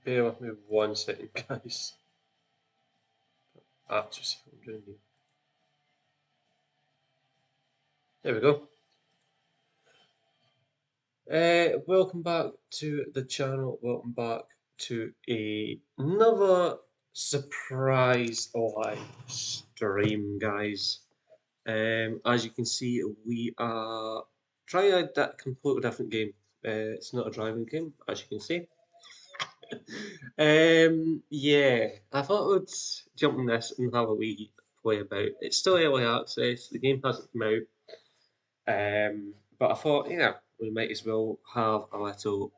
Bear with me 1 second, guys. Just what I'm doing here. There we go. Welcome back to the channel. Welcome back to another surprise live stream, guys. As you can see, we are trying a completely different game. It's not a driving game, as you can see. Yeah, I thought I would jump on this and have a wee play about. It's still early access. The game hasn't come out. But I thought, we might as well have a little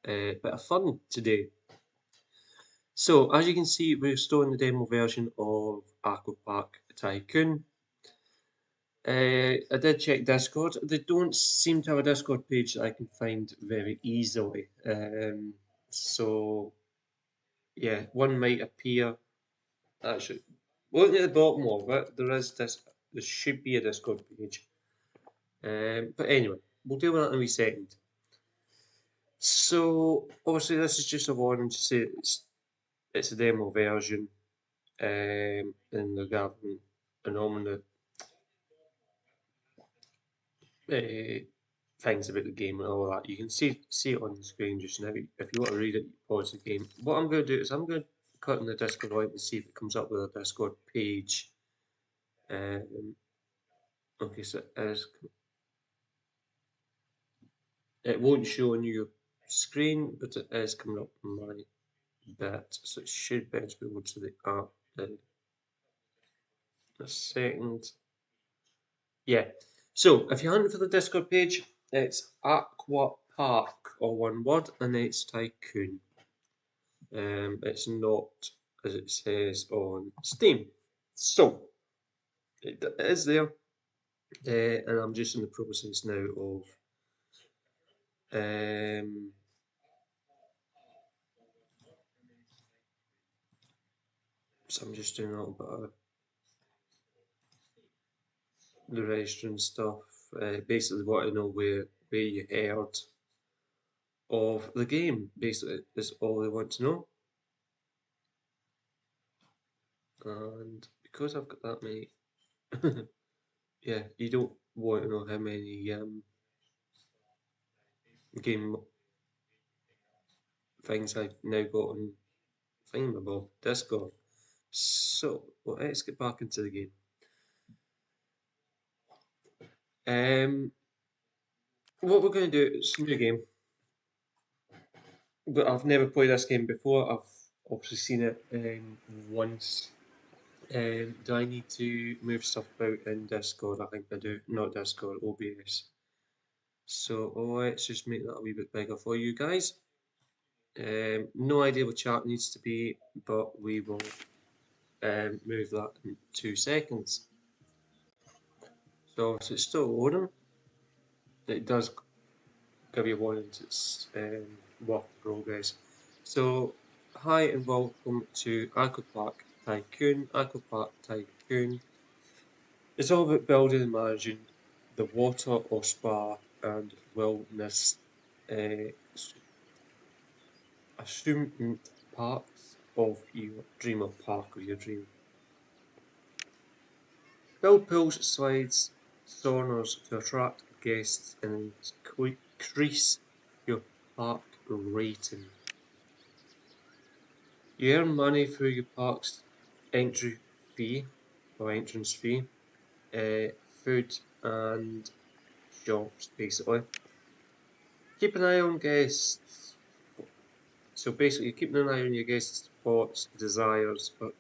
bit of fun today. So, as you can see, we're still in the demo version of Aqua Park Tycoon. I did check Discord. They don't seem to have a Discord page that I can find very easily. So, yeah, one might appear. Actually, looking at the bottom of it, there should be a Discord page. But anyway, we'll deal with that in a wee second. So obviously this is just a warning to say it's a demo version, and they're gathering an things about the game and all that. You can see it on the screen just now. If you want to read it, you pause the game. What I'm going to do is I'm going to cut in the Discord link and see if it comes up with a Discord page. Okay, so it won't show on your screen, but it is coming up on my bit, so it should better be able to the app. A second. Yeah. So if you're hunting for the Discord page, it's Aqua Park, or one word, and it's Tycoon. It's not as it says on Steam. So it is there, and I'm just in the process now of so I'm just doing a little bit of the registering stuff. Basically, want to know where you heard of the game. Basically, is all they want to know. And because I've got that many, yeah, you don't want to know how many game things I've now got on Findable Discord. So let's get back into the game. What we're going to do is a new game, but I've never played this game before. I've obviously seen it once. Do I need to move stuff about in Discord? I think I do. Not Discord, OBS. So let's just make that a wee bit bigger for you guys. No idea what chat needs to be, but we will move that in 2 seconds. So it's still loading. It does give you a warning it's work in progress. So hi and welcome to Aqua Park Tycoon. Aqua Park Tycoon. It's all about building and managing the water or spa and wellness amusement parks of your dream, or park of your dream. Build pools, slides, saunas to attract guests and increase your park rating. You earn money through your park's entry fee or entrance fee, food and shops basically. Keep an eye on guests. So basically, you're keeping an eye on your guests' thoughts, desires, or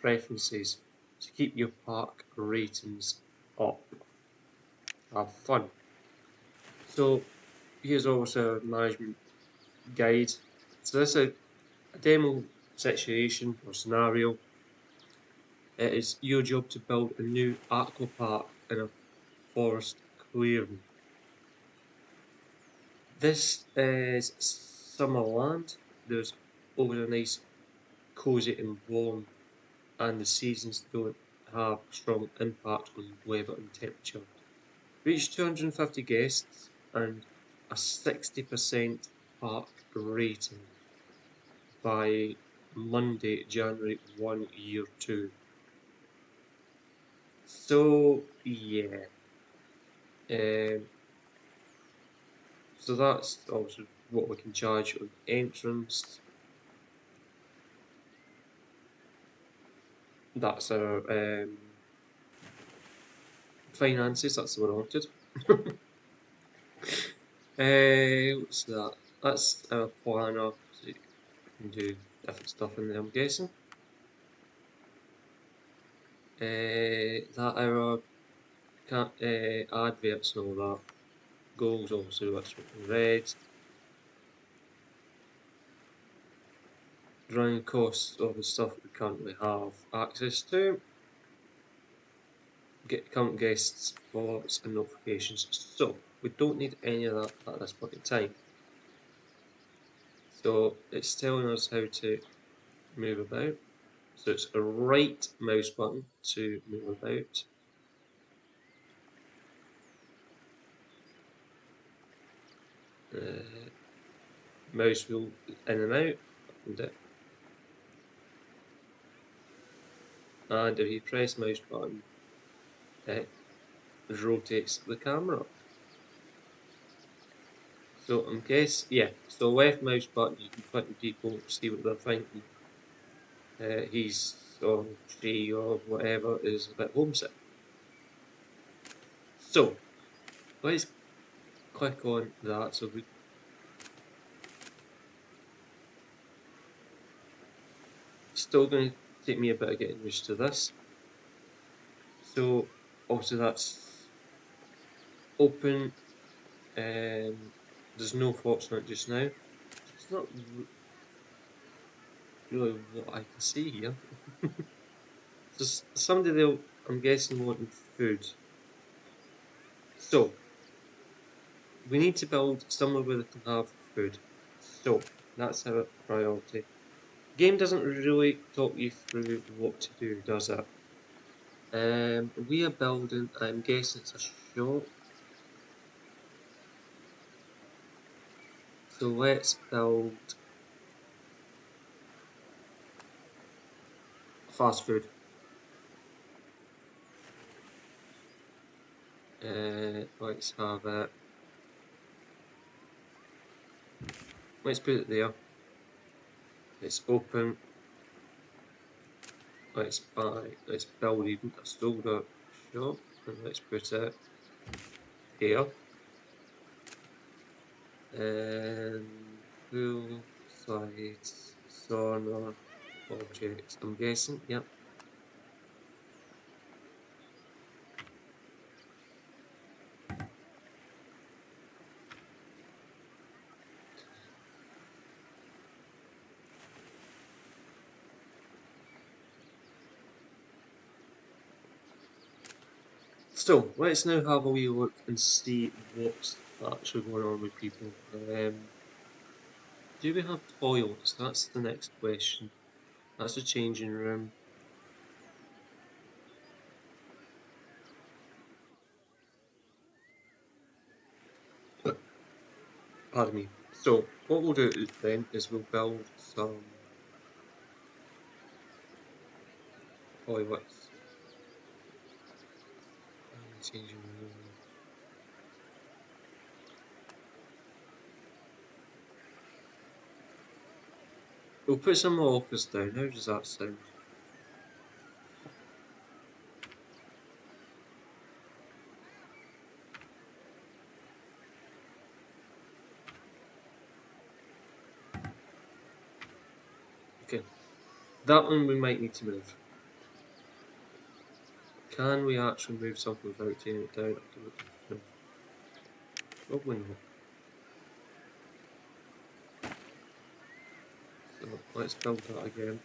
preferences to keep your park ratings up. Have fun. So here's also a management guide. So this is a demo situation or scenario. It is your job to build a new aqua park in a forest clearing. This is Summerland. There's always a nice cosy and warm, and the seasons don't have a strong impact on weather and temperature. Reach 250 guests and a 60% park rating. by Monday, January 1, year 2. So, yeah. So that's also what we can charge on entrance. That's our finances, that's what I wanted. What's that? That's our planner, so you can do different stuff in there, I'm guessing. That our adverts and all that. Goals, obviously, that's what we read. Running costs of the stuff we currently have access to. Get current guests, alerts, and notifications. So, we don't need any of that at this point in time. So, it's telling us how to move about. So, it's a right mouse button to move about. Mouse wheel in and out, and if you press mouse button, it rotates the camera. So I'm guess, yeah. So left mouse button, you can click on people, see what they're thinking. He's or she or whatever is a bit homesick. So let's click on that. So we still going to take me a bit of getting used to this. So obviously that's open. There's no thoughts on it just now. It's not really what I can see here. There's somebody there, I'm guessing, wanting food. So we need to build somewhere where they can have food. So that's our priority. Game doesn't really talk you through what to do, does it? We are building, I'm guessing it's a shop. So let's build fast food. Let's have it. Let's put it there. It's open. Let's build even a soda shop, and let's put it here. Pool sites, sauna, objects. I'm guessing, yep. So, let's now have a wee look and see what's actually going on with people. Do we have toilets? That's the next question. That's a changing room. Pardon me. So, what we'll do then is we'll build some toilets. Changing room. We'll put some lockers down. How does that sound? Okay. That one we might need to move. Can we actually move something without taking it down? I don't know. Probably not. So let's build that again.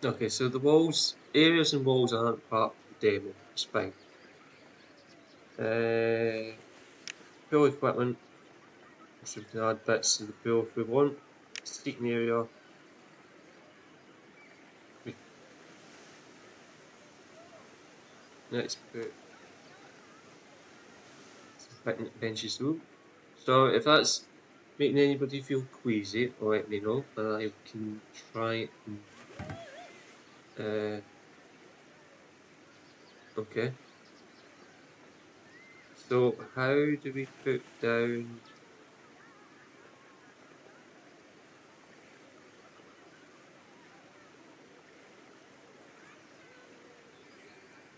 Okay, so the walls, areas and walls aren't part of the demo. It's fine. Pool equipment. So we can add bits to the pool if we want. Seating area. Let's put some picnic benches through. So if that's making anybody feel queasy, let me know, and I can try and okay. So how do we put down?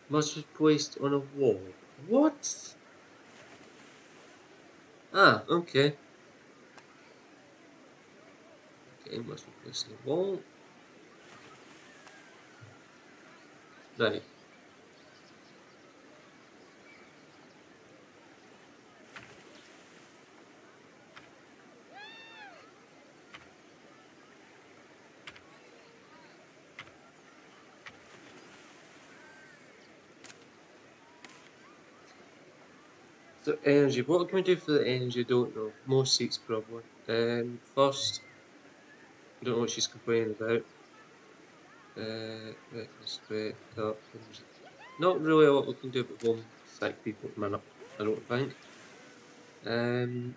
Must be placed on a wall. What? Ah, okay. Okay, must be placed on a wall. Right. So energy. What can we do for the energy? I don't know. More seats probably. First, I don't know what she's complaining about. Let's wait up. Not really a lot we can do but home sick people at the minute. I don't think. Um,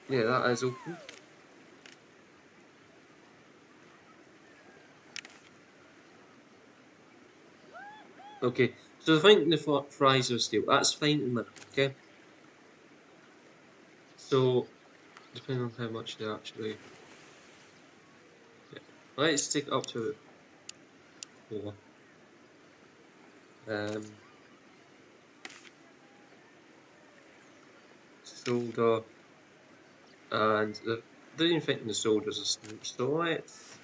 yeah, that is open. Okay, so I think the fries are steel. That's fine in a minute. Okay. So depending on how much they actually. Yeah. Let's take it up to 4. Um, shoulder and they're infecting the shoulder resistance. So let's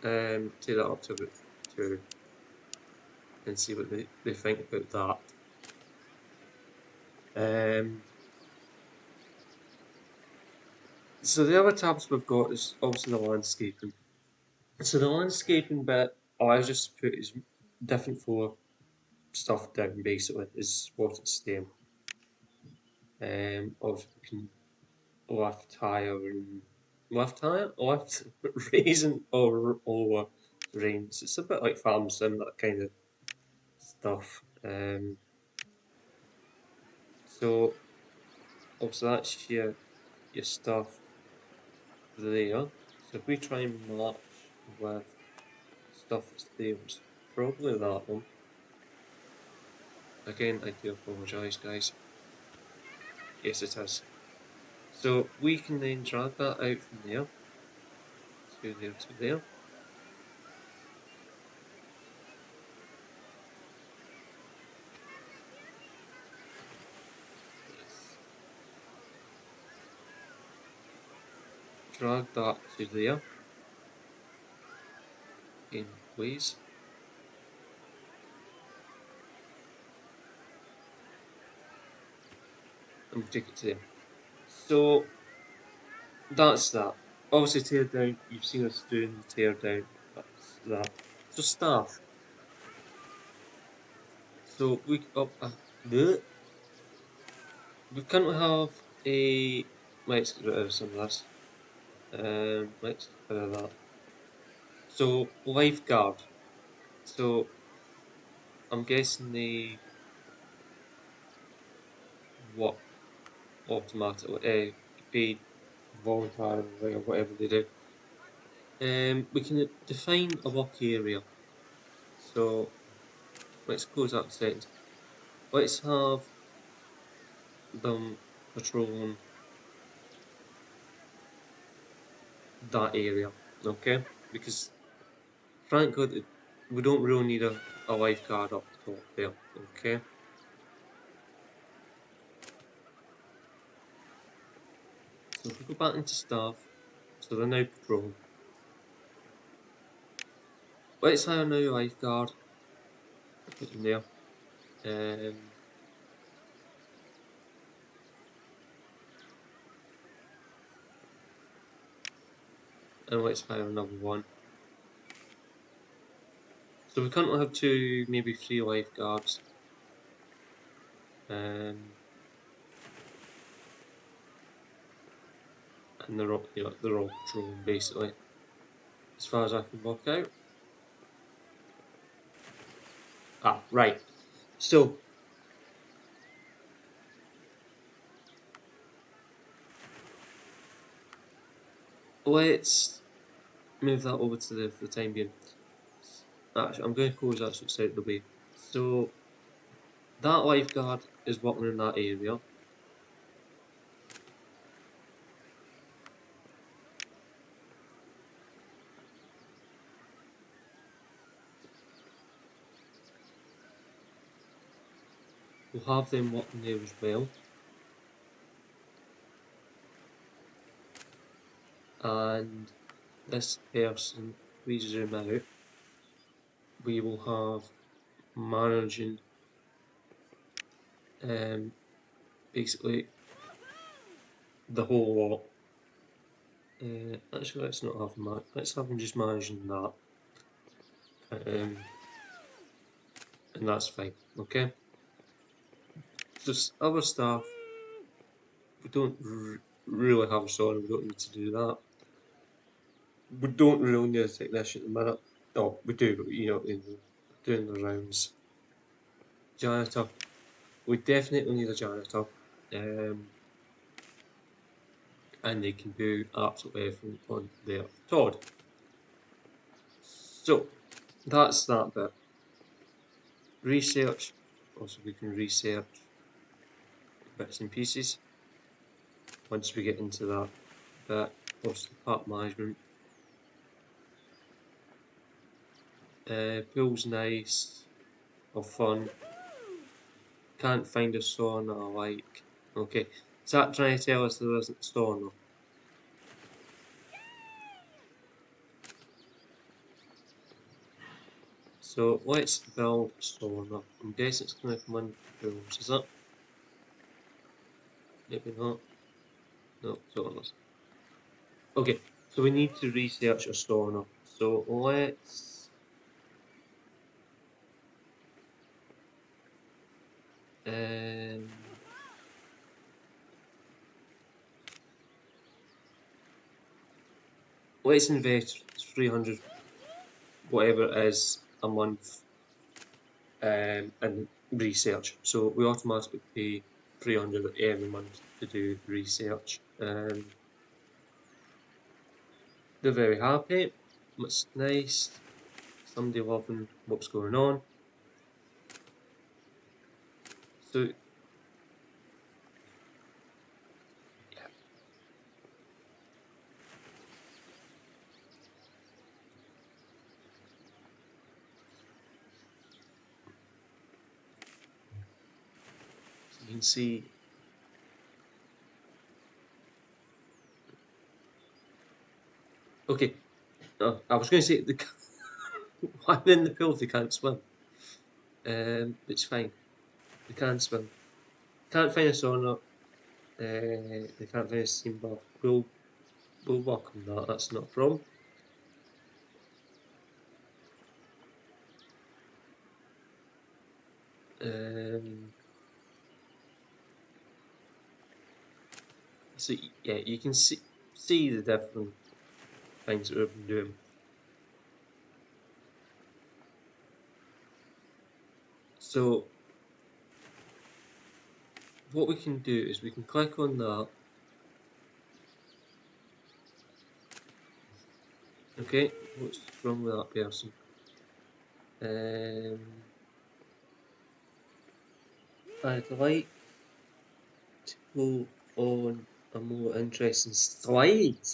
take that up to about 2 and see what they think about that. So the other tabs we've got is obviously the landscaping. So the landscaping bit, I just put is different for stuff down basically is what it's saying. Obviously we can left higher and left raising or lower range. It's a bit like farm sim, that kind of stuff. So obviously that's your stuff there. So if we try and match with stuff that's there, it's probably that one. Again, I do apologise, guys. Yes, it is. So we can then drag that out from there to there to there. Yes. Drag that to there. Again, please. And we'll take it to there. So that's that. Obviously, tear down. You've seen us doing the tear down. That's that. So staff. So bleh. We currently have a. Let's get rid of some of this. Let's get rid of that. So lifeguard. So I'm guessing they what automatically paid voluntarily or whatever they do. We can define a work area. So let's close that settings. Let's have them patrolling that area, okay? Because frankly, we don't really need a lifeguard up top there, okay? So if we go back into staff, so they're now patrolling. Let's hire a new lifeguard, put them there. And let's hire another one. So we currently have 2, maybe 3 lifeguards. And and they're all, they're all patrolling basically, as far as I can work out. Ah, right. So let's move that over to the for the time being. Actually, I'm going to close that so it's out of the way. So that lifeguard is working in that area. We'll have them working there as well. And this person, if we zoom out, we will have managing basically the whole lot. Actually, let's not have him. Let's have him just managing that, and that's fine. Okay. Just other stuff. We don't really have a sauna. We don't need to do that. We don't really need a technician at the minute. Oh, we do, but doing the rounds. Janitor. We definitely need a janitor. And they can do absolutely everything on their Todd. So that's that bit. Research. Also, we can research bits and pieces. Once we get into that bit, also park management. Pool's nice or fun. Can't find a sauna I like. Okay, is that trying to tell us there isn't a sauna? So let's build a sauna. I'm guessing it's going to come in pools, is it? Maybe not. No, saunas. Okay, so we need to research a sauna. So let's let's invest 300 whatever it is a month in research. So we automatically pay 300 every month to do research. They're very happy. It's nice. Somebody loving what's going on. So yeah. So you can see. Okay, I was going to say why in the pool if they can't swim? It's fine. They can swim. Can't find a sauna. They can't find a steam bath. We'll work on that. That's not a problem. So yeah, you can see the different things that we've been doing. So what we can do is we can click on that. Okay, what's wrong with that person? I'd like to go on a more interesting slide.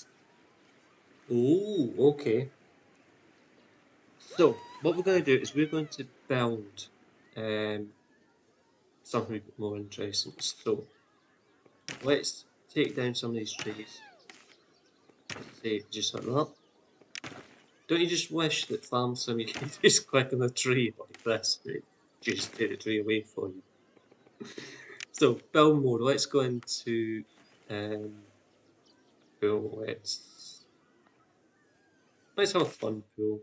Oh, okay. So what we're going to do is we're going to build something a bit more interesting. So let's take down some of these trees. Say just like that. Don't you just wish that Farm Sim you could just click on a tree like this, right? Just take the tree away for you. So build mode. Let's go into pool. Let's have a fun pool.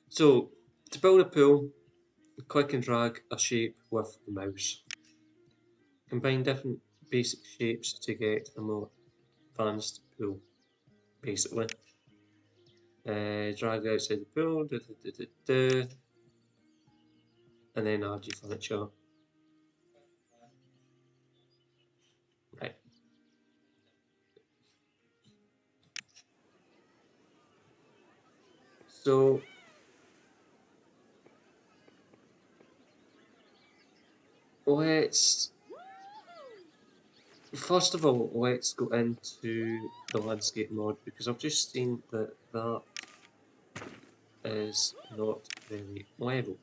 So to build a pool, click and drag a shape with the mouse. Combine different basic shapes to get a more advanced pool, basically. Drag outside the pool, and then add your furniture. Right. So let's first of all let's go into the landscape mod because I've just seen that that is not very level.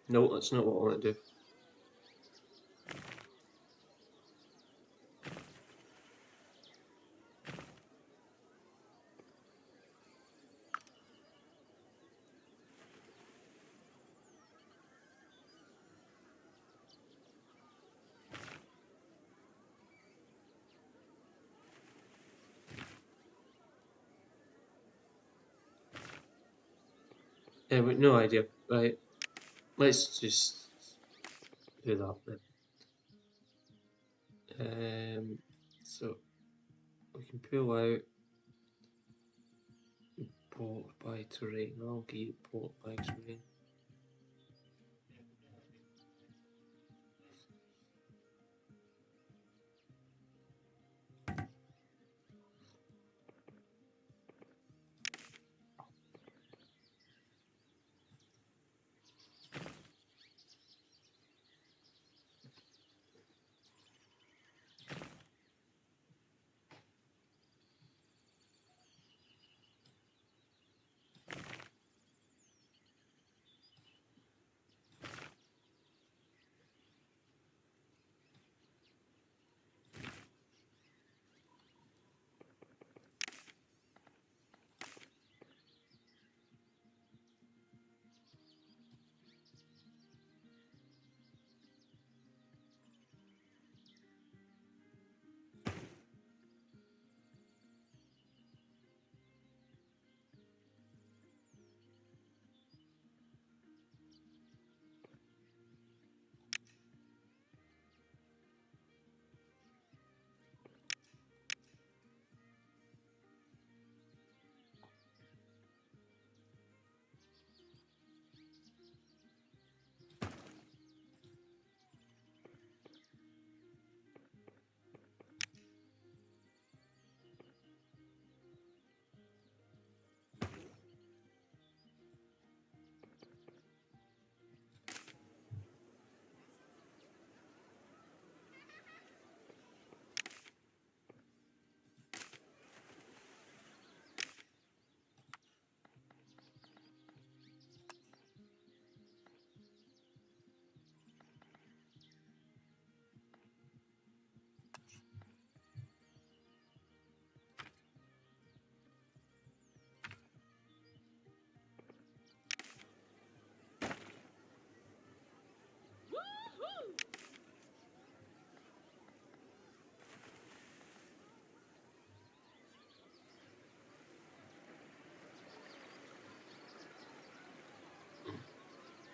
No, that's not what I want to do. With no idea. Right, let's just do that then. So we can pull out port by terrain. I'll give port by terrain.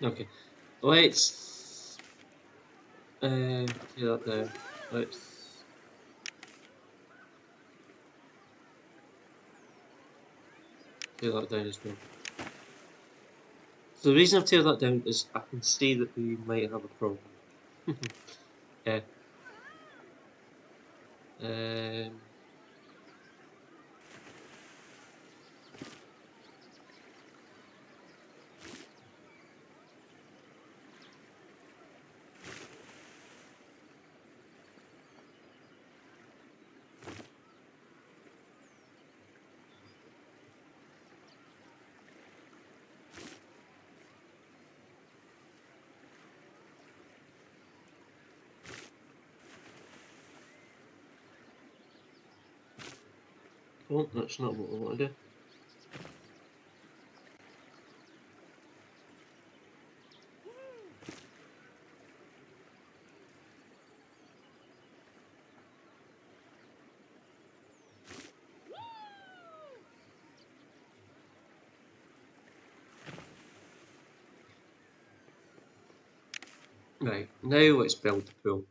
Okay, let's do that there. Let's tear that down as well. So the reason I've teared that down is I can see that we might have a problem. Yeah. Um, oh, that's not what I want to do. Right, now let's build the pool.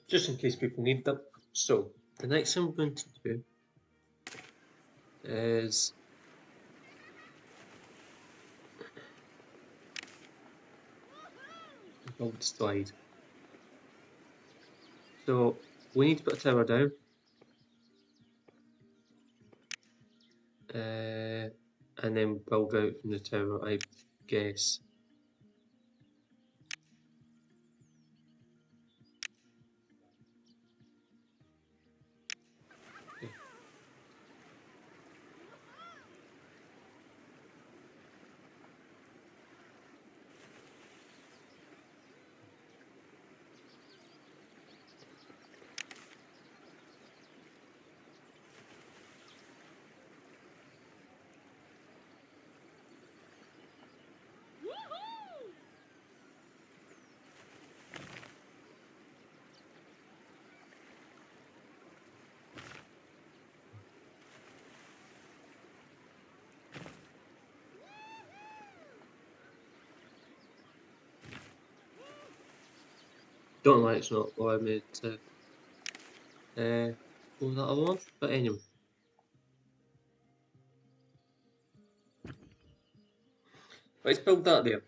Just in case people need them. So, the next thing I'm going to do is build the slide. So, we need to put a tower down. And then build out from the tower, I guess. Okay. Don't know why it's not allowing me to go that other one, but anyway. Let's build that there.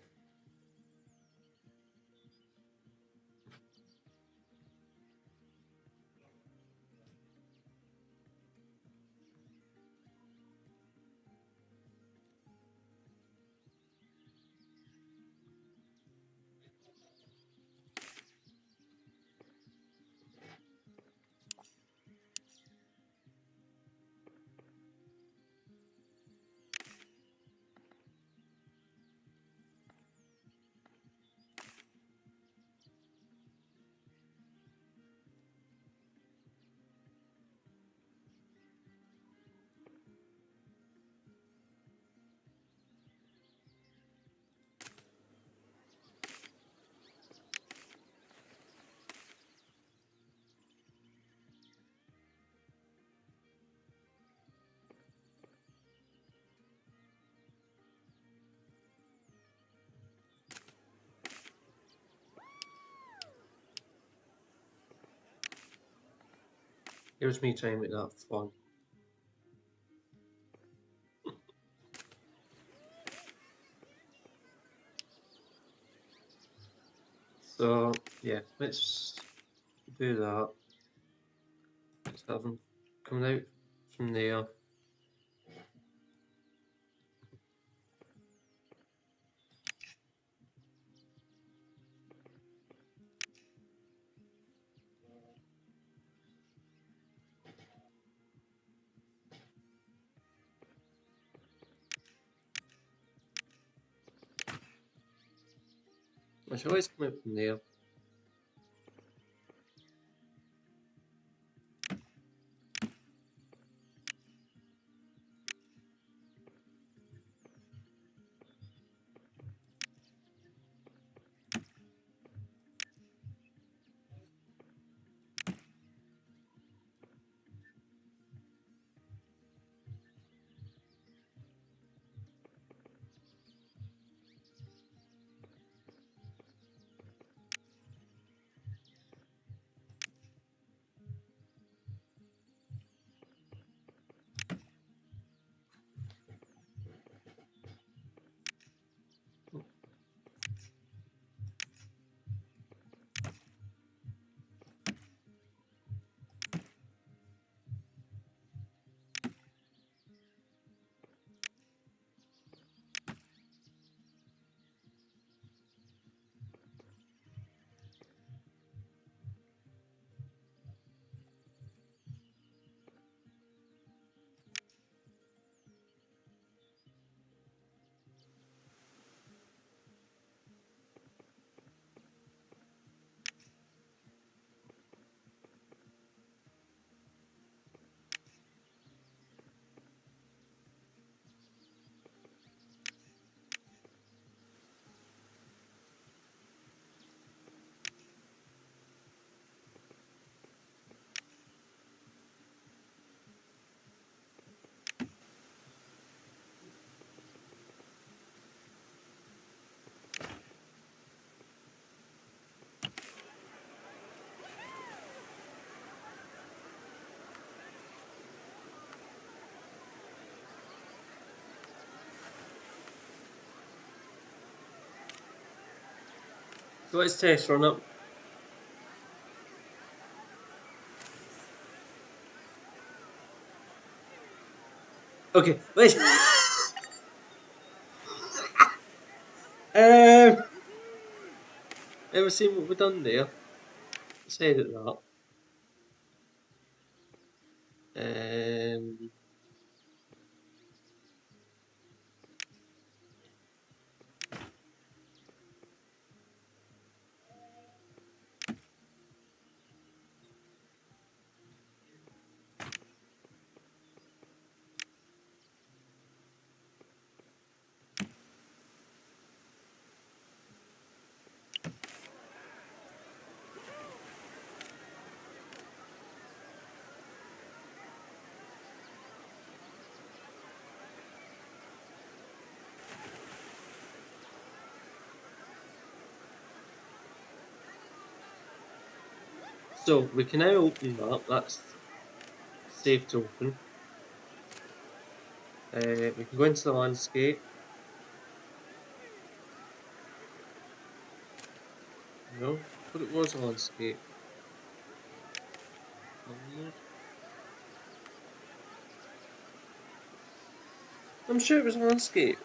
Here's me trying to make that fun. So, yeah, let's do that. Let's have them coming out from there. I should always come out from there. So let's test run up. Okay, let's. Ever seen what we've done there? Let's edit that. Um, so we can now open that. That's safe to open. We can go into the landscape. No, but it was a landscape. I'm sure it was a landscape.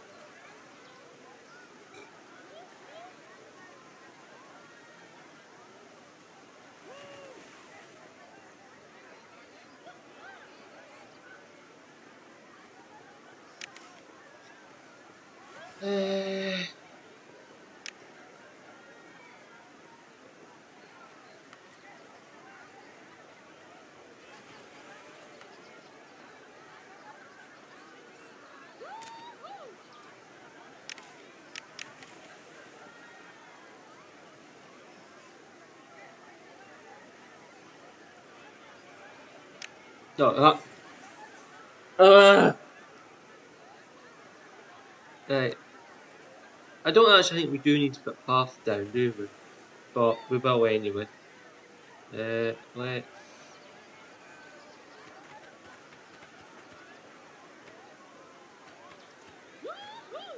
No, that. Right. I don't actually think we do need to put a path down, do we? But we will anyway. Let's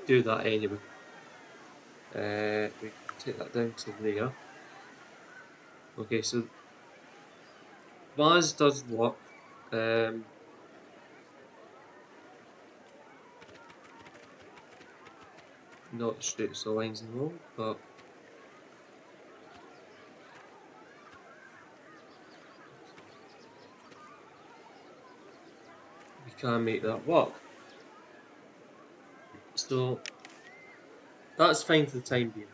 do that anyway. We can take that down to there. Okay, so Vase does work. Not straight so lines in a row, but we can make that work. So that's fine for the time being.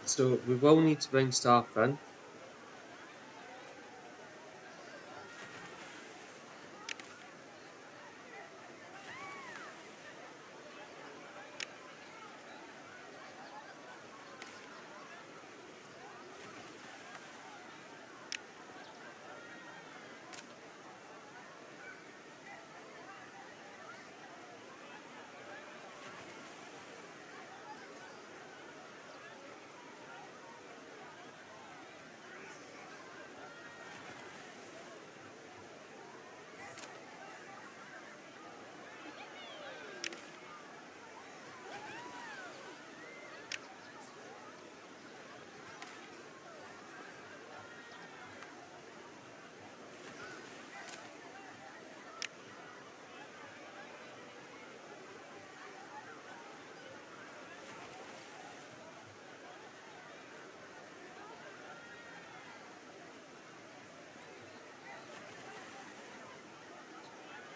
So we will need to bring staff in.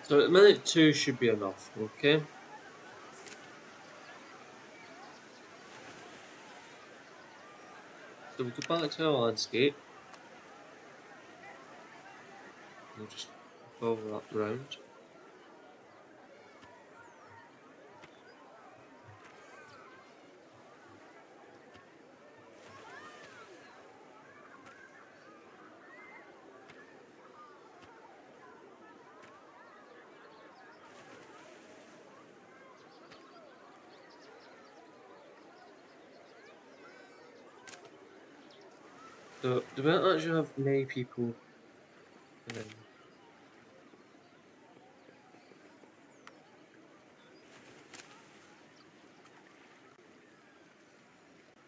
So at minute 2 should be enough, okay? So we'll go back to our landscape. We'll just follow that round. So do we actually have many people?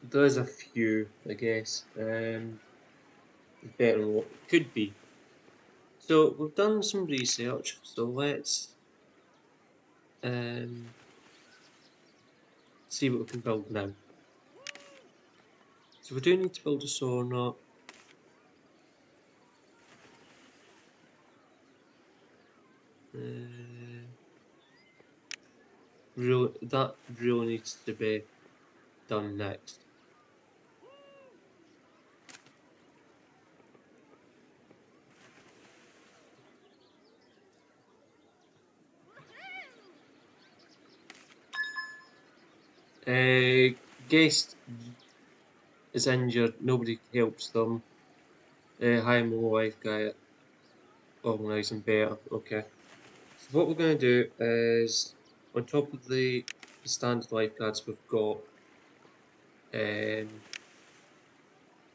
there's a few, I guess. Better than what it could be. So we've done some research, so let's see what we can build now. So we do need to build a sauna. That really needs to be done next. Guest is injured, nobody helps them. Hire more life guy, organising better. Okay. So what we're going to do is, on top of the standard lifeguards we've got,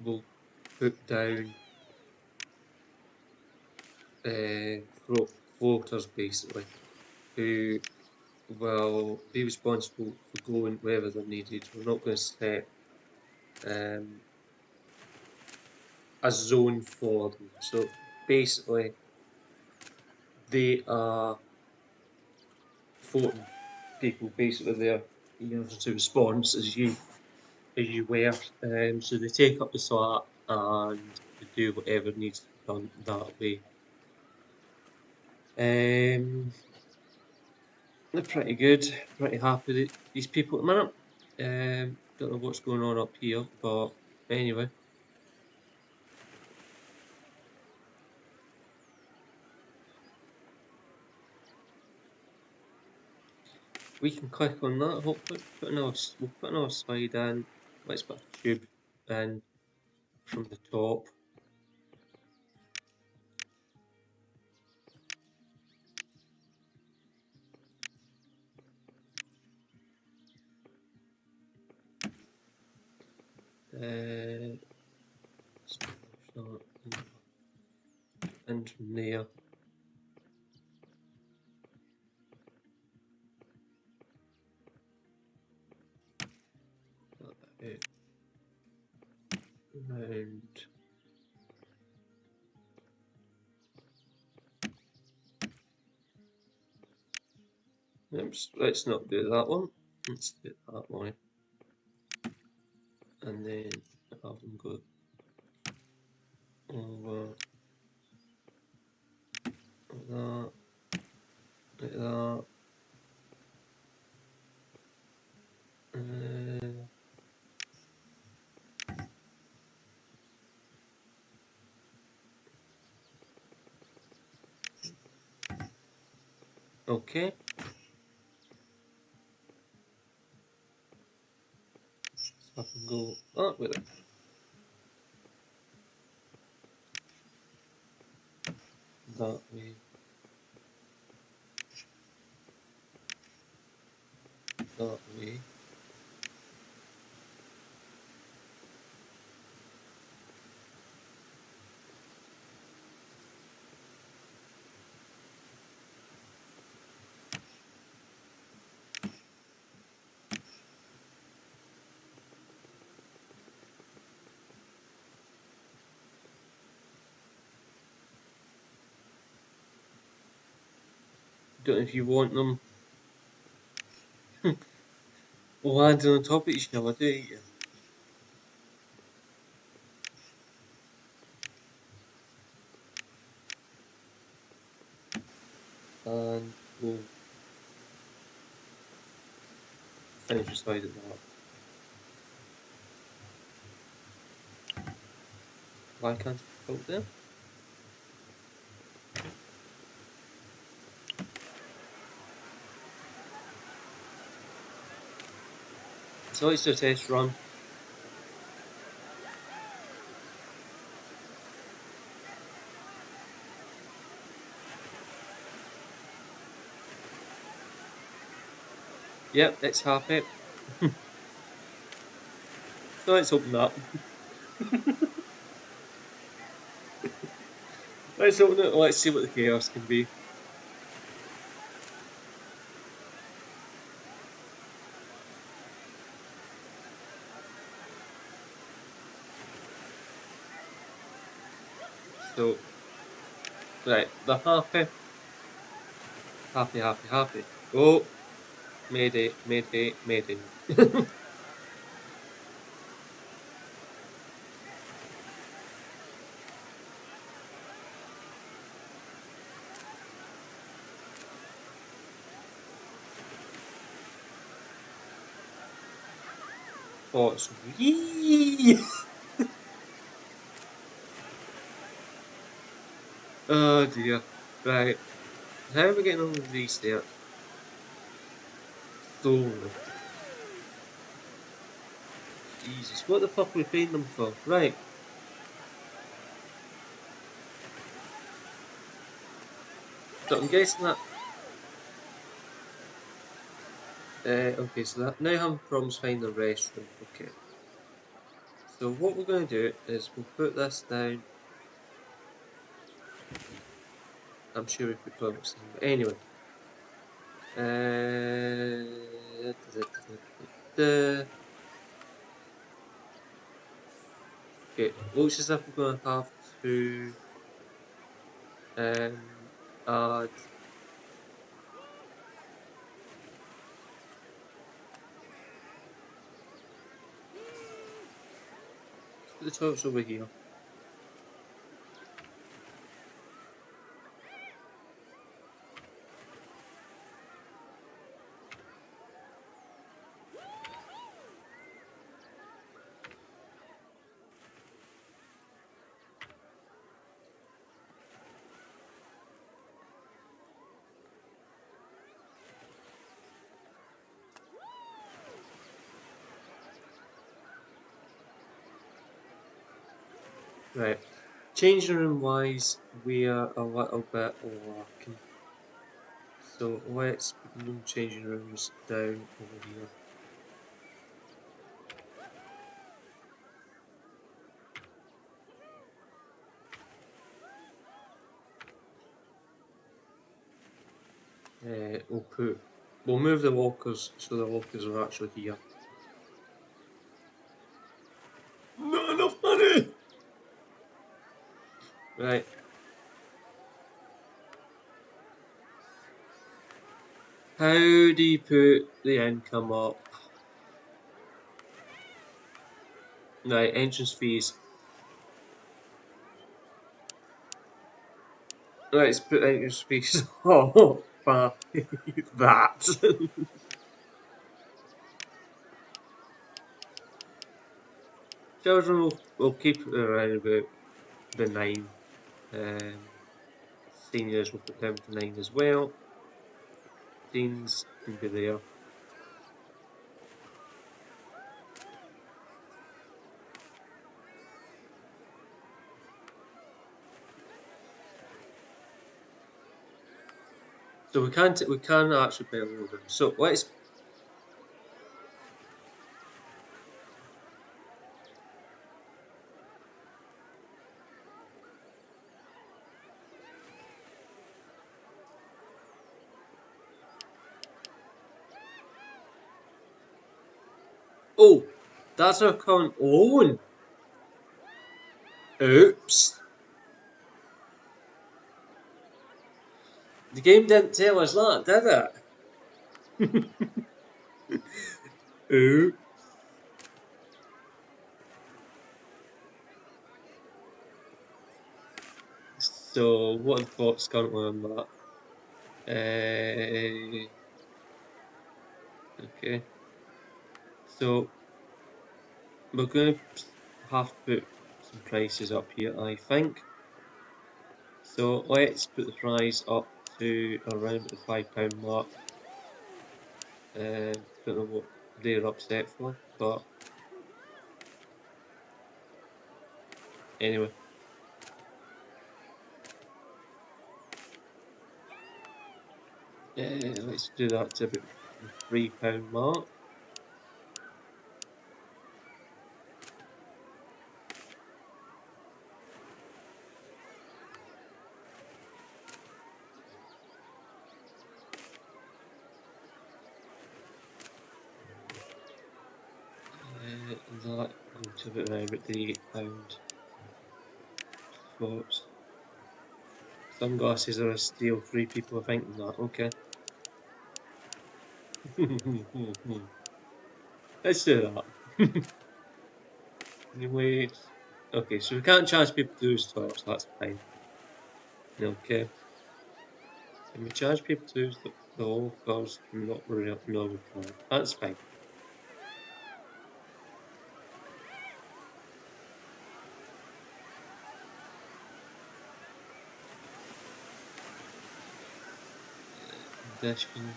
we'll put down floaters basically, who will be responsible for going wherever they're needed. We're not going to set a zone for them. So basically, they are floating people. Basically, their emergency response as you were. So they take up the slack and they do whatever needs to be done that way. They're pretty good, pretty happy with these people at the minute. Don't know what's going on up here, but anyway. We can click on that, hopefully. We'll put another slide in. Let's put a tube in from the top. And from there. Round. Oops, let's not do that one. Let's do it that way. And then have them go over like that, like that. Okay. So I can go that with it. That way. That way. Don't know if you want them landing on top of each other, do you? And we'll finish the side of that. Why can't it go there? So it's a test run. Yep, it's happy. So let's open that. Let's open it, let's see what the chaos can be. So, right, they're happy. Happy, happy, happy. Oh, mayday, mayday, mayday. Thoughts. Whee! Oh dear. Right. How are we getting on with these stairs? Slowly. Jesus, what the fuck are we paying them for? Right. So I'm guessing that. Okay, so that now having problems finding the restroom. Okay. So what we're going to do is we'll put this down. I'm sure we put toilets down, but anyway. Okay, looks as if we're going to have to add the toilets over here. Right. Changing room wise, we are a little bit lacking. So let's put the changing rooms down over here. We'll move the lockers so the lockers are actually here. Not enough money! Right. How do you put the income up? Right, entrance fees. Right, let's put entrance fees. Oh, fuck that. Children will keep it around about the 9. Seniors will put down to 9 as well. Teens can be there. So we can actually pay a little bit. So let's. Oh, that's our current loan. Oops. The game didn't tell us that, did it? Oops. So what are the thoughts currently on that? Okay. So we're going to have to put some prices up here, I think. So let's put the price up to around the £5 mark. Don't know what they're upset for, but anyway. Let's do that to about the £3 mark. That going to about around about the £8 thoughts. Sunglasses are a steal, 3 people are thinking that, okay. Let's do that. Anyway, okay, so we can't charge people to use toilets, that's fine. Okay. Can we charge people to use the old cars? Not real, no, we can't. That's fine. Pedestrian.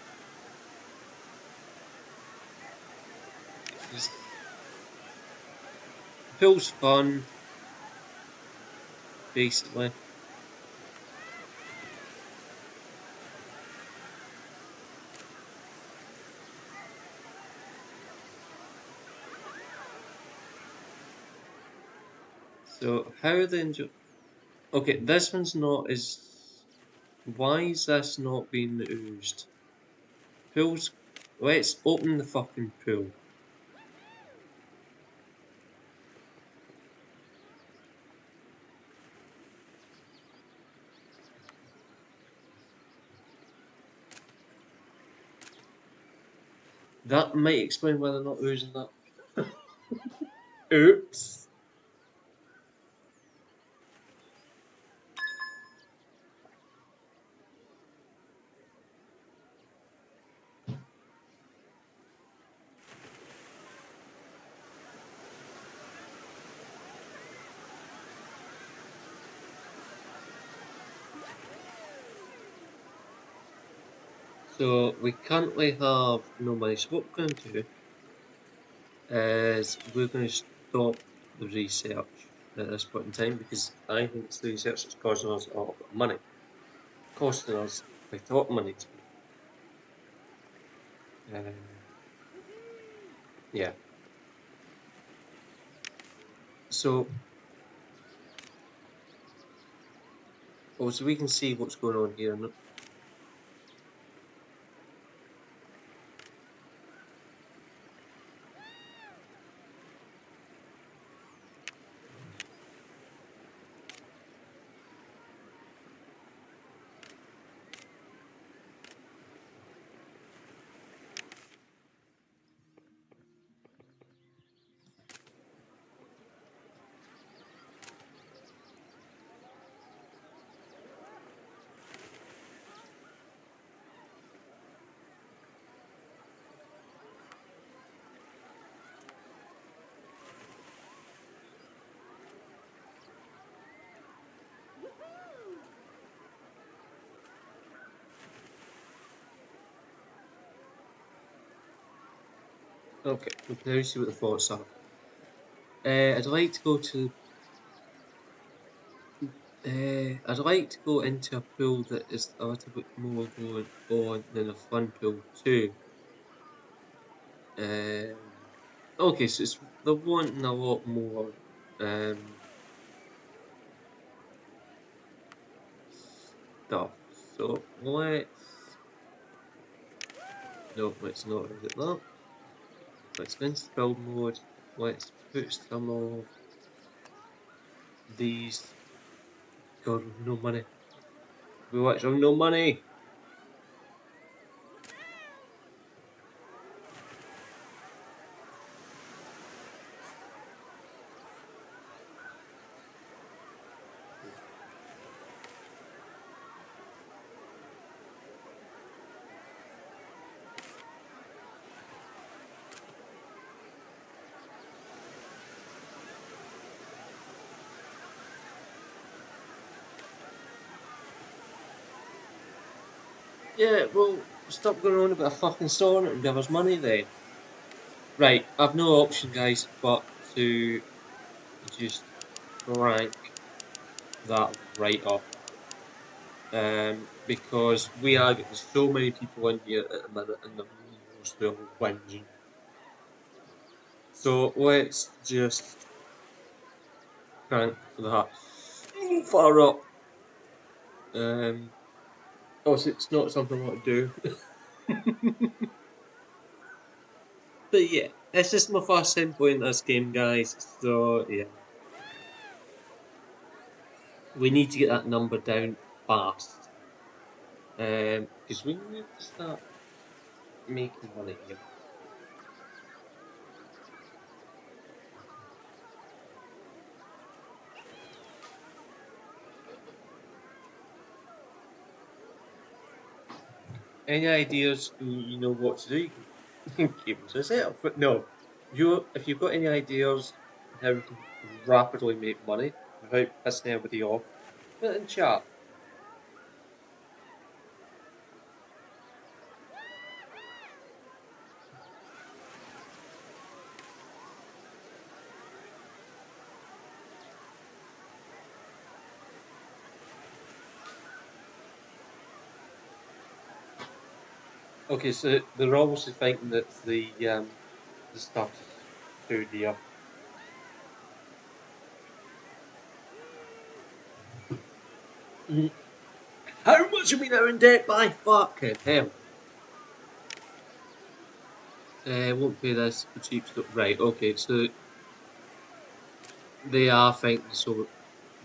Pool's fun, basically. So how are they enjoy? Okay, this one's not as. Why is this not being used? Pool's. Let's open the fucking pool. That might explain why they're not using that. Oops. So we currently have no money. So what we're going to do is we're going to stop the research at this point in time because I think it's the research that's causing us a lot of money. Costing us quite a lot of money to be. Yeah. So, so we can see what's going on here. Okay, we can now see what the thoughts are. I'd like to go to. I'd like to go into a pool that is a little bit more going on than a fun pool too. Okay, so they're wanting a lot more stuff. So let's not edit that. Let's go into build mode. Let's put some of these. God, we've no money. We actually have no money. Yeah, well, stop going on about a fucking store and give us money then. Right, I've no option, guys, but to just crank that right up. Because we are getting so many people in here at the minute and they're still whinging. So let's just crank that far up. Also, it's not something I want to do. But yeah, it's just my first time playing this game, guys. So yeah, we need to get that number down fast. Because we need to start making money here. Any ideas? You know what to do? You can keep them to yourself. But no, if you've got any ideas how we can rapidly make money without pissing anybody off, put it in chat. Okay, so they're obviously thinking that the stuff is too dear. How much are we now in debt by? Fucking hell. Won't pay this for cheap stuff. Right, okay, so they are thinking so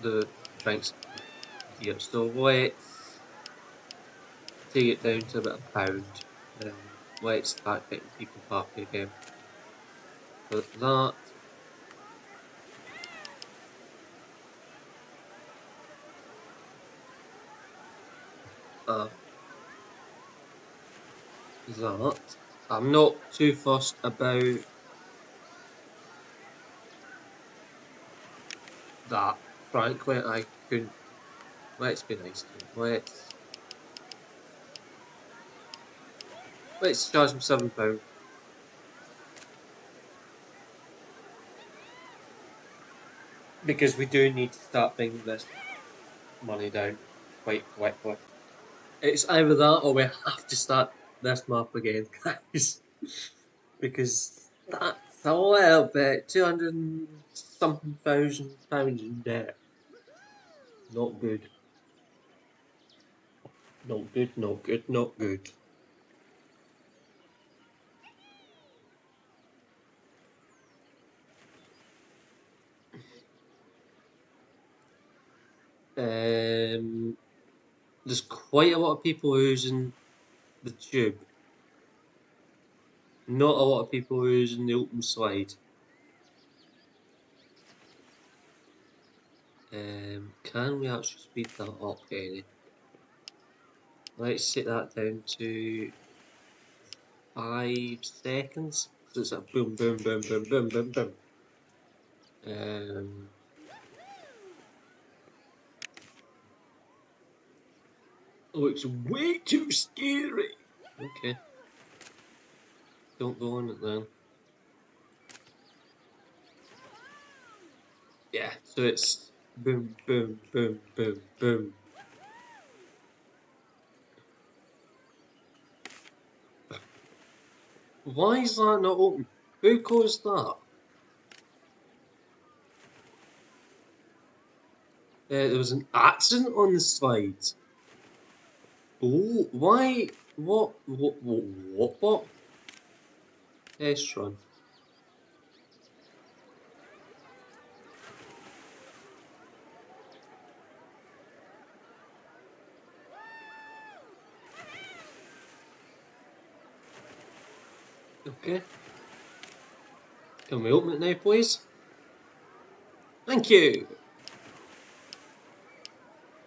the drinks here. So let's take it down to about £1. Let's start getting people happy again. So that. That. I'm not too fussed about that. Frankly, I couldn't. Let's be nice to him. Let's charge him £7. Because we do need to start bringing this money down quite quickly. It's either that or we have to start this map again, guys. Because that's a little bit. 200 and something £1,000 in debt. Not good. Not good, not good, not good. There's quite a lot of people using the tube. Not a lot of people using the open slide. Can we actually speed that up any? Let's set that down to 5 seconds. So it's a boom, boom, boom, boom, boom, boom, boom. Oh, it's way too scary. Okay. Don't go on it then. Yeah, so it's boom, boom, boom, boom, boom. Why is that not open? Who caused that? There was an accident on the slides. Oh, why? What? Test run. Okay. Can we open it now, please? Thank you!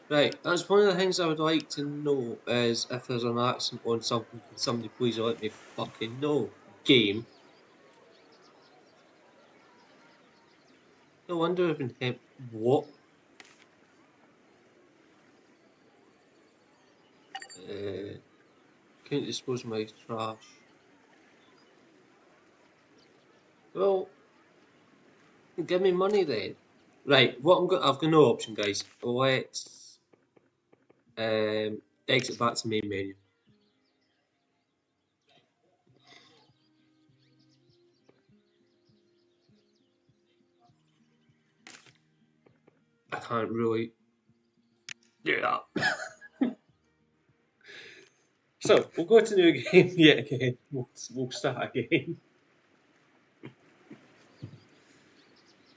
Right, that's one of the things I would like to know is if there's an accident on something, can somebody please let me fucking know? Game. No wonder I've been hemp. What? Can't dispose of my trash. Well, give me money then. Right, I've got no option, guys. Let's exit back to main menu. I can't really do that. So we'll go to new game yet again. We'll start again.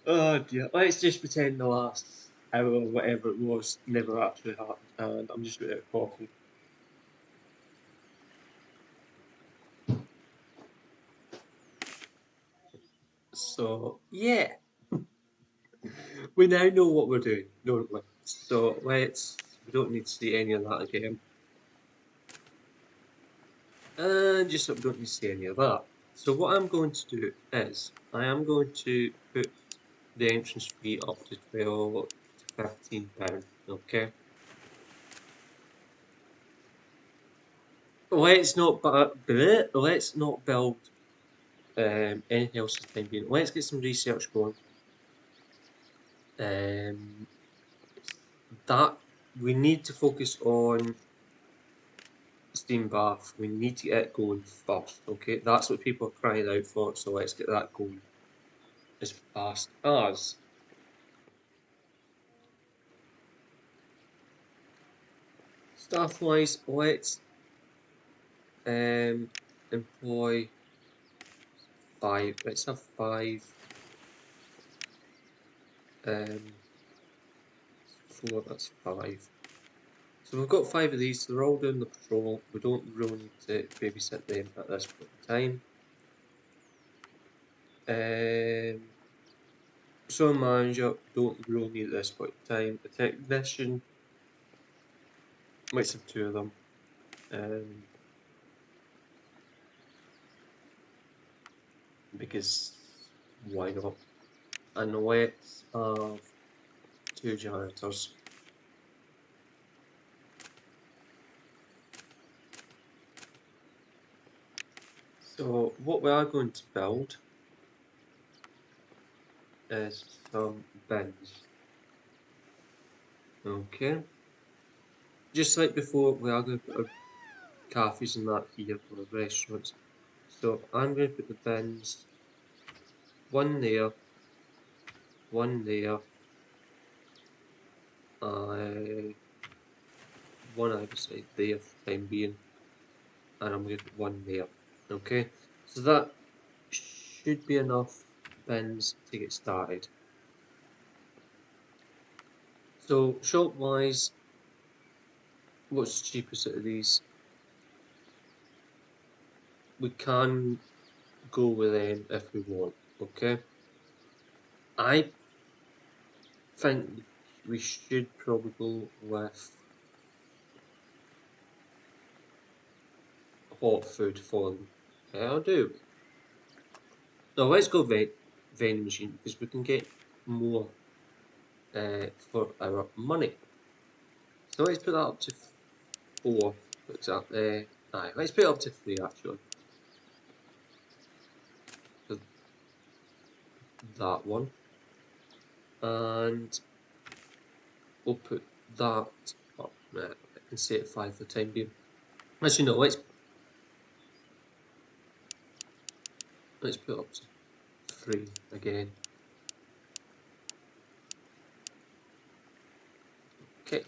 Oh dear. Let's just pretend the last hour or whatever it was never actually happened, and I'm just out of coffee. So yeah, we now know what we're doing, don't we? So we don't need to see any of that again. And just don't need to see any of that. So what I'm going to do is I am going to put the entrance fee up to 12 to £15. Okay. Let's not build anything else for the time being. Let's get some research going. That we need to focus on steam bath. We need to get it going first. Okay, that's what people are crying out for. So let's get that going as fast as. Staff wise, let's employ 5. Let's have 5. 4. That's 5. So we've got 5 of these. So they're all doing the patrol. We don't really need to babysit them at this point in time. So manager, don't really need at this point in time. A technician, let's have 2 of them. Because why not? And let's have 2 janitors. So what we are going to build is some bins. Okay. Just like before, we are going to put our cafes and that here for the restaurants. So I'm going to put the bins, one there, one there, one either side there for the time being, and I'm going to put one there. Okay, so that should be enough bins to get started. So shop wise, what's the cheapest out of these? We can go with them if we want. Okay, I think we should probably go with hot food for them. I'll do. No, let's go vending machine because we can get more for our money. So let's put that up to 4, for example. Let's put it up to 3 actually. For that one. And we'll put that up. I can say it 5 for the time being. Actually, no, let's put it up to 3 again. Okay.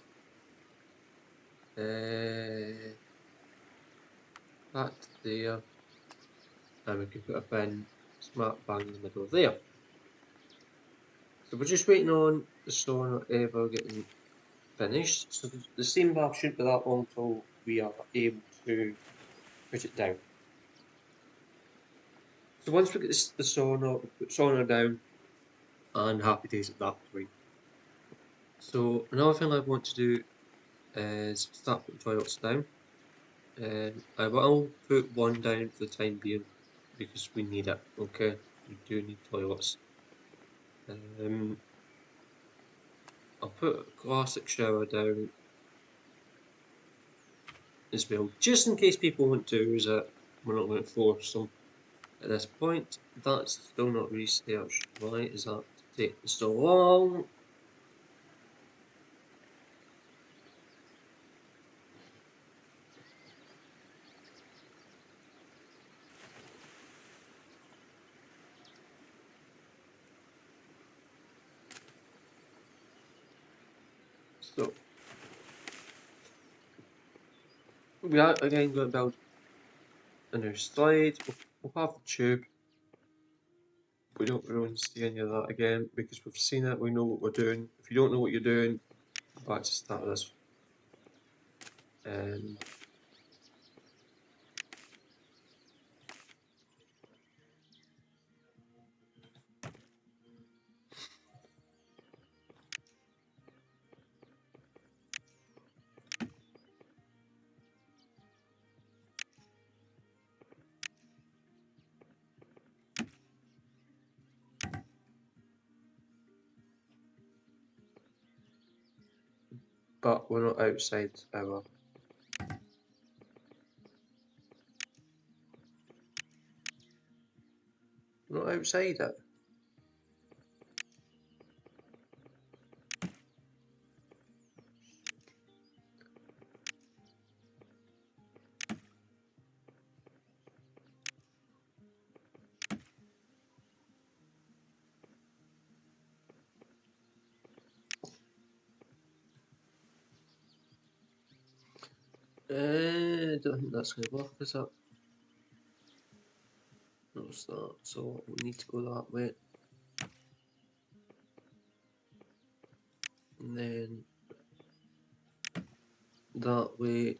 That there. And we can put a bin smart bang in the middle there. So we're just waiting on the sauna ever getting finished. So the steam bath shouldn't be that long until we are able to put it down. So once we get the sauna, we put sauna down, and happy days at that point. So another thing I want to do is start putting toilets down. I will put one down for the time being because we need it. Okay, we do need toilets. I'll put a classic shower down as well, just in case people want to use it. We're not going to force them at this point. That's still not researched. Why is that taking so long? So we are again going to build a new slide. We'll have the tube. we don't really see any of that again because we've seen it, we know what we're doing. If you don't know what you're doing, go back to the start of this. But we're not outside our... We're not outside it. I don't think that's going to work, is it? No, it's not. So we need to go that way. And then that way.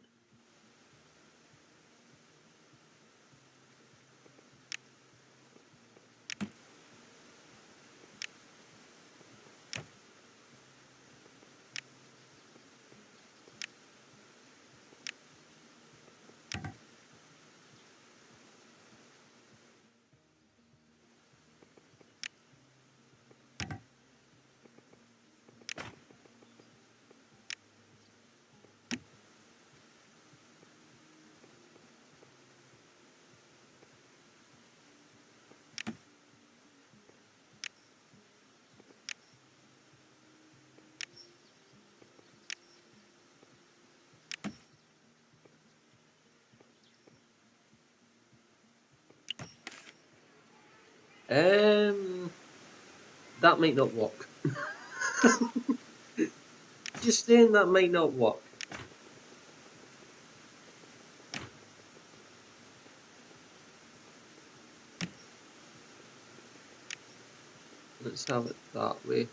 That might not work. Just saying that might not work. Let's have it that way.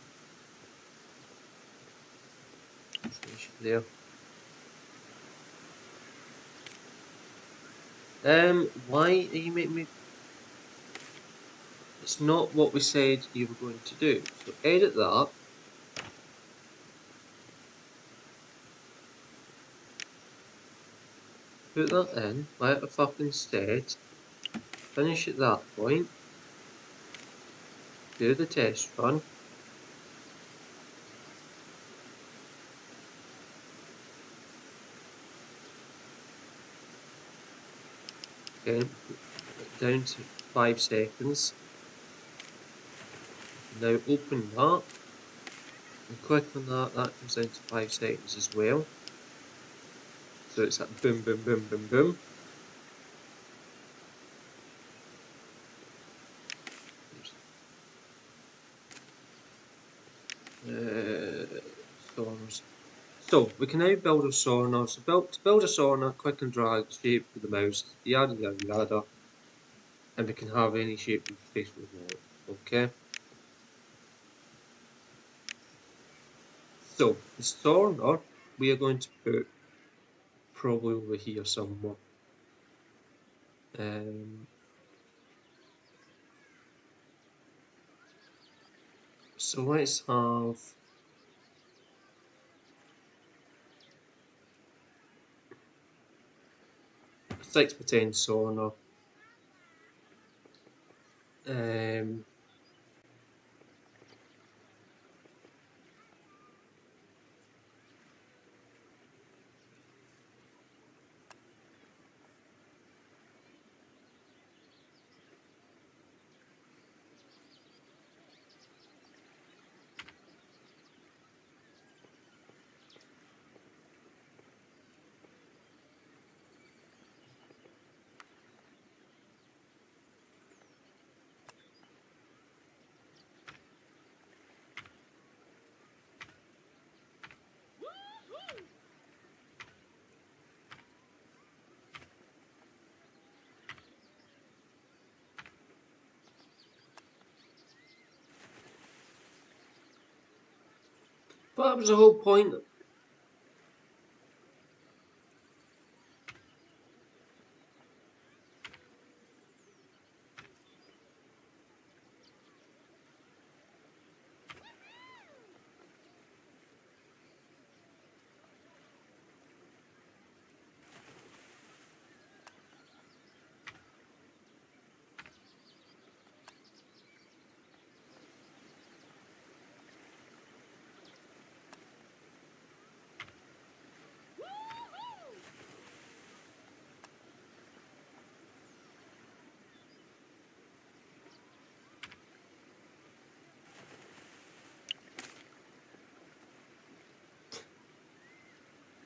Finish it there. Why are you making me... It's not what we said you were going to do. So edit that. Put that in, like I fucking said. Finish at that point. Do the test run. Okay, down to 5 seconds. Now open that. And click on that, that comes down to 5 seconds as well. So it's that boom, boom, boom, boom, boom. Sonars. So we can now build a sonar. So to build a sonar, click and drag the shape with the mouse, yada yada yada, and we can have any shape of face we want. Okay. So the sonar we are going to put probably over here somewhere. So let's have 6x10 sonar. But that was the whole point.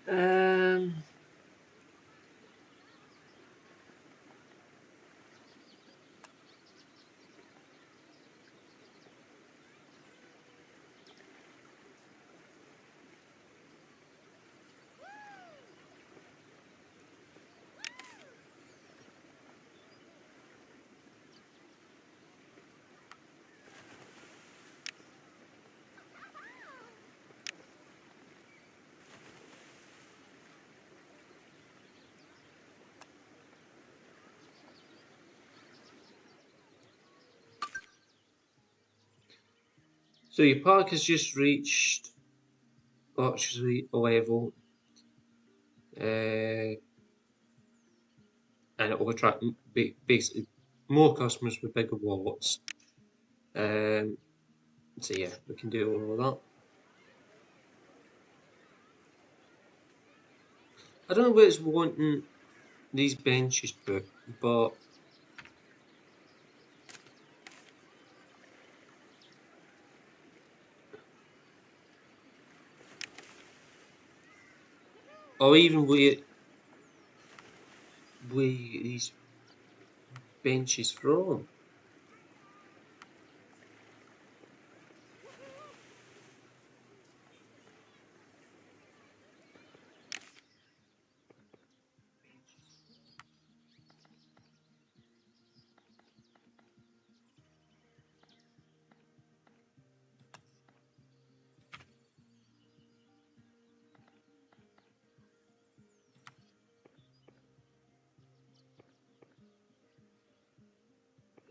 Um, so your park has just reached luxury level, and it will attract basically more customers with bigger wallets. So yeah, we can do all of that. I don't know where it's wanting these benches put, but or even where these benches from.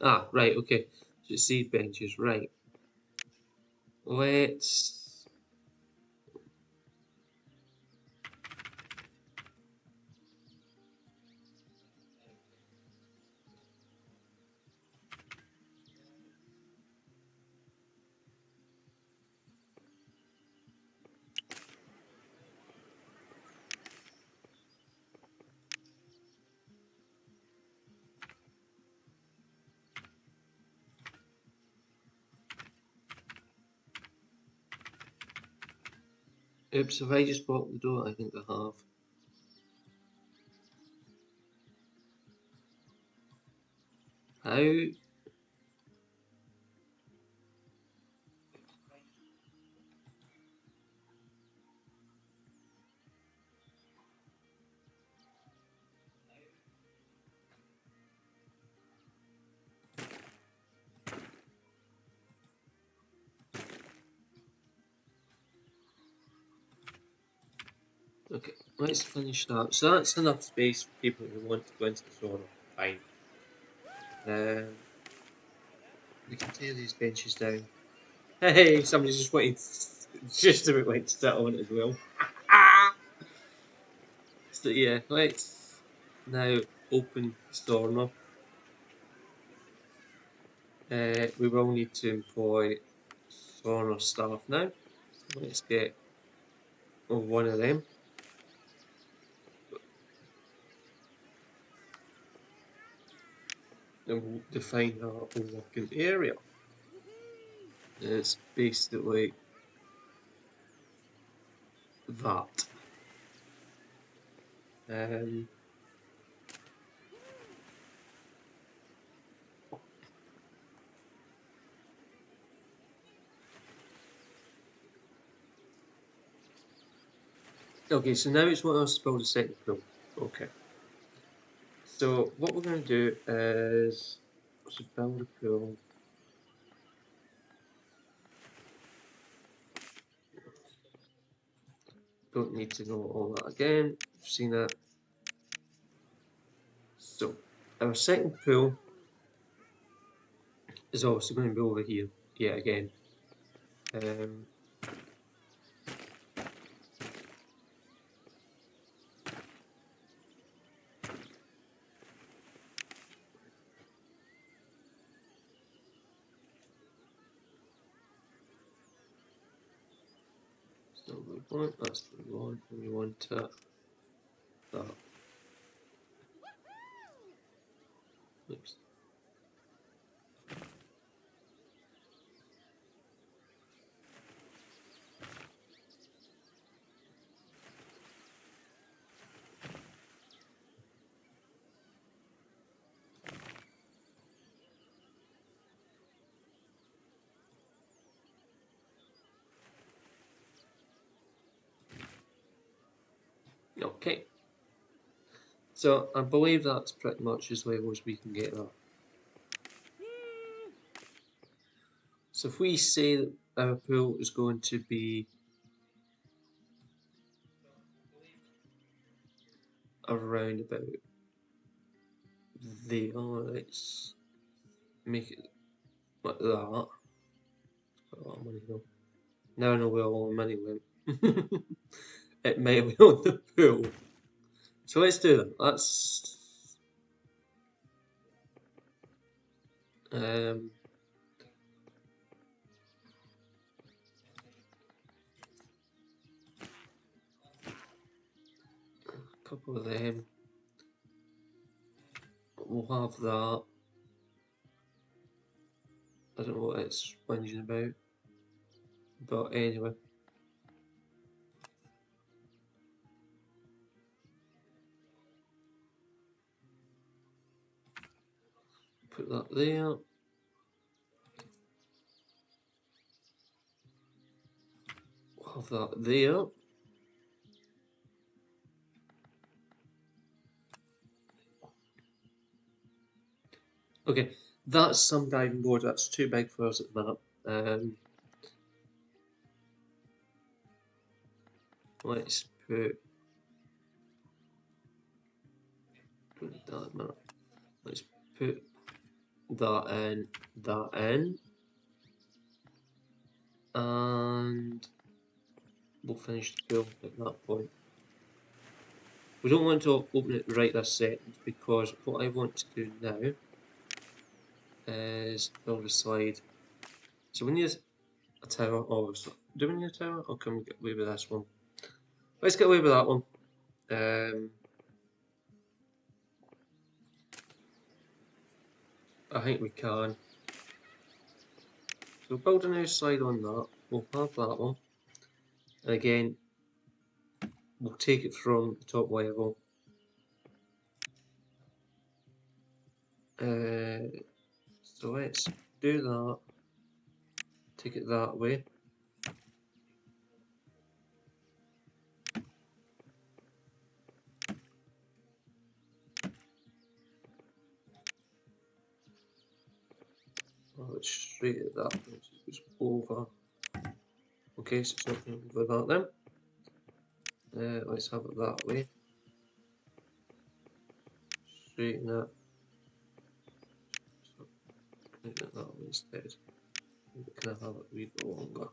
Ah, right, okay. So seed benches, right. Let's. Oops, have I just blocked the door? I think I have. How? Okay, let's finish that. So that's enough space for people who want to go into the sauna. Fine. We can tear these benches down. Hey, somebody's just waiting, just about went to sit on it as well. So yeah, let's now open the sauna. We will need to employ sauna staff now. So let's get one of them. And we'll define our working area. It's basically that. Um, okay, so now it's what I was supposed to set the pool. Okay. So what we're going to do is build a pool. Don't need to know all that again. You've seen it. So, our second pool is also going to be over here yet again. So we want, that's what we want, and we want that. Oops. Okay. So I believe that's pretty much as level as we can get that. So if we say that our pool is going to be around about there, let's make it like that. Got a lot of money though. Now I know where all the money went. It may be on the pool. So let's do that. That's a couple of them. We'll have that. I don't know what it's whinging about. But anyway. Put that there. We'll have that there. Okay, that's some diving board. That's too big for us at the minute. Let's put that in. Let's put that in, and we'll finish the pool at that point. We don't want to open it right this second because what I want to do now is build a slide. So we need a tower, obviously. Do we need a tower, or can we get away with this one? Let's get away with that one. I think we can. So we'll build a new slide on that. We'll have that one. And again, we'll take it from the top level. So let's do that. Take it that way. Let's straight at that. It's over. Okay, so it's not over that then. Let's have it that way. Straighten it. So, can I get that way instead? Can I have it a wee bit longer?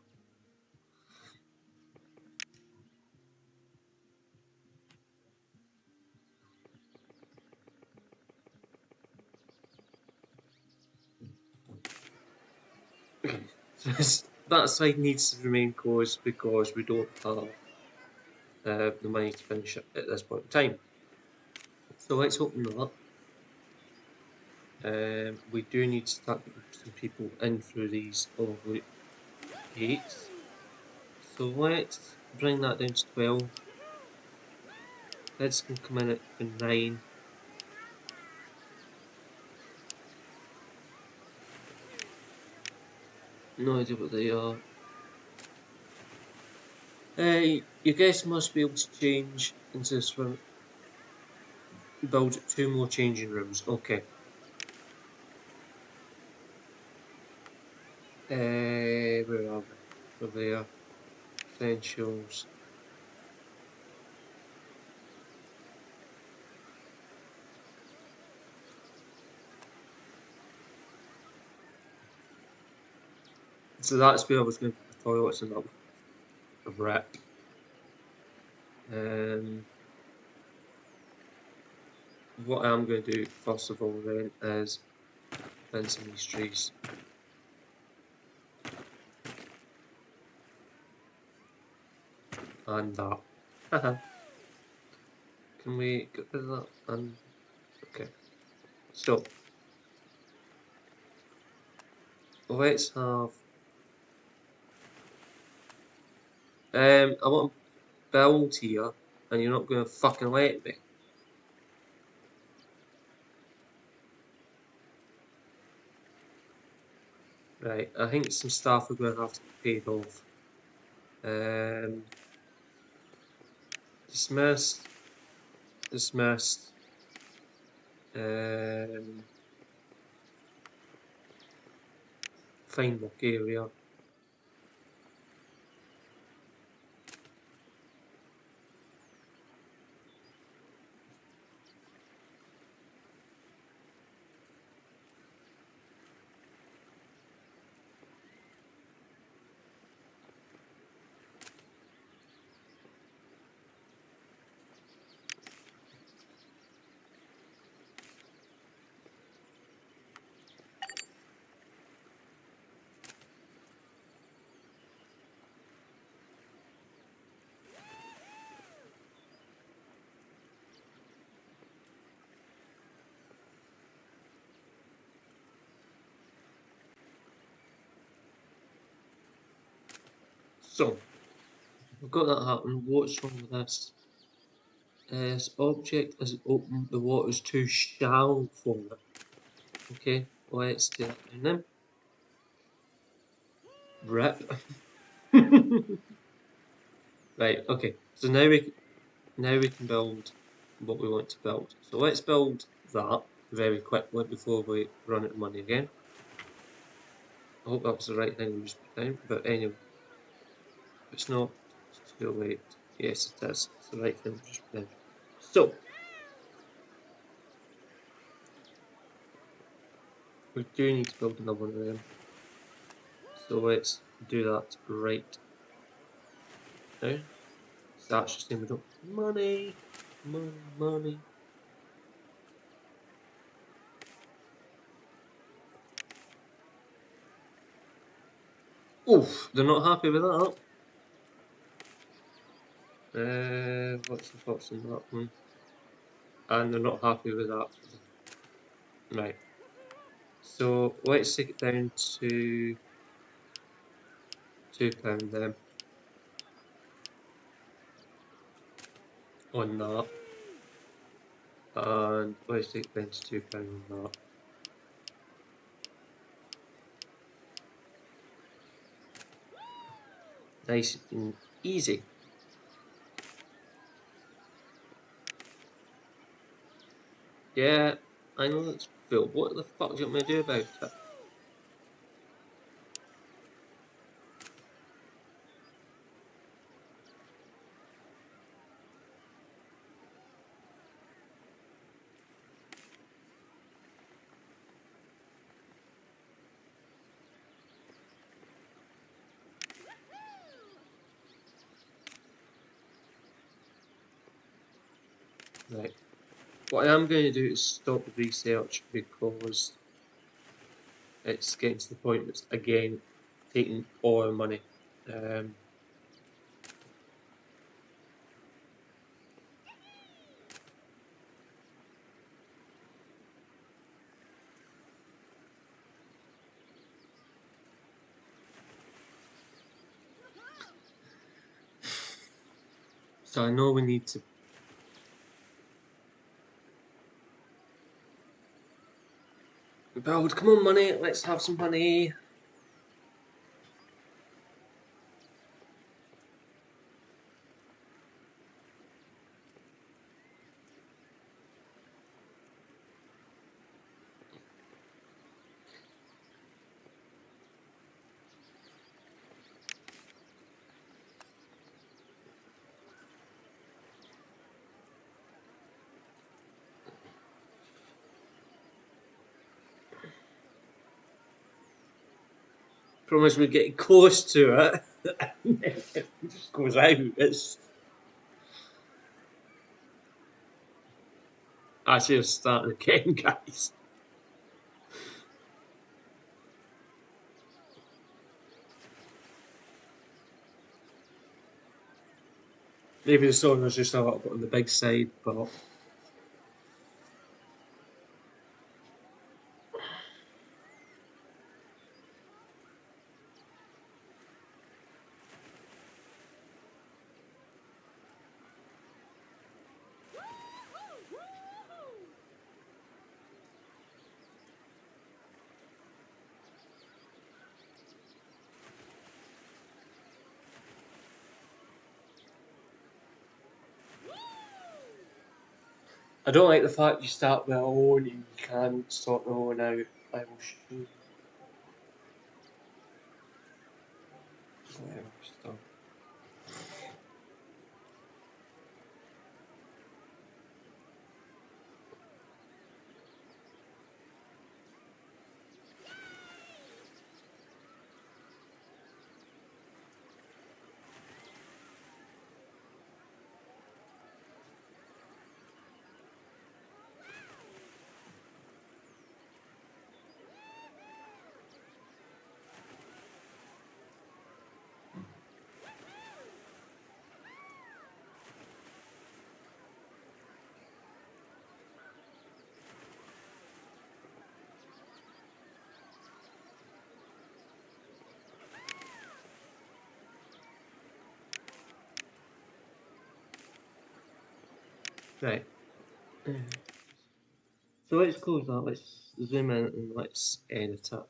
Okay, so that side needs to remain closed because we don't have the money to finish it at this point in time. So let's open that. We do need to start getting some people in through these lovely gates. So let's bring that down to 12. Heads can come in at 9. No idea what they are. Your guest must be able to change into this one. Build 2 more changing rooms. Okay. Where are we? We're there. Essentials. So that's where I was going to put the toilets, and that was a wreck. What I'm going to do first of all then is fence in these trees. And that. Haha. Can we get rid of that? And okay. So let's have. I want to build here, and you're not going to fucking let me. Right, I think some staff are going to have to get paid off. Dismissed. Dismissed. Fine work area. So, we've got that happening. What's wrong with this? This object is open, the water is too shallow for it. Okay, let's do that down then. Rip. Right, okay, so now we can build what we want to build. So let's build that very quickly before we run out of money again. I hope that was the right thing we just put down, but anyway, if it's not, it's too late. Yes, it is. It's the right thing we just put down. So, we do need to build another one of them. So let's do that right now. So that's just saying we don't money, money, money. Oof, they're not happy with that. What's the thoughts on that one? And they're not happy with that. Right. So let's take it down to £2 then on that. And let's take it down to £2 on that. Nice and easy. Yeah, I know that's full. What the fuck do you want me to do about it? Right. What I am going to do is stop the research because it's getting to the point that's again taking all our money. So I know we need to build. Come on, money. Let's have some money. Promise we're getting close to it. And then it just goes out. It's actually starting again, guys. Maybe the song was just a little bit on the big side, but I don't like the fact you start with a own and you can't sort the own out. I will show. Whatever, stop. Right. So let's close that. Let's zoom in and let's edit it.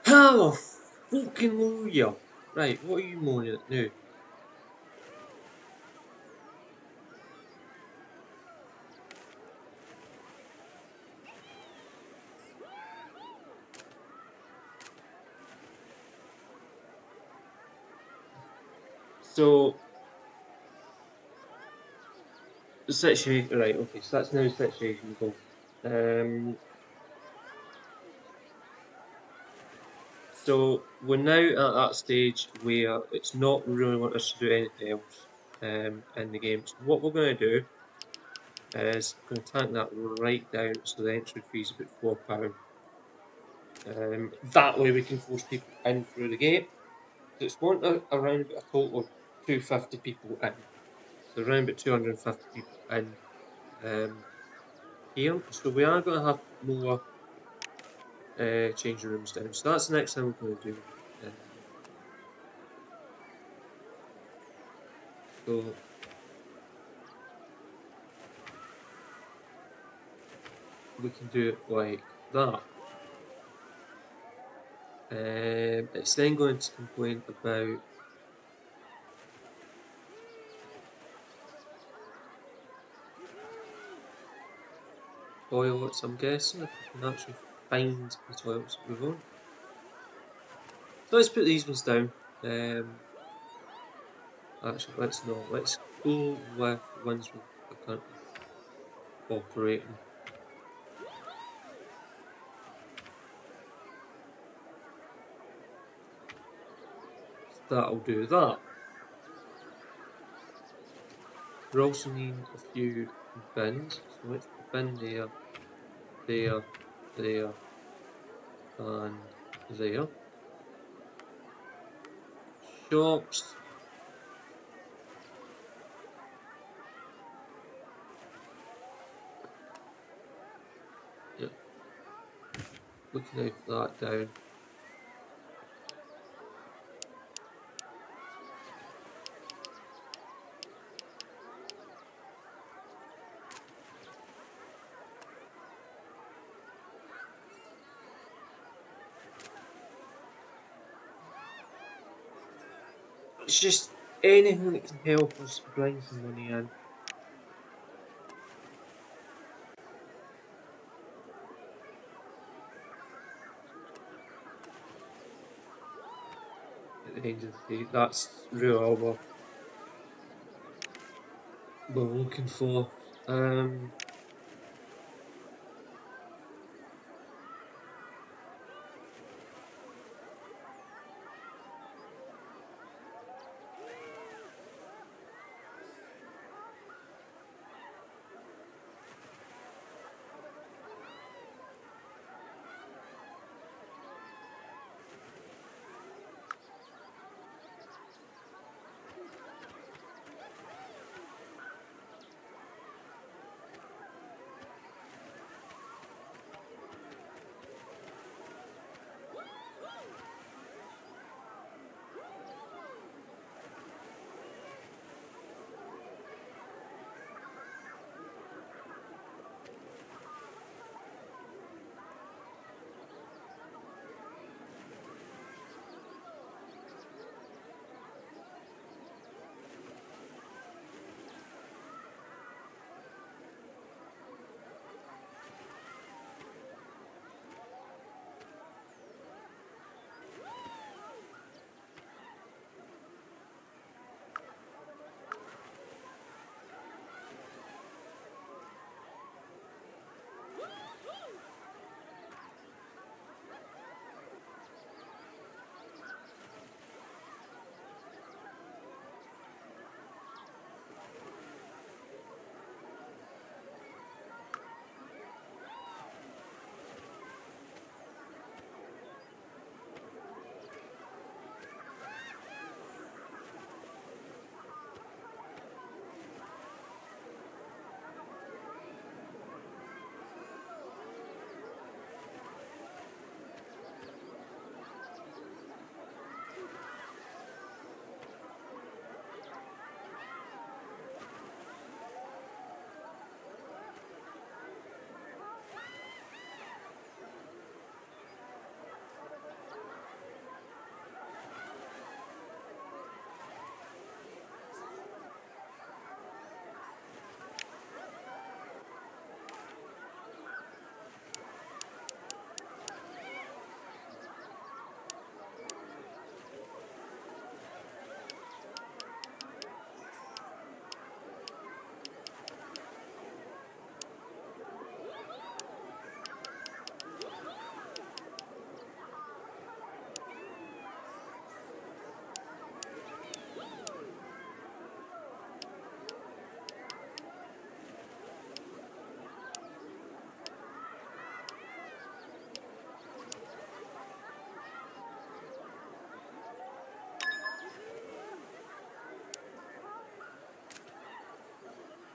Hallelujah! Right, what are you moaning at now? So, the situation, right, okay, so that's now the situation go. So we're now at that stage where it's not really wanting us to do anything else in the game. So what we're going to do is going to tank that right down so the entry fee is about £4. That way we can force people in through the gate. So it's around about a total of 250 people in. So around about 250 people in here. So we are going to have to put more changing rooms down. So that's the next thing we're going to do. So we can do it like that. It's then going to complain about toilets, I'm guessing, if we can actually find the toilets that we want. So let's put these ones down. Actually, let's not. Let's go with the ones we are currently operating. That'll do that. We also need a few bins. So let's put a bin there, there, there, and there. Shops. Yeah, we can have that down. It's just anything that can help us bring some money in. At the end of the day, that's really all we're looking for.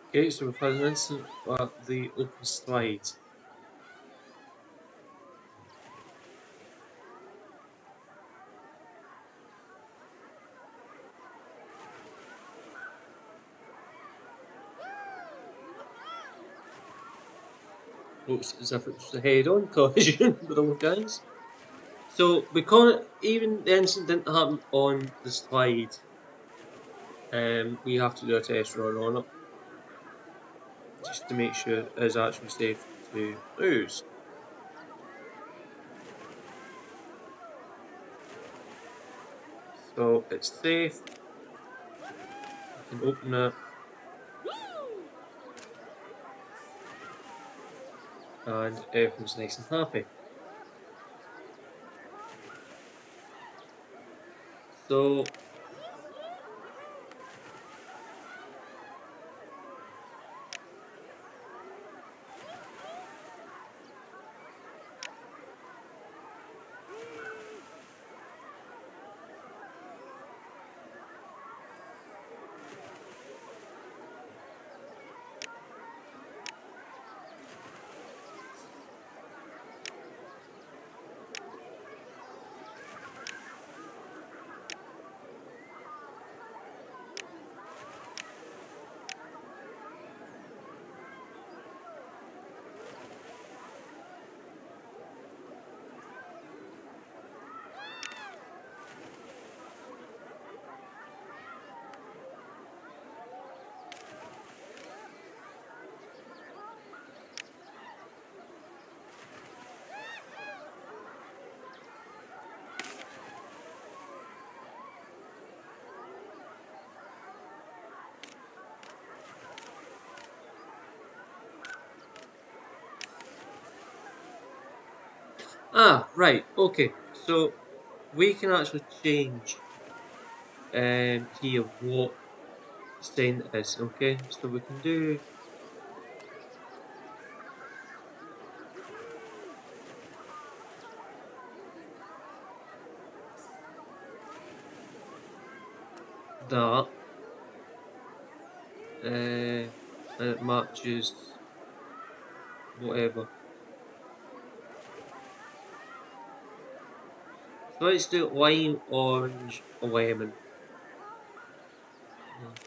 Okay, so we've had an incident at the open slide. Looks as if it was a head-on collision with all guys. So because even the incident didn't happen on the slide, we have to do a test run on it just to make sure it is actually safe to use. So it's safe. You can open it. And everything's nice and happy. So right, okay. So we can actually change here what sign it is, okay? So we can do that, and it matches whatever. So let's do lime, orange, lemon.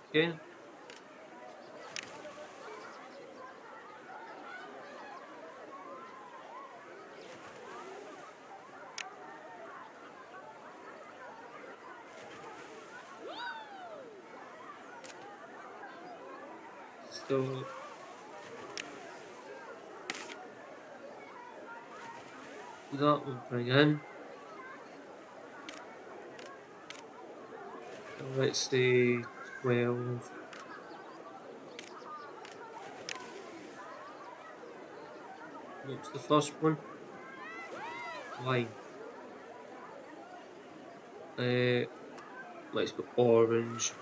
Okay. So that will bring in. So let's say 12. What's the first one? Lime. Let's go orange.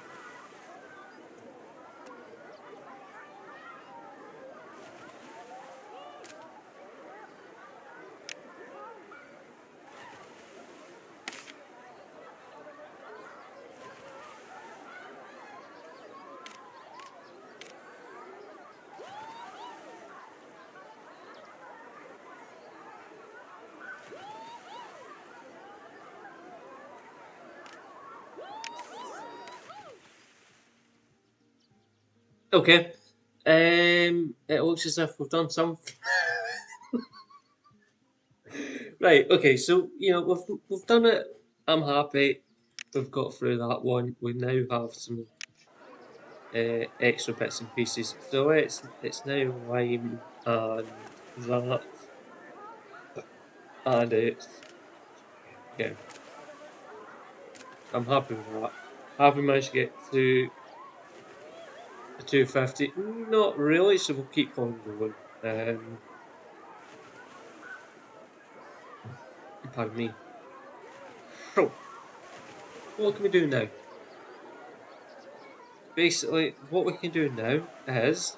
Okay. It looks as if we've done something. Right. Okay. So we've done it. I'm happy. We've got through that one. We now have some extra bits and pieces. So it's now lime and that, and it's yeah. I'm happy with that. Have we managed to get to the 250? Not really. So we'll keep on going. Pardon me. So what can we do now? Basically, what we can do now is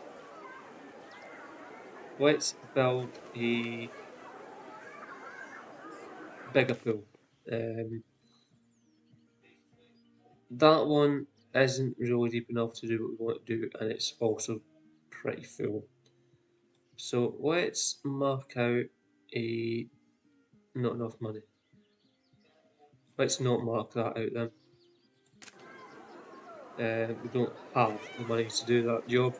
let's build a bigger pool. Um, that one isn't really deep enough to do what we want to do, and it's also pretty full. So let's mark out a not enough money. Let's not mark that out then. We don't have the money to do that job.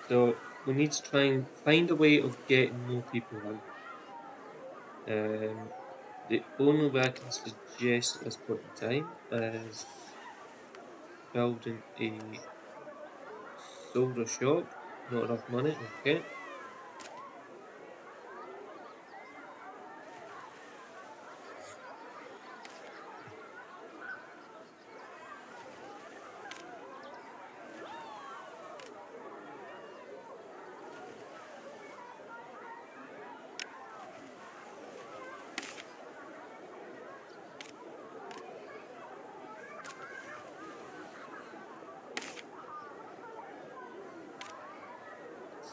So we need to try and find a way of getting more people in. The only way I can suggest at this point in time is building a soda shop. Not enough money, okay.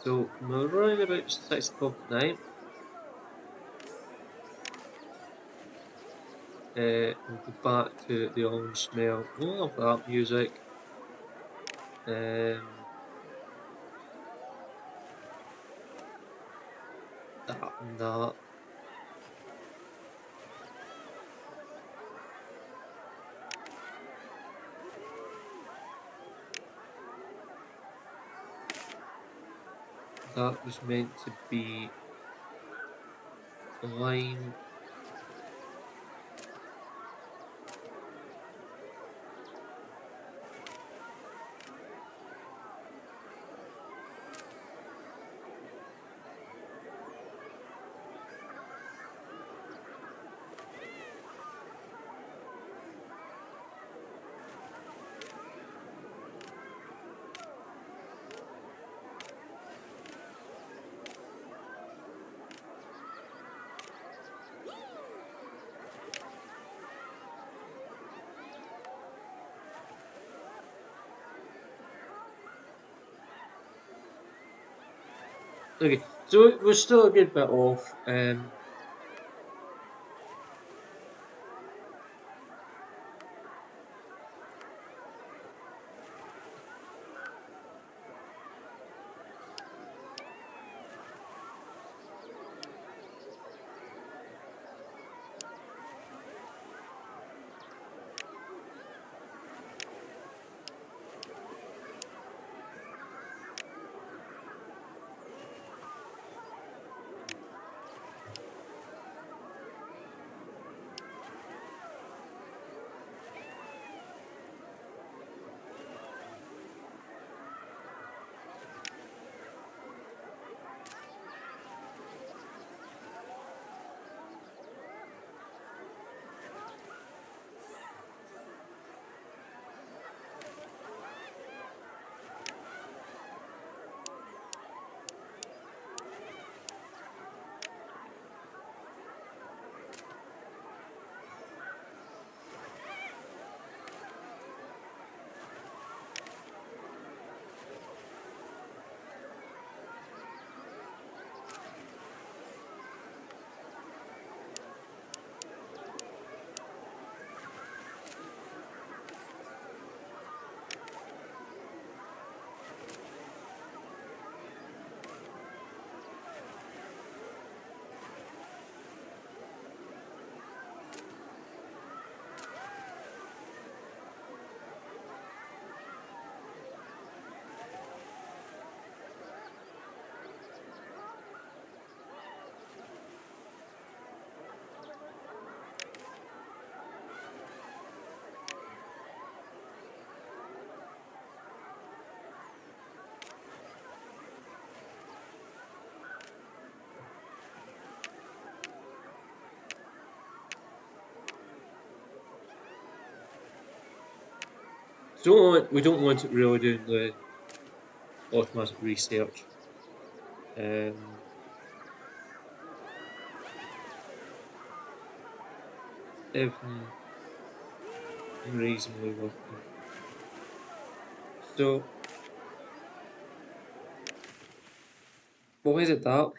So we're around about 6 o'clock at night. We'll go back to the orange smell. Love that music. That and that. That was meant to be lime. Okay, so we're still a good bit off. We don't want it really doing the automatic research. Everything reasonably working. So we'll edit that.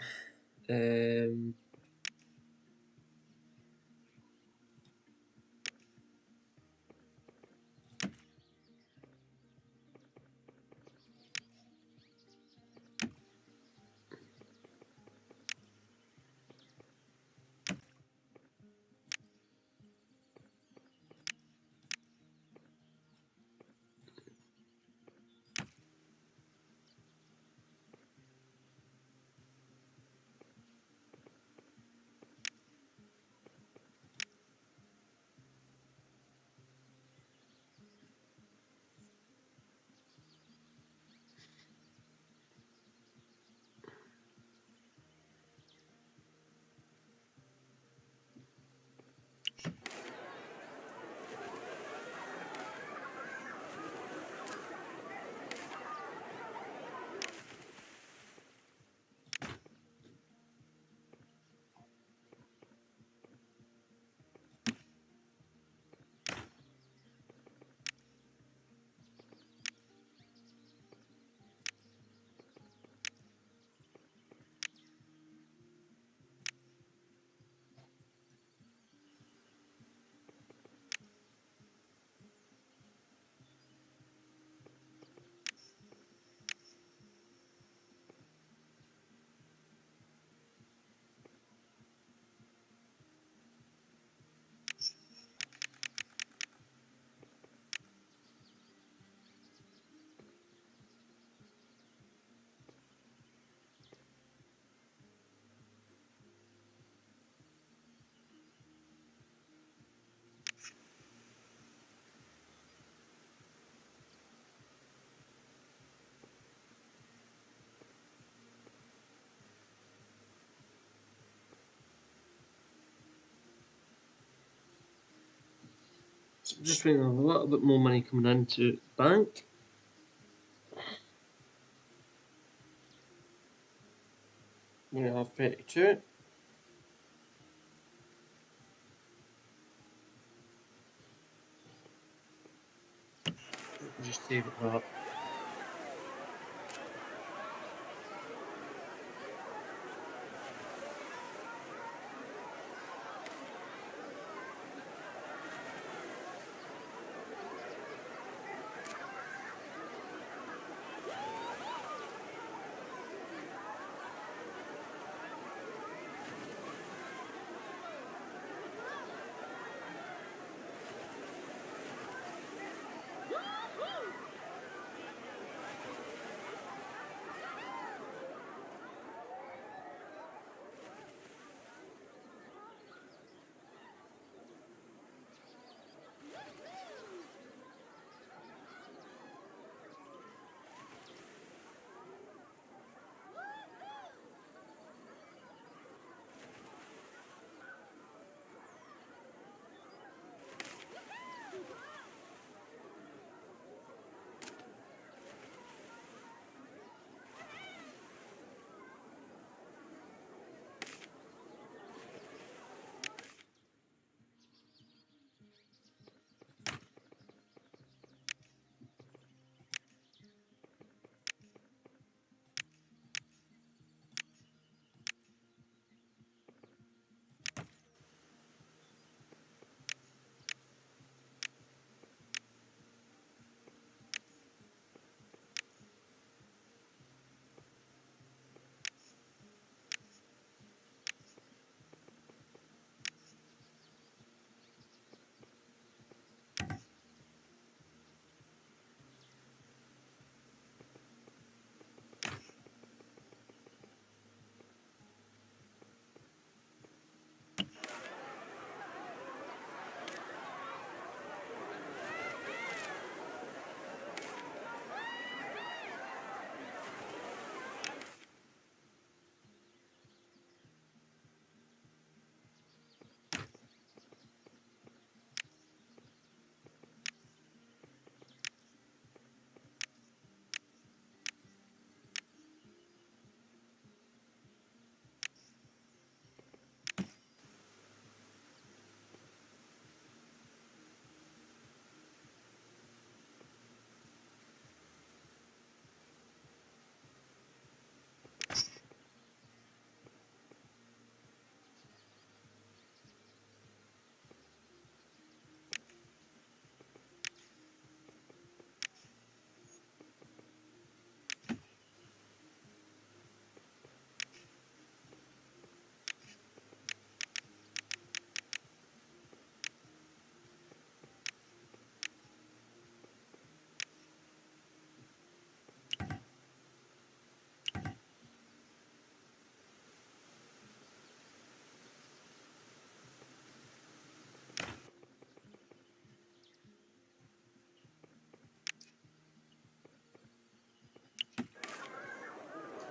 So just waiting on a little bit more money coming into the bank. We have 32. Just save it that.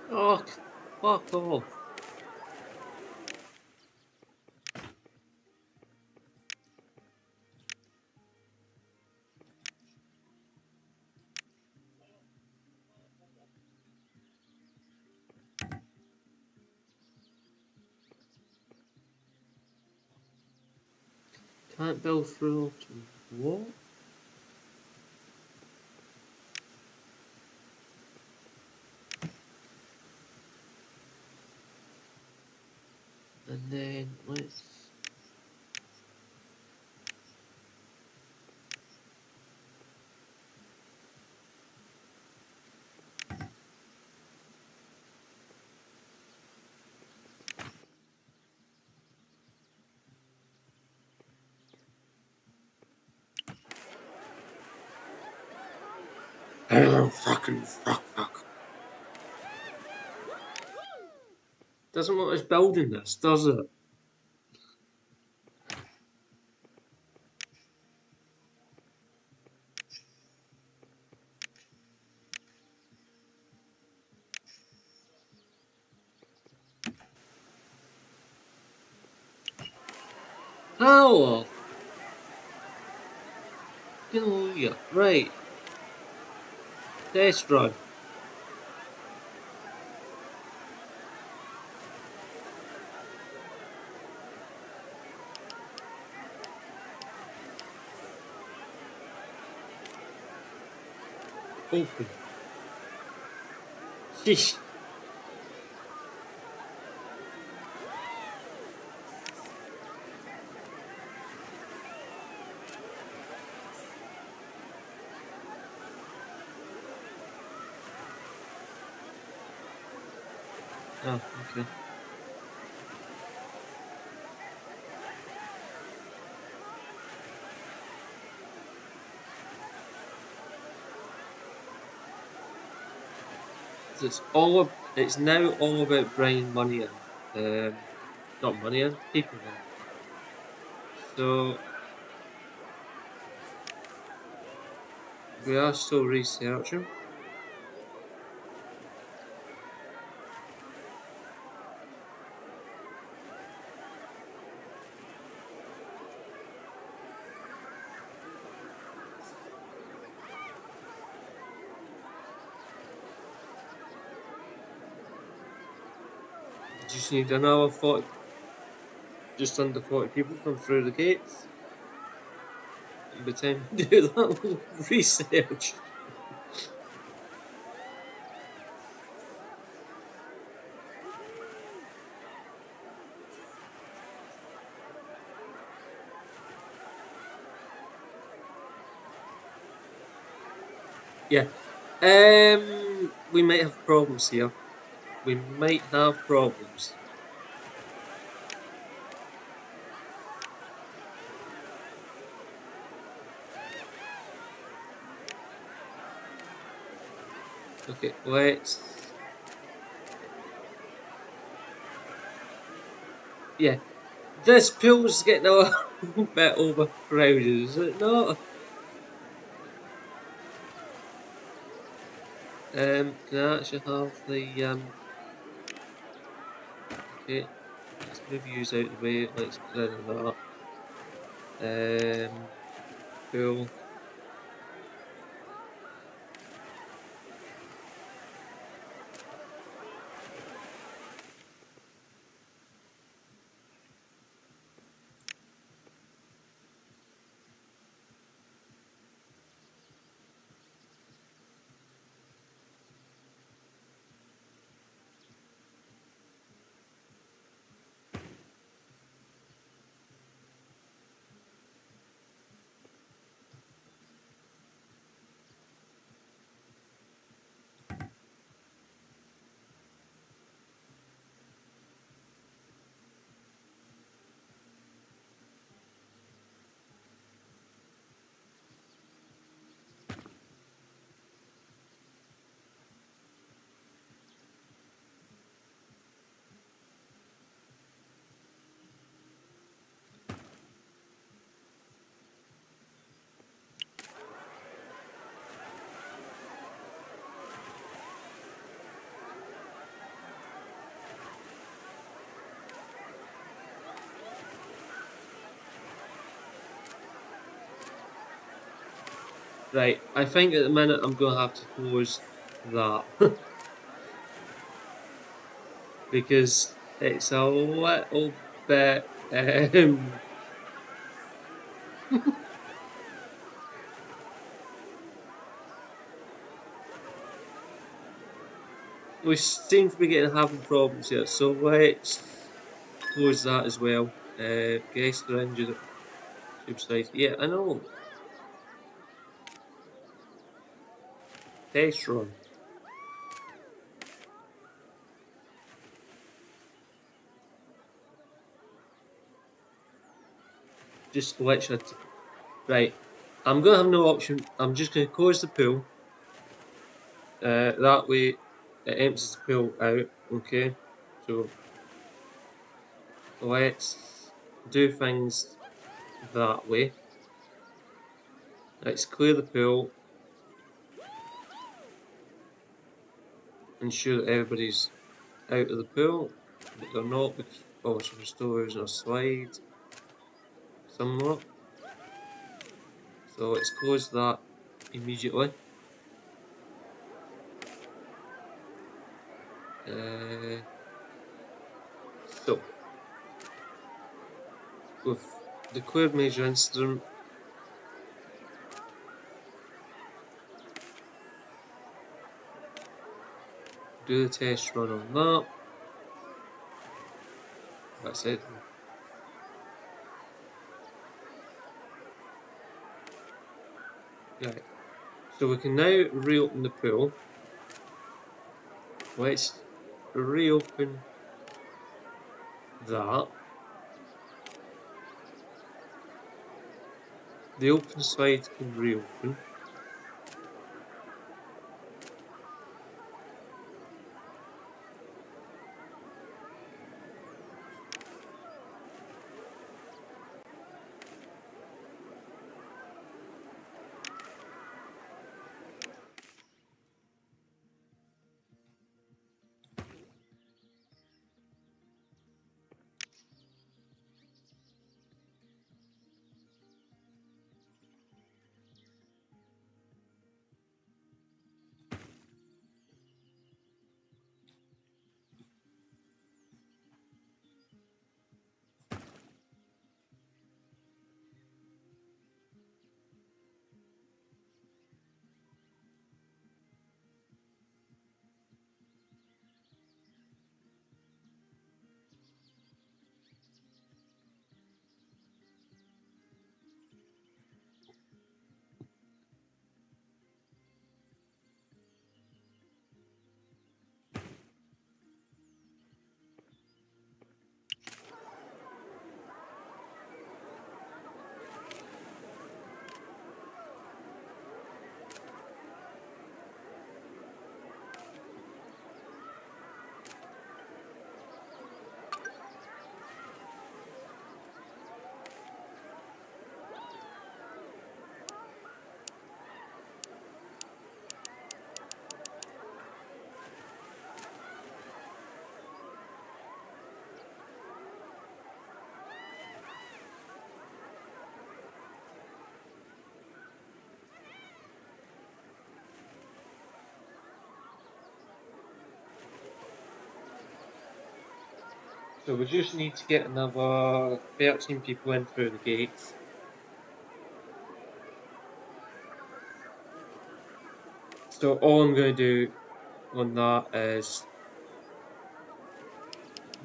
Oh, fuck off. Can't build through to what? And then let's. Oh, fuck. Doesn't want us building this, does it? Oh, Hallelujah. Right. Test run. Open. Sheesh. Oh, okay. So it's now all about bringing money in. Not money in, people in. So we are still researching. Just need another 40, just under 40 people come through the gates. And by the time we do that, we'll research. Yeah. We might have problems here. We might have problems. Okay, let's. Yeah, this pool's getting a little bit overcrowded, is it not? Can I actually have the Okay, let's move yous out of the way. Let's get rid of that. Pool. Right, I think at the minute I'm going to have to close that because it's a little bit. We seem to be having problems here, so let's close that as well. Guests are injured at tube site. Yeah, I know. Test run. Just literally. Right. I'm going to have no option. I'm just going to close the pool. That way it empties the pool out. Okay. So let's do things that way. Let's clear the pool. Ensure that everybody's out of the pool. But they're not. Oh, so we're still using a slide. Somewhat. So let's close that immediately. So we've declared major incident. Do the test run on that. That's it. Right. So we can now reopen the pool. Let's reopen that. The open side can reopen. So we just need to get another 13 people in through the gates. So all I'm going to do on that is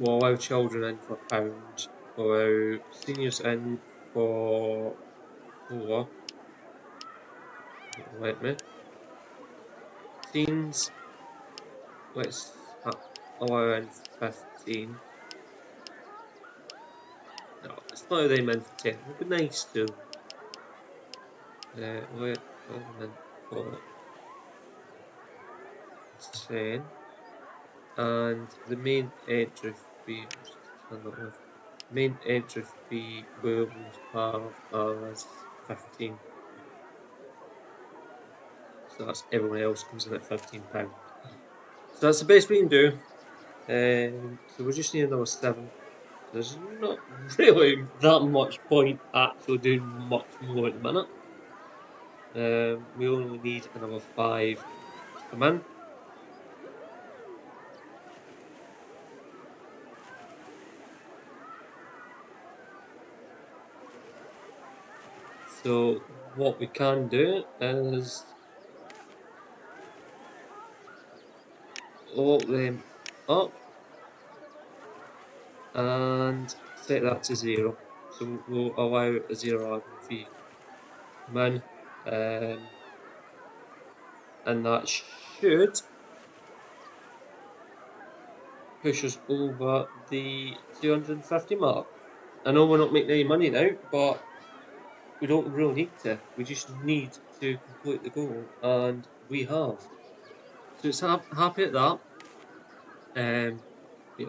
we'll allow children in for £1, allow seniors in for £4. Let me. Teens, let's allow in for 15. No, let's allow them in for 10. It would be nice to. Let them in for 10. And the main entry fee, just turn that off. Main entry fee we will have as 15. So that's everyone else comes in at £15. So that's the best we can do. So we just need another 7. There's not really that much point actually doing much more at the minute. We only need another 5 to come in. So what we can do is lock them up and set that to 0. So we'll allow a 0 admin fee to come in, and that should push us over the 250 mark. I know we're not making any money now, but we don't really need to. We just need to complete the goal, and we have. So it's happy at that. Yeah.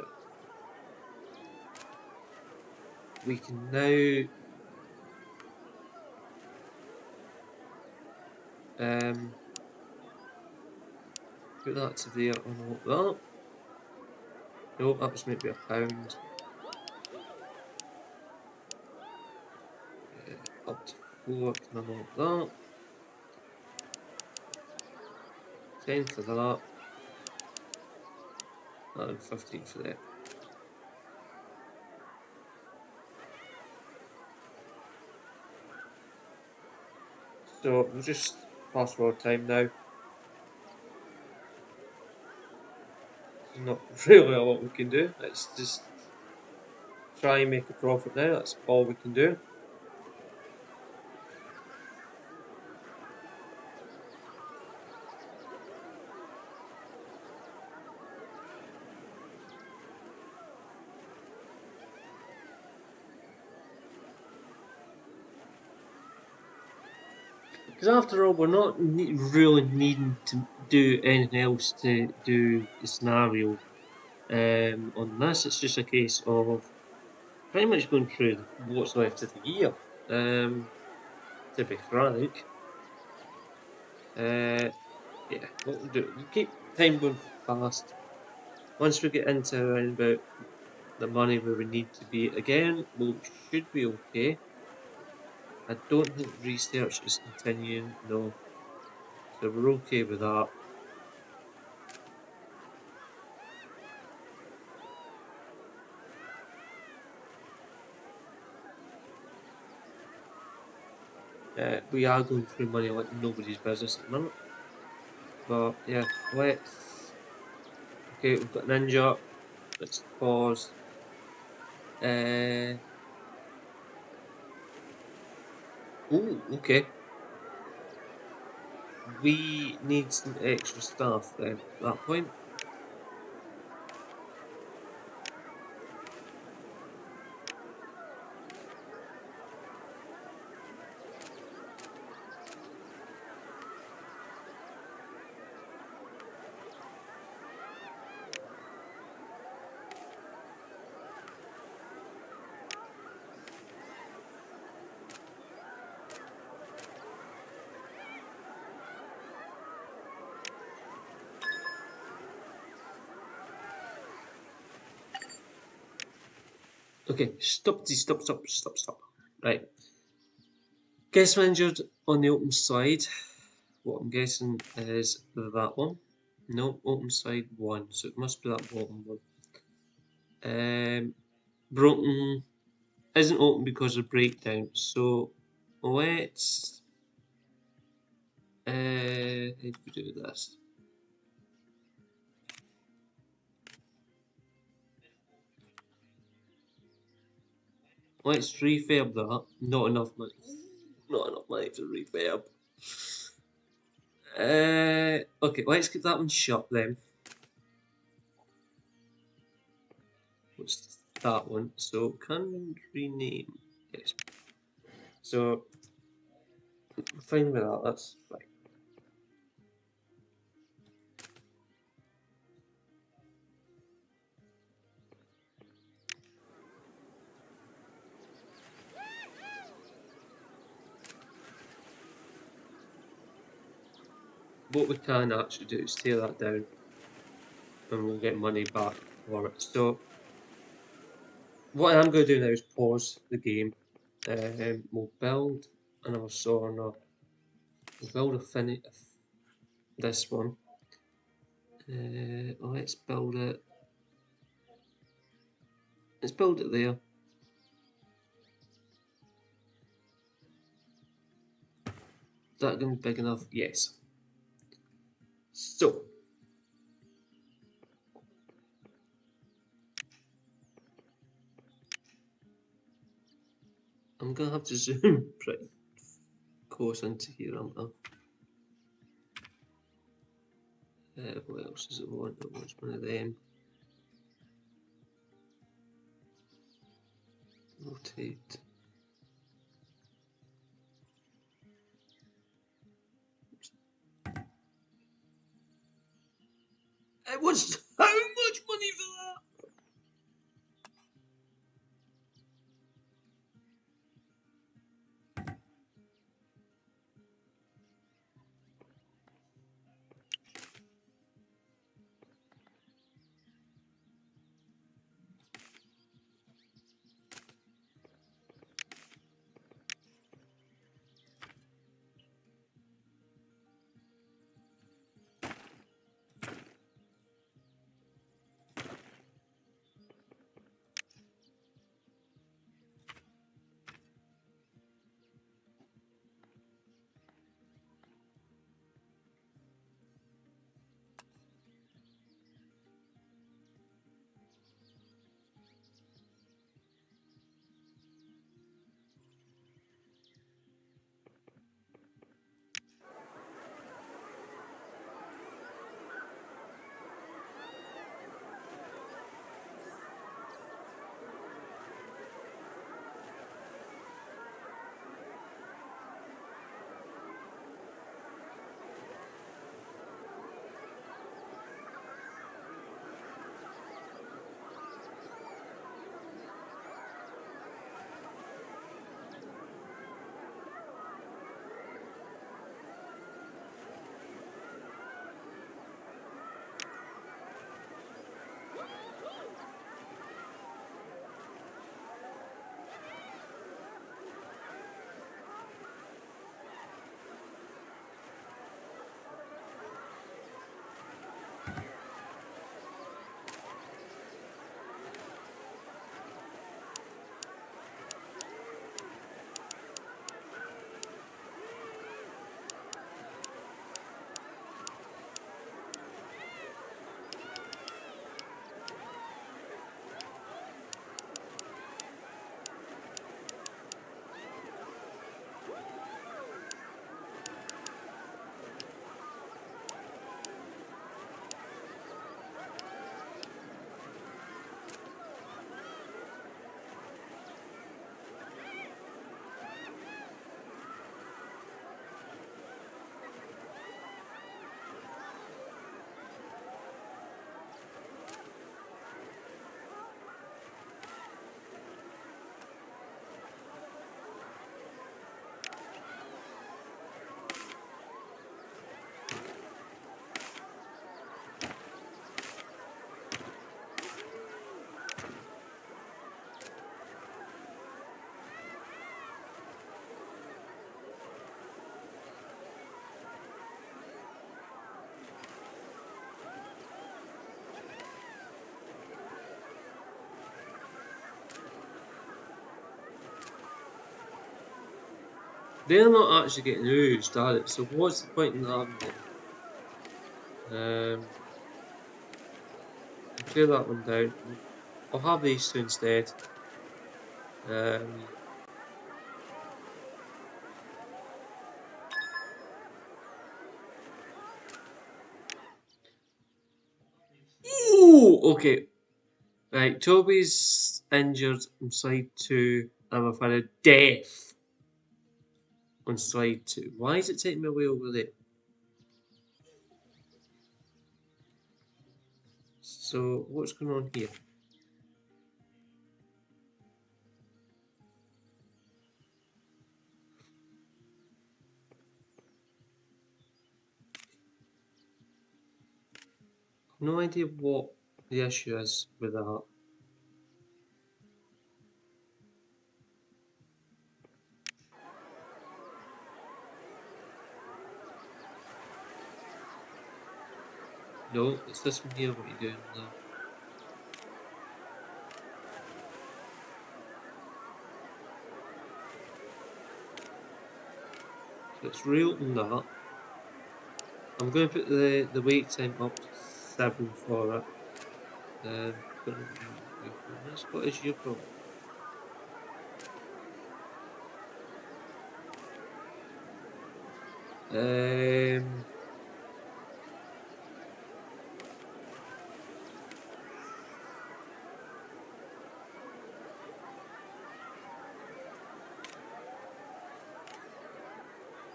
We can now put that to there, unlock that. Nope, that was maybe £1. Up to 4 can unlock that. 10 for that. And 15 for that. So we'll just fast forward time now. There's not really a lot we can do. Let's just try and make a profit now. That's all we can do. Because after all, we're not really needing to do anything else to do the scenario on this. It's just a case of pretty much going through what's left of the year. To be frank, yeah, what we'll do, we'll keep time going fast. Once we get into around about the money where we need to be again, we should be okay. I don't think research is continuing, no. So we're okay with that. We are going through money like nobody's business at the minute. But yeah, let's. Okay, we've got Ninja. Let's pause. Oh, okay. We need some extra staff then at that point. Okay, stop. Right. Guest manager on the open side. What I'm guessing is that one. No, open side 1, so it must be that bottom one. Broken isn't open because of breakdown, so let's how do we do this? Let's refurb that. Not enough money. Not enough money to refurb. Okay, let's get that one shut then. What's that one? So can rename. Yes. So fine with that. That's fine. What we can actually do is tear that down, and we'll get money back for it. So what I'm going to do now is pause the game. We'll build another sauna. We'll build a finish. This one. Let's build it. Let's build it there. Is that going to be big enough? Yes. So I'm going to have to zoom pretty close into here, aren't I? What else does it want? It wants one of them. Rotate. It was how much money for that? They're not actually getting used, are they? So what's the point in having them? I'll clear that one down. I'll have these two instead. Ooh, okay. Right, Toby's injured on slide 2, and we've had a death on slide 2. Why is it taking me away over there? So, what's going on here? No idea what the issue is with that. No, it's this one here, what you're doing now. So it's reopen that. I'm going to put the wait time up to 7 for it. What is your problem?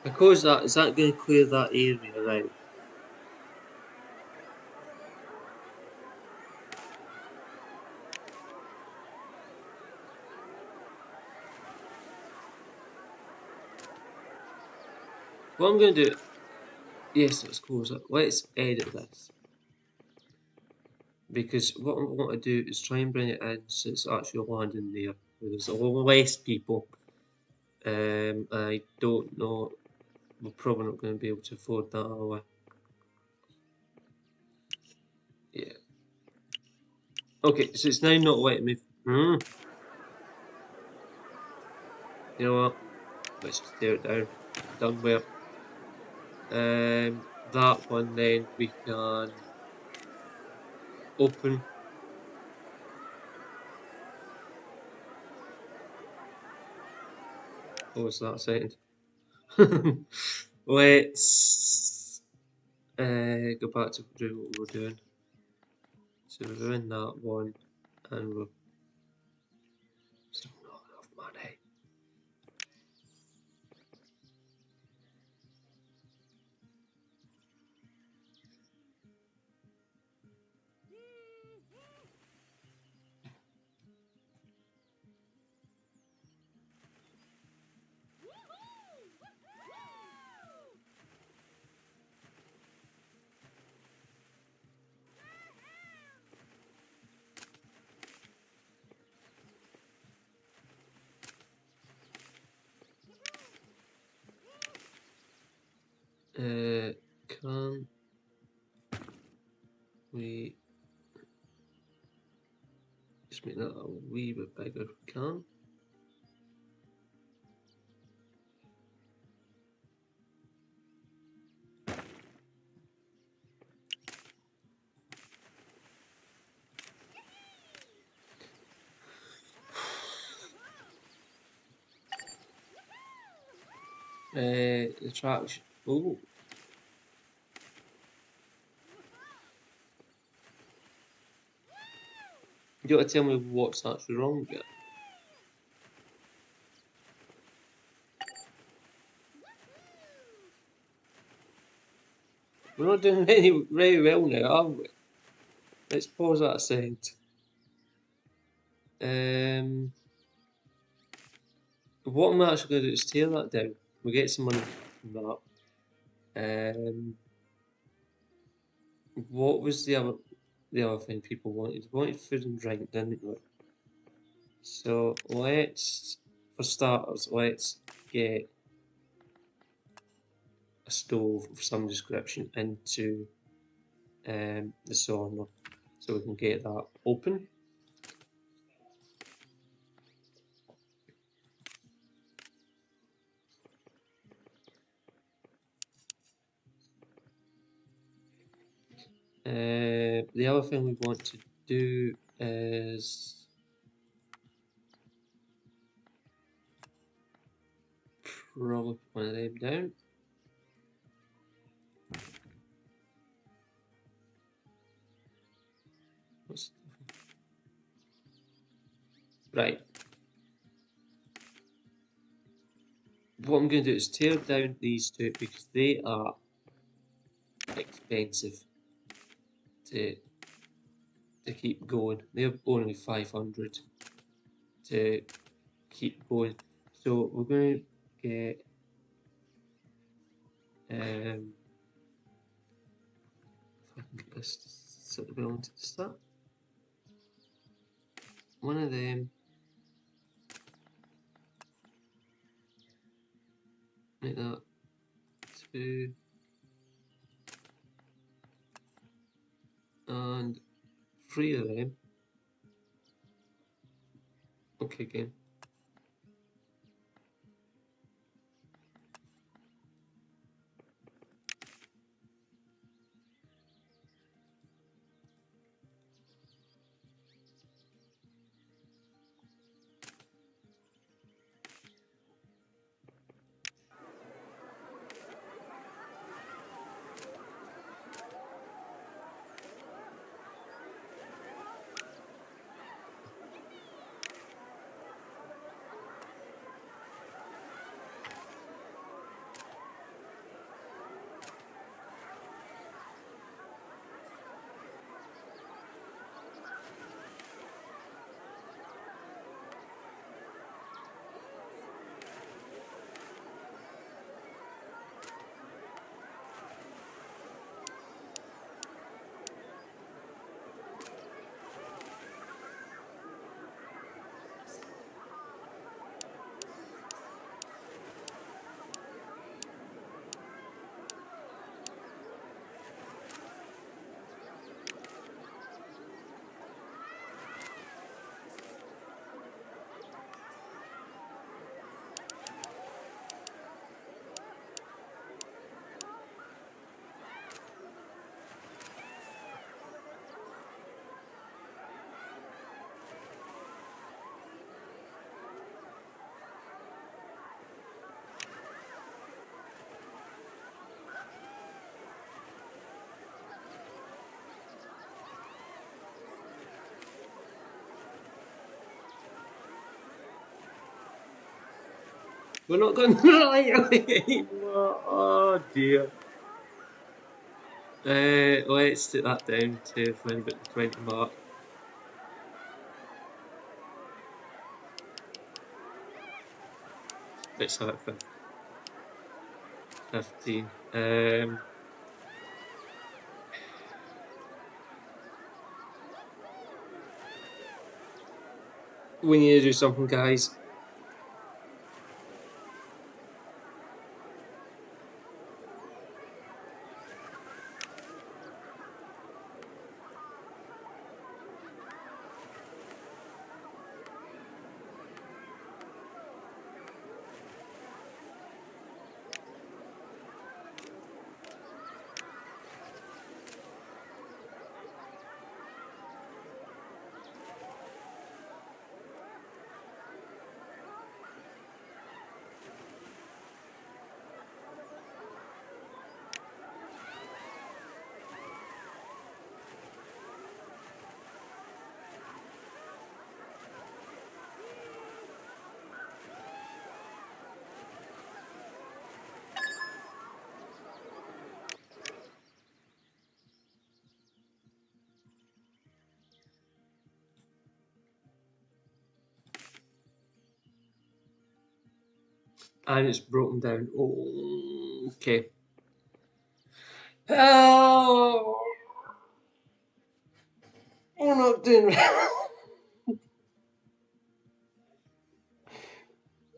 Because that is that going to clear that area right? What I'm going to do, yes, let's close it. Let's edit this. Because what I want to do is try and bring it in so it's actually landing there. Where there's a little less people. I don't know, we're probably not going to be able to afford that, are we? Yeah. Okay, so it's now not letting me. You know what? Let's just tear it down. Done with. That one then we can open. What was that second? Let's go back to do what we're doing. So we're in that one, and we're still not enough money. Can we just make that a wee bit bigger? Can. Attraction. Oh. You got to tell me what's actually wrong with it. We're not doing very well now, are we? Let's pause that a second. What I'm actually going to do is tear that down. We get some money from that. What was the other thing people wanted? They wanted food and drink, didn't they? So let's, for starters, let's get a stove of some description into the sauna, so we can get that open. The other thing we want to do is probably put one of them down. Right. What I'm going to do is tear down these two because they are expensive to keep going. They're only 500 to keep going. So we're going to get if I can get this to sit well into the start. One of them. Like that. Two. And three of them. Okay, again. We're not going right anymore. Oh dear. Let's take that down to around about the 20 mark. Let's have it for 15. We need to do something, guys. And it's broken down. Oh, okay. Oh, we're not doing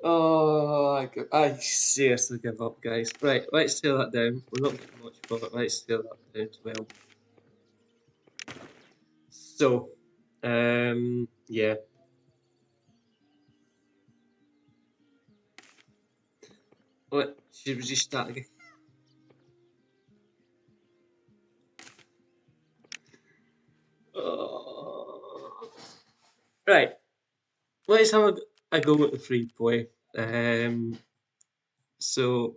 Oh, I seriously give up, guys. Right, let's tear that down. We're not getting much for it. Let's tear that down to 12. So, yeah. What? Should we just start again? let's have a go at the free play. So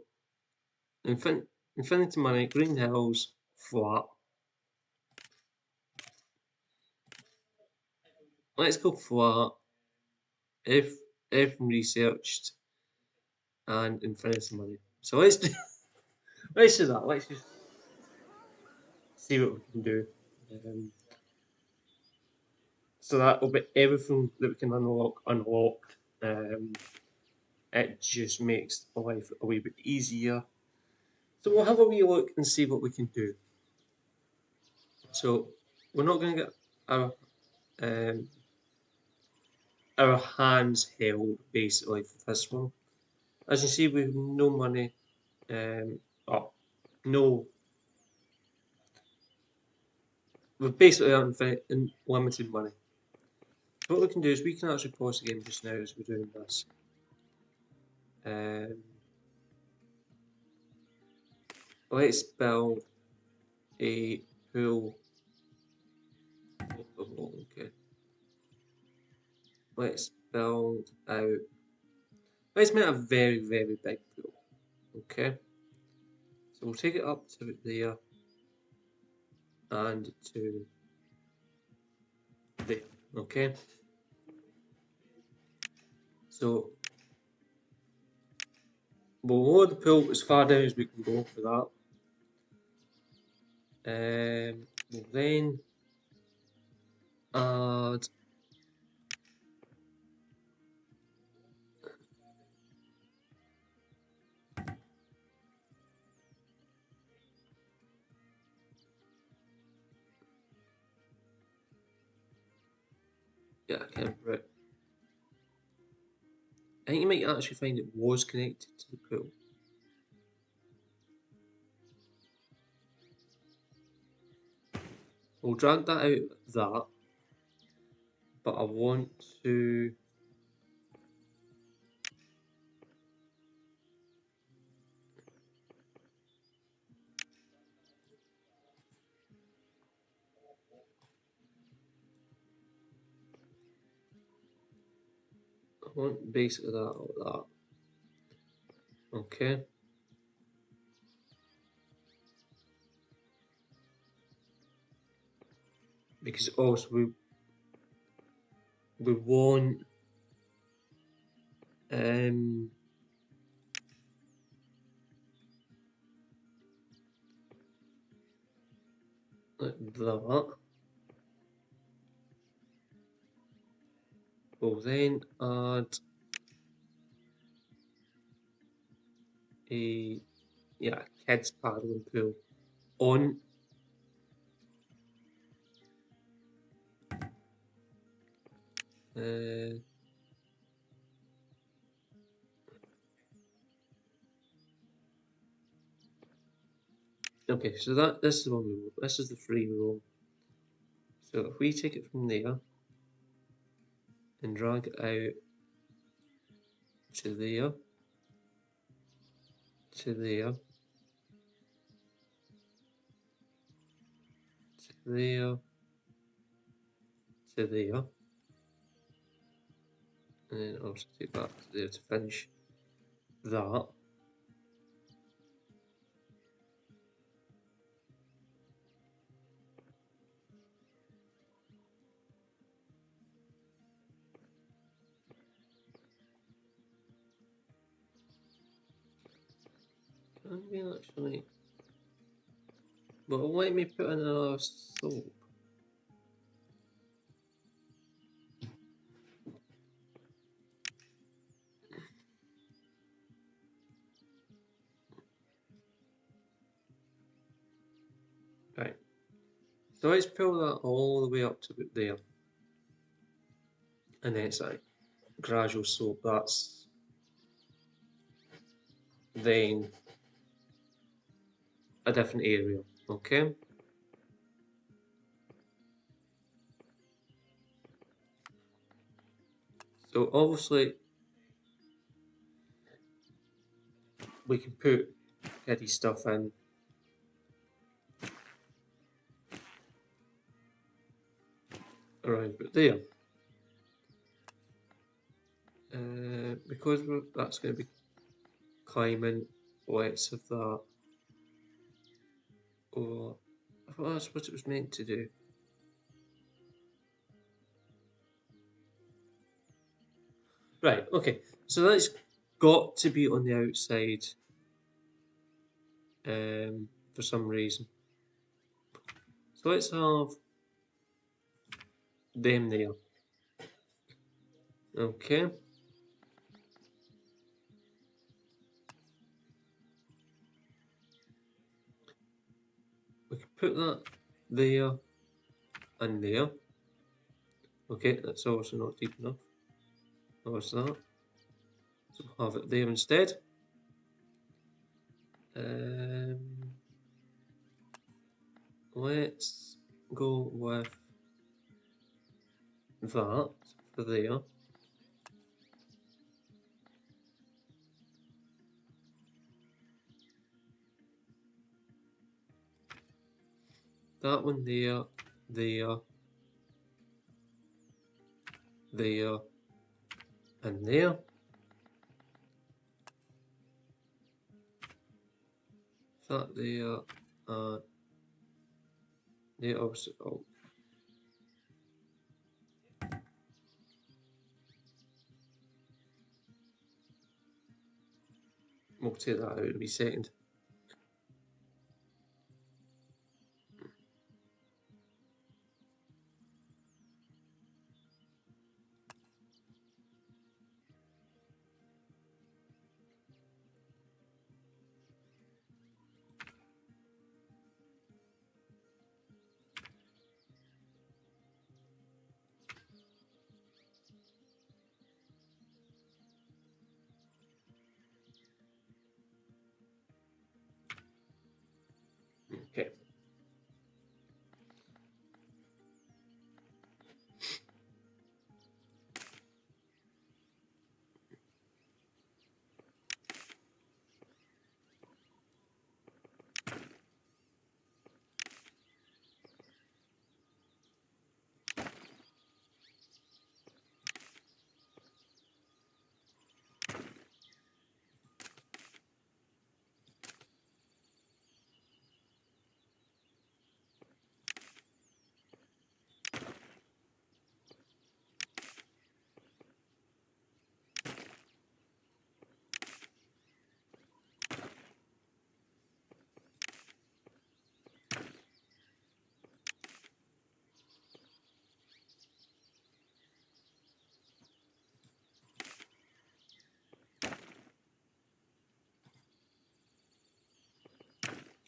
Infinity Money, Green Hills, flat. Let's go flat. If researched and Infinity Money. So let's do let's do that. Let's just see what we can do. So that will be everything that we can unlock. It just makes life a wee bit easier. So we'll have a wee look and see what we can do. So we're not going to get um, our hands held basically for this one. As you see, we have no money. Oh, no. We've basically unlimited money. So what we can do is we can actually pause the game just now as we're doing this. Let's build a pool. Okay. Let's build out. Let's make a very, very big pool. Okay. So we'll take it up to there and to there. Okay. So we'll lower the pool as far down as we can go for that. We'll then add yeah, I can't remember it. I think you might actually find it was connected to the pool. We'll drag that out that, but I want to basically that like that. Okay. Because also we want like that. We'll then add a kids paddling pool on. Okay, so this is the one we want. This is the free roam. So if we take it from there and drag it out to there, to there, to there, to there, and then also take that to there to finish that. Can we actually? Well, let me put in another soap. Right. So let's pull that all the way up to about there. And then it's like gradual slope. That's then a different area. Okay. So obviously we can put kiddie stuff in. Around about there. because that's going to be climbing, let's have that. Or I thought that's what it was meant to do. Right, okay, so that's got to be on the outside for some reason. So let's have them there. Okay. We can put that there and there. Okay, that's also not deep enough. What's that? So we'll have it there instead. Let's go with that for there. That one there, there, there, and there. That there, there also. Oh. We'll take that out in a wee second. Okay.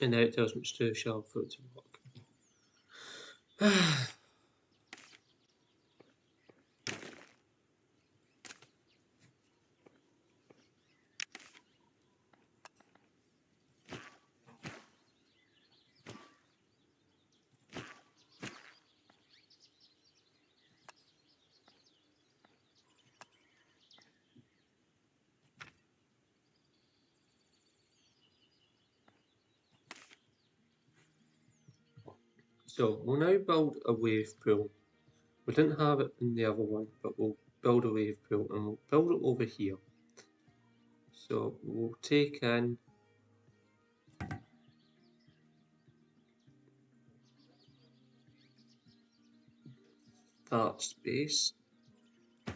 And now it tells me it's too sharp for it to work. So we'll now build a wave pool. We didn't have it in the other one, but we'll build a wave pool and we'll build it over here. So we'll take in that space. And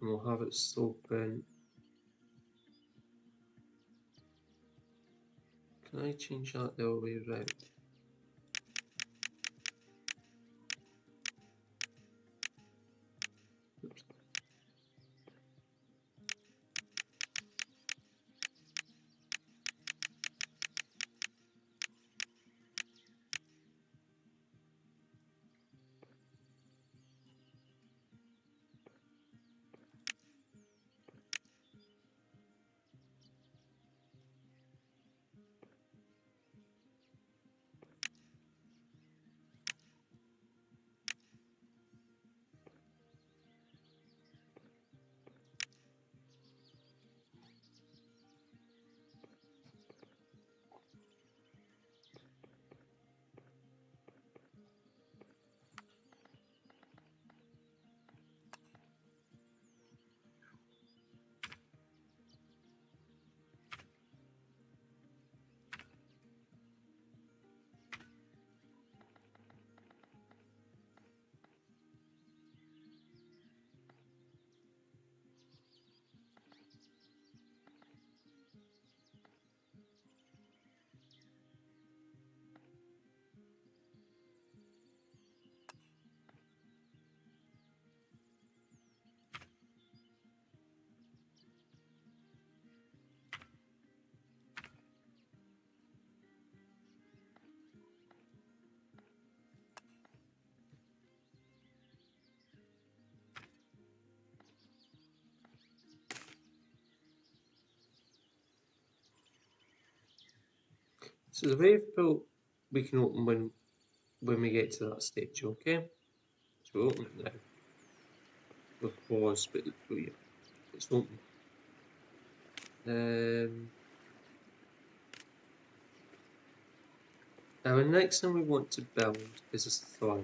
we'll have it sloping. Can I change that the other way around? Oops. So the wave pool we can open when we get to that stage, okay? So we'll open it now. We'll pause, but yeah, it's open. Now the next thing we want to build is a slide.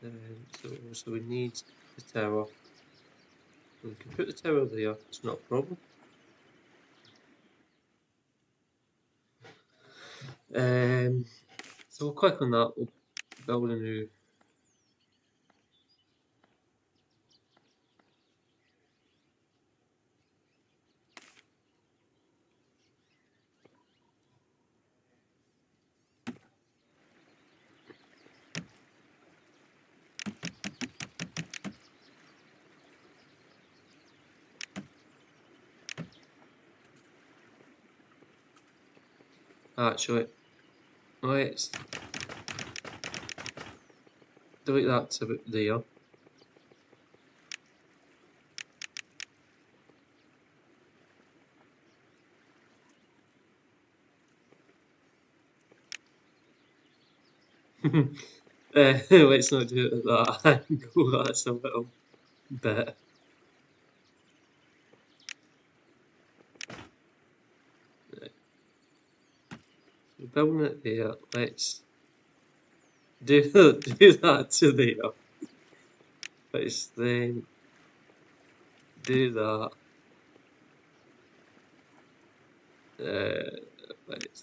So we need the tower. We can put the tower there, it's not a problem. So we'll click on that, we'll build a new. Actually, let's delete that to about there. Let's not do it at that angle, that's a little bit. Right. So building it there, let's do that to there. Let's then do that. Let's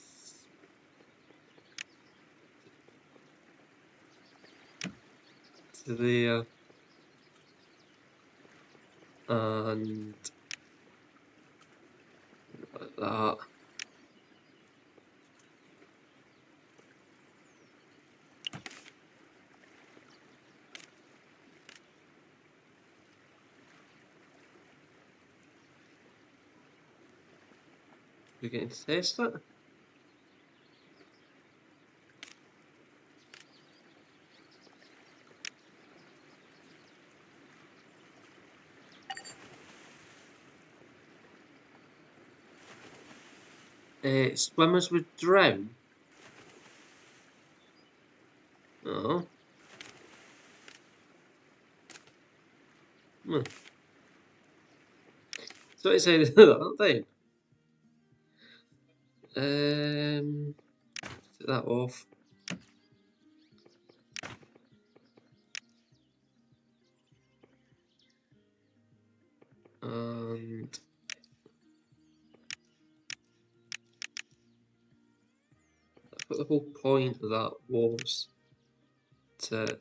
to there and like that. We're getting to test it. Swimmers would drown. Oh. Hmm. So it's saying that thing. Take that off. And I thought the whole point of that was to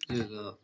do that.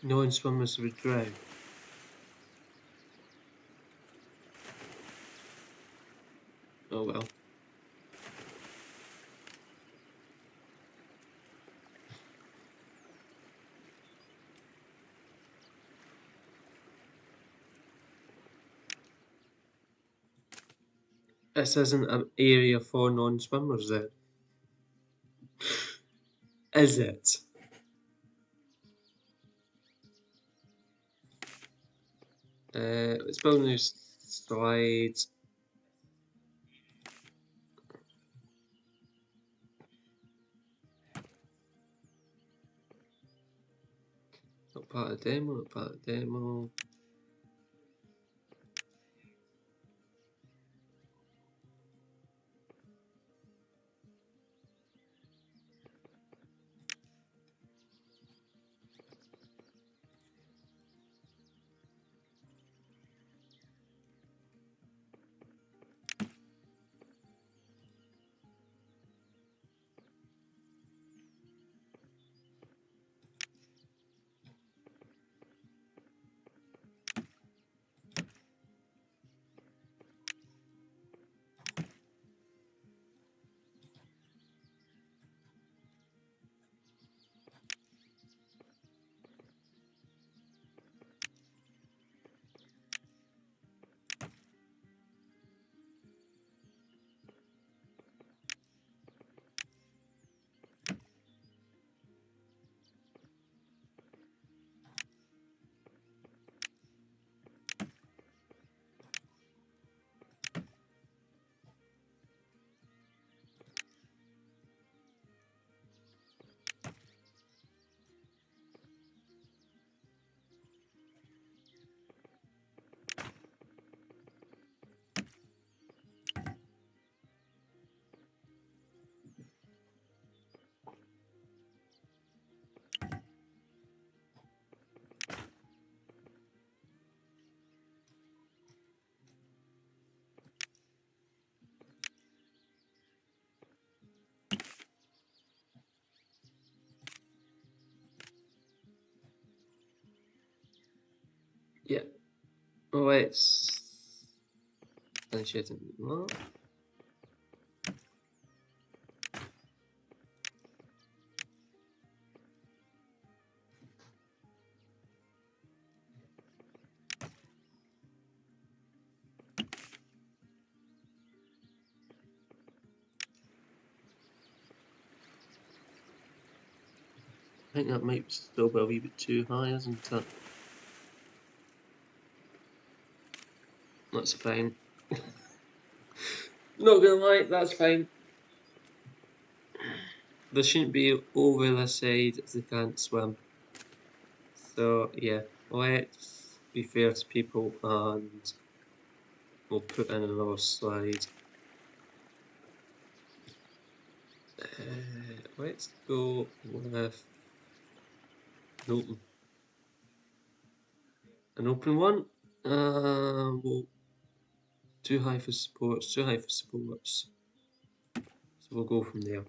Non-swimmers would drown. Oh well. This isn't an area for non-swimmers then. Is it? Let's build new slides. part of the demo, not part of the demo. Yeah. Let's finish it in that. I think that might still be a wee bit too high, isn't it? That's fine. Not gonna lie, that's fine. They shouldn't be over the side if they can't swim. So yeah, let's be fair to people and we'll put in another slide. Let's go with an open one. Well, too high for sports, too high for sports. So we'll go from there.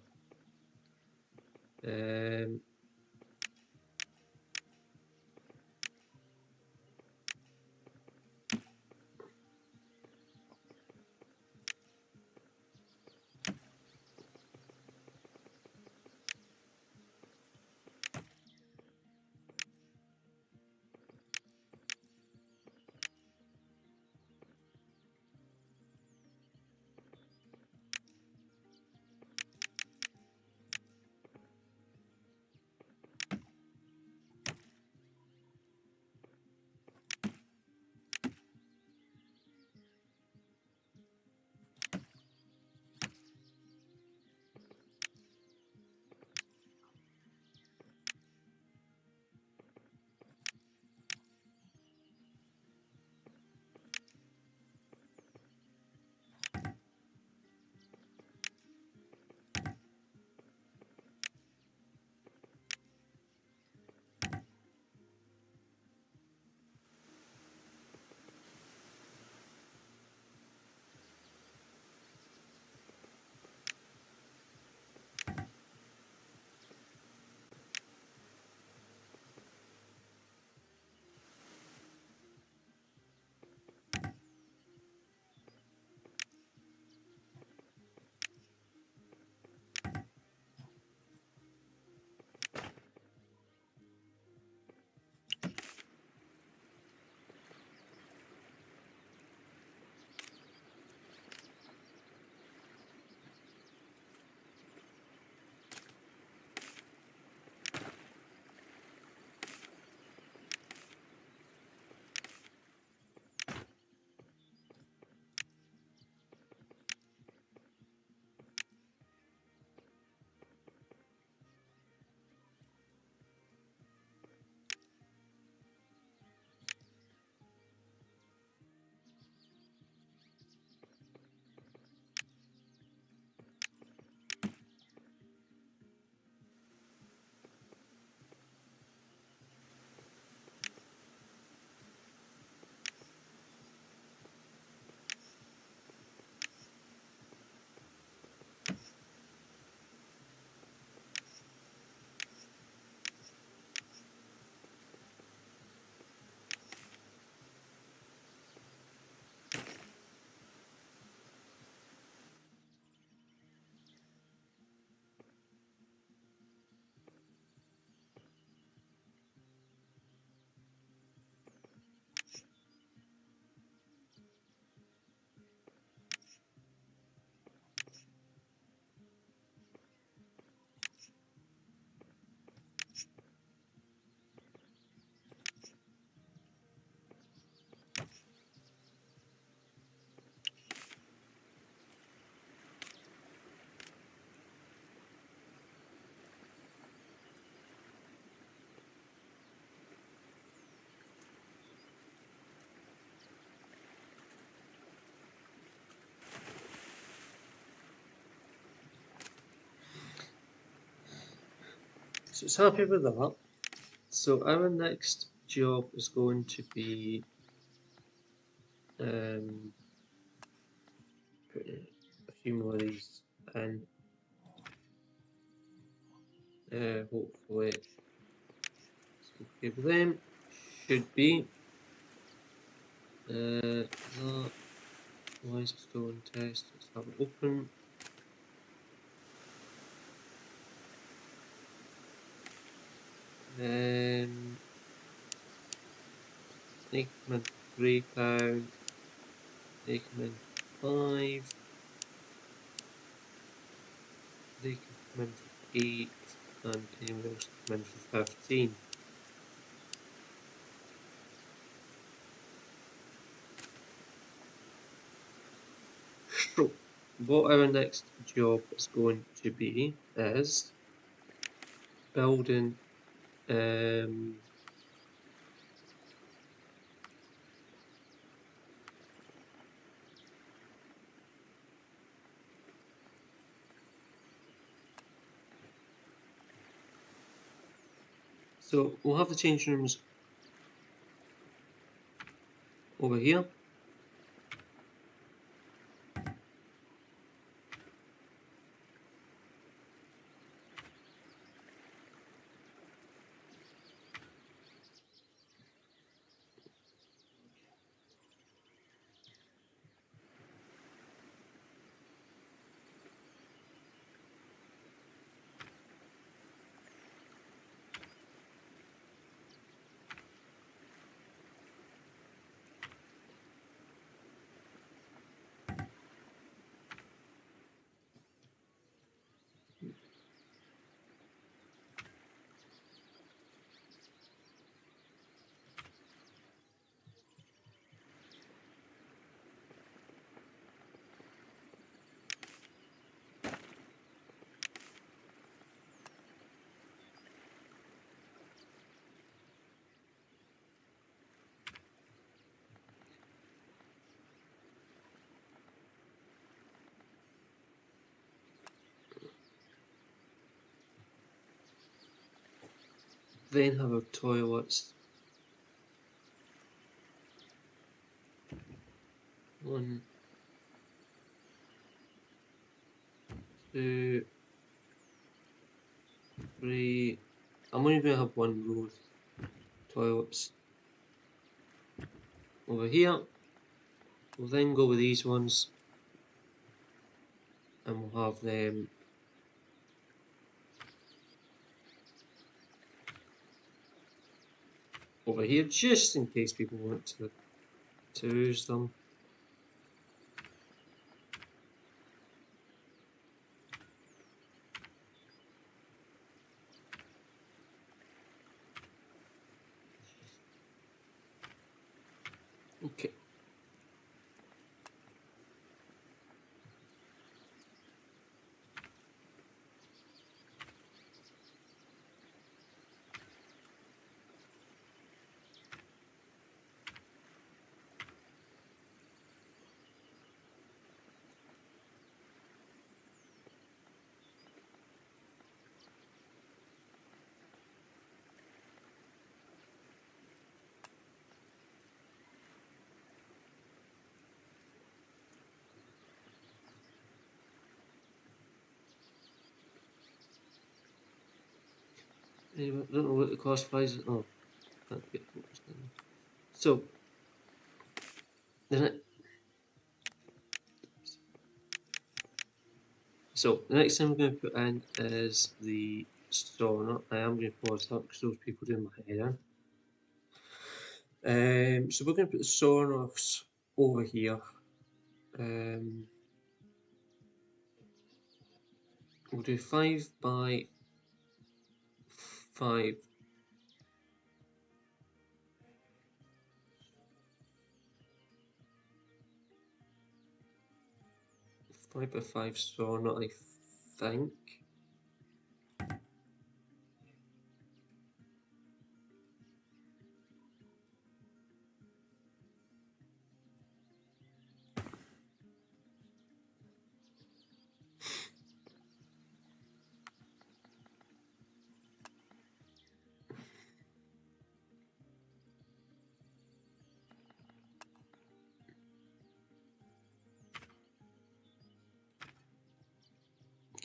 So it's happy with that. So our next job is going to be putting a few more of these in. Hopefully it's okay with them. Should be. That limestone test. Let's have it open. Make them in £3. Make them in 5. They can come in for 8, and anyone else can come in for 15. So, what our next job is going to be is building so we'll have the change rooms over here. Then have our toilets. 1, 2, 3. I'm only going to have one row of toilets over here. We'll then go with these ones, and we'll have them over here, just in case people want to use them. Okay. Anyway, I don't know what the cost price is. Oh, can't get focused on. So, the next thing we're going to put in is the sauna. I am going to pause that because those people doing my hair. So we're going to put the sauna over here. We'll do 5 by 5. 5 by 5 sauna, I think.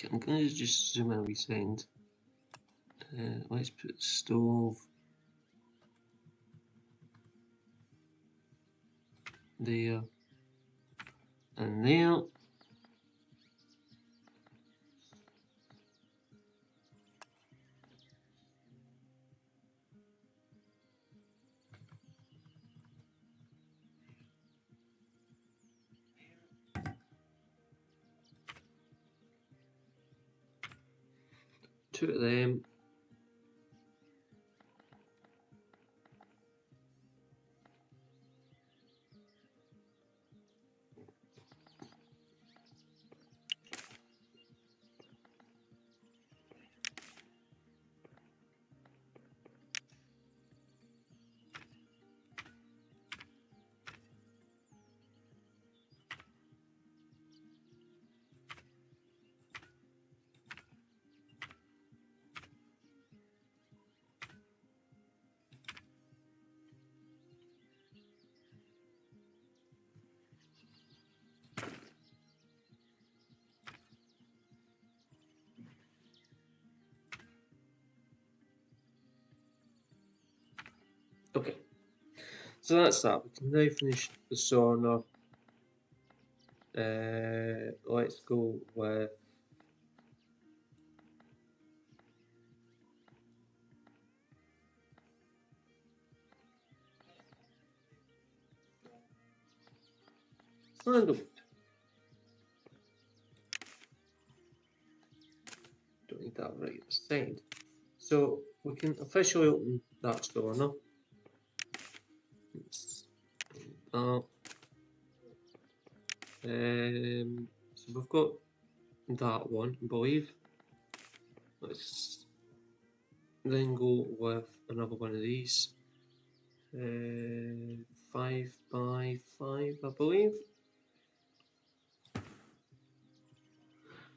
Okay, I'm going to just zoom in a wee second. Let's put stove there and there. Two of them. Okay, so that's that. We can now finish the sauna. Let's go with sandalwood. Don't need that right at the side. So we can officially open that sauna. So we've got that one, I believe. Let's then go with another one of these. 5x5, I believe.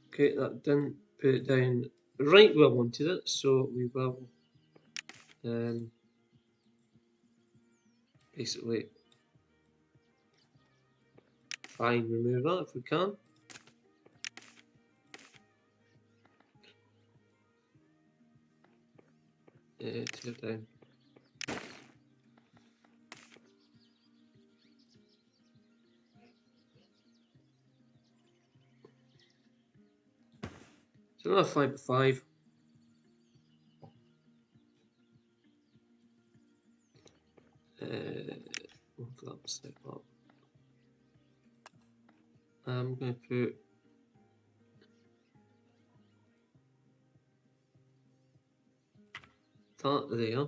Okay, that didn't put it down right where I wanted it, so we will basically try and remove that if we can. Tear down. So another 5x5. That step up. I'm going to put that there.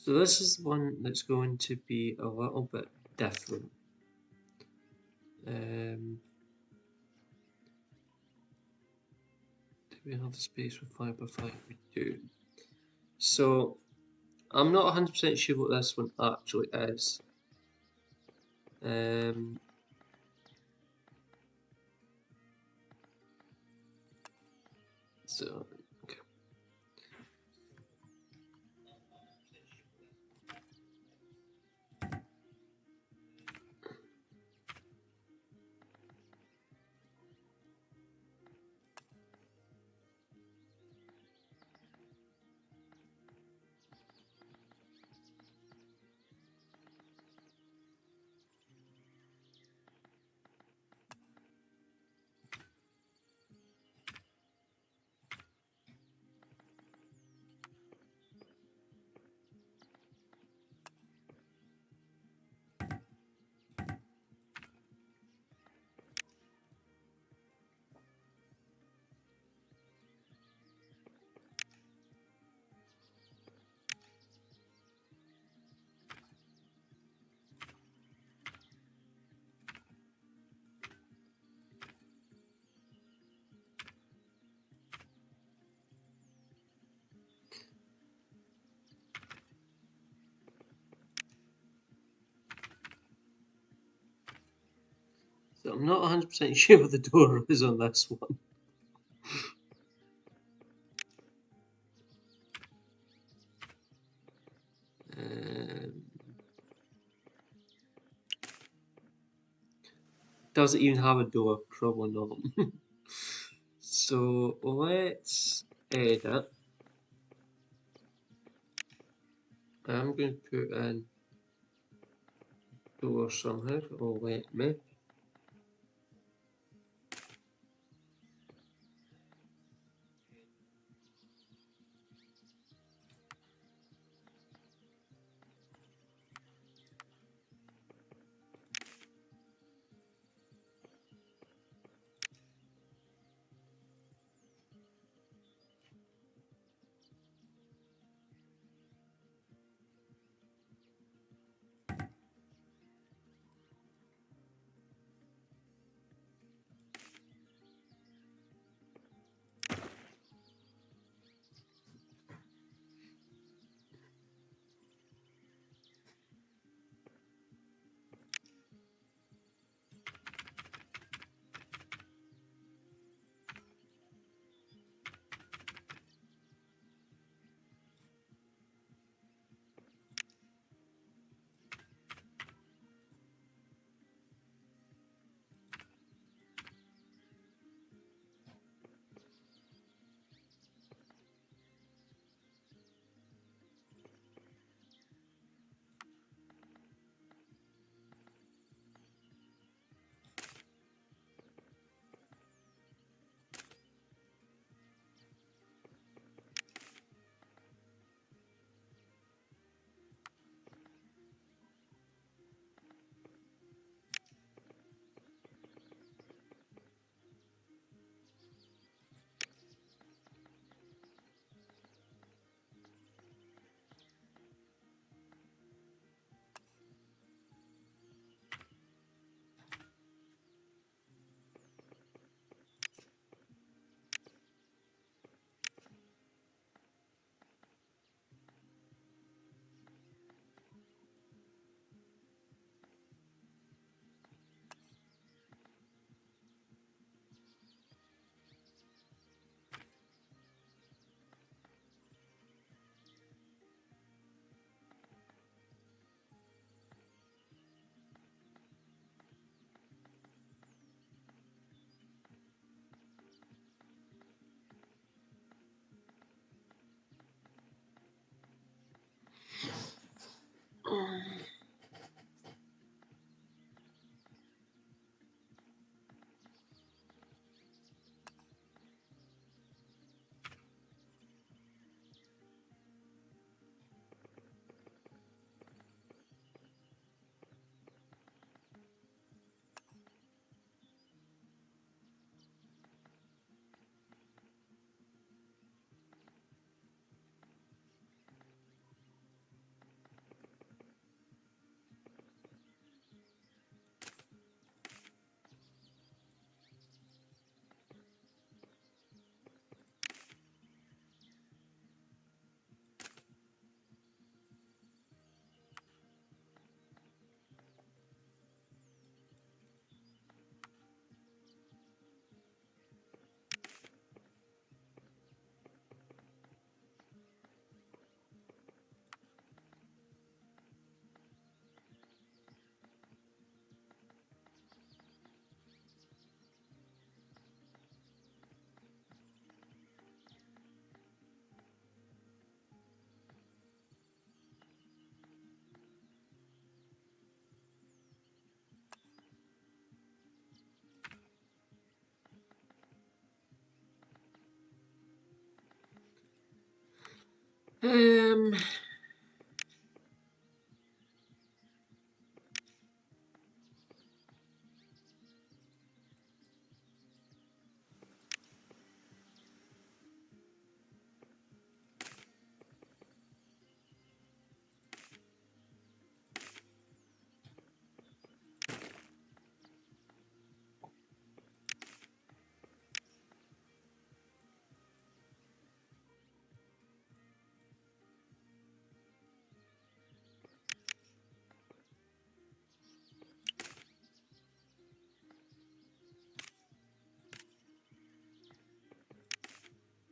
So this is one that's going to be a little bit different. Do we have the space for 5x5? We do. So I'm not 100% sure what this one actually is. So okay. I'm not 100% sure what the door is on this one. Does it even have a door? Probably not. So let's edit. I'm going to put in door somehow. Oh, let me. Um,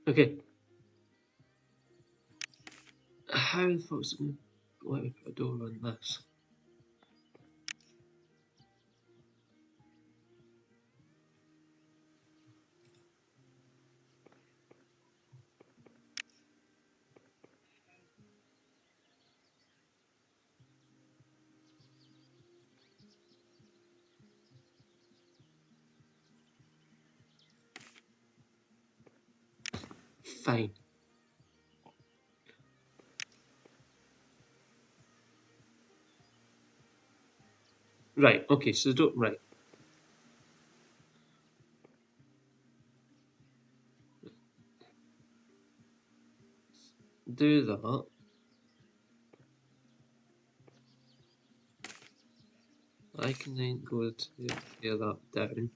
Okay. How the fuck is it going to let me put a door on this? Fine. Right, okay, so don't, right. Do that. I can then go to tear that down.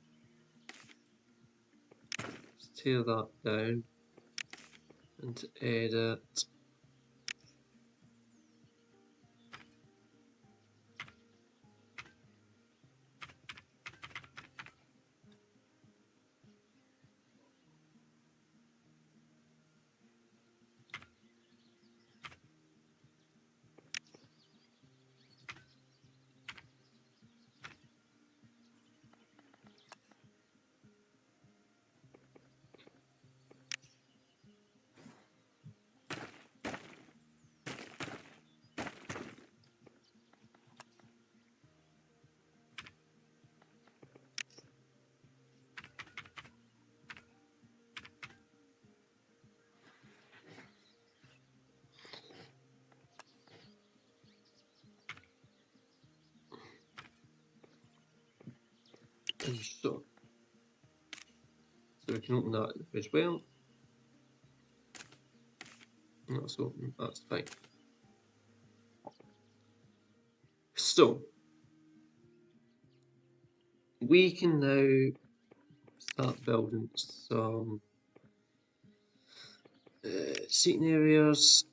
Tear that down. And edit. And so we can open that as well. That's open, that's fine. So we can now start building some seating areas.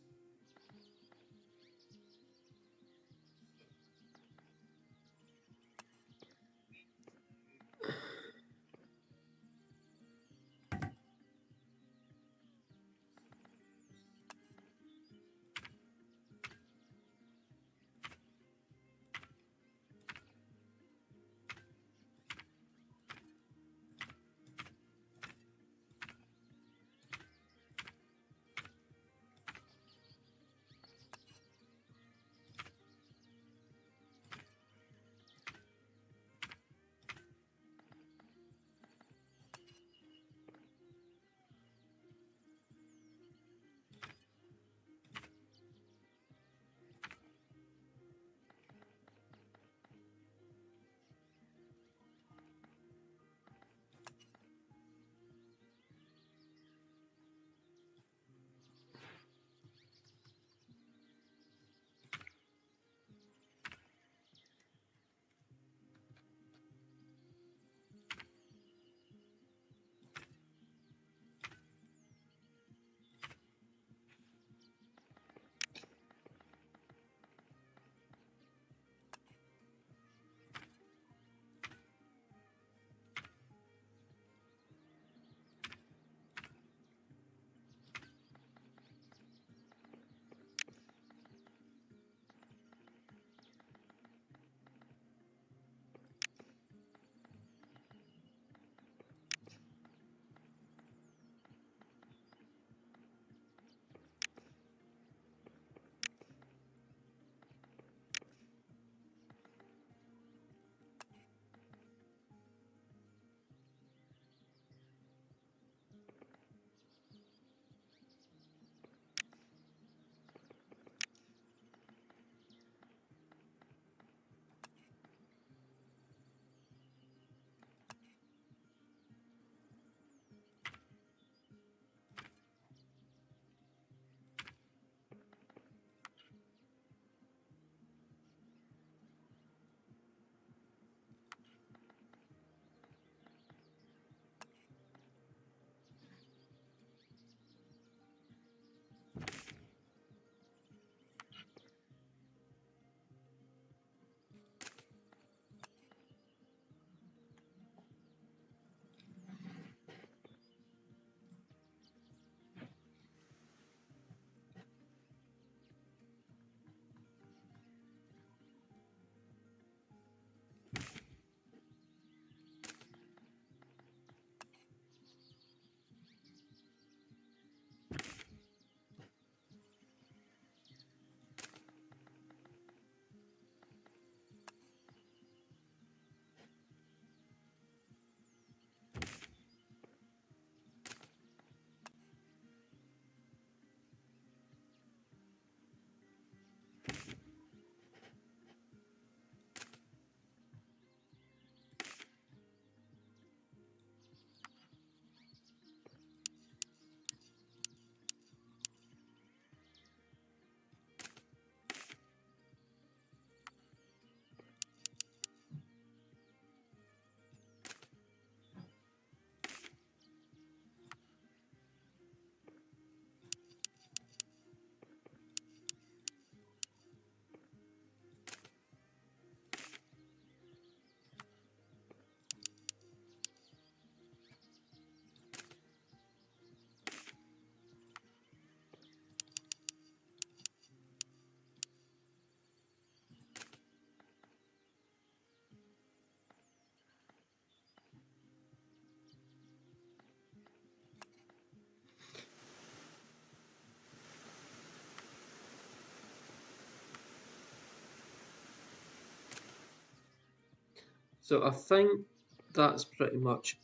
So I think that's pretty much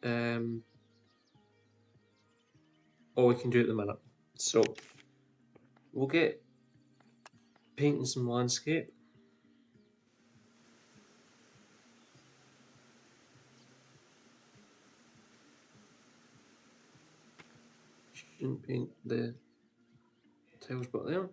all we can do at the minute. So we'll get painting some landscape. Shouldn't paint the tiles but there.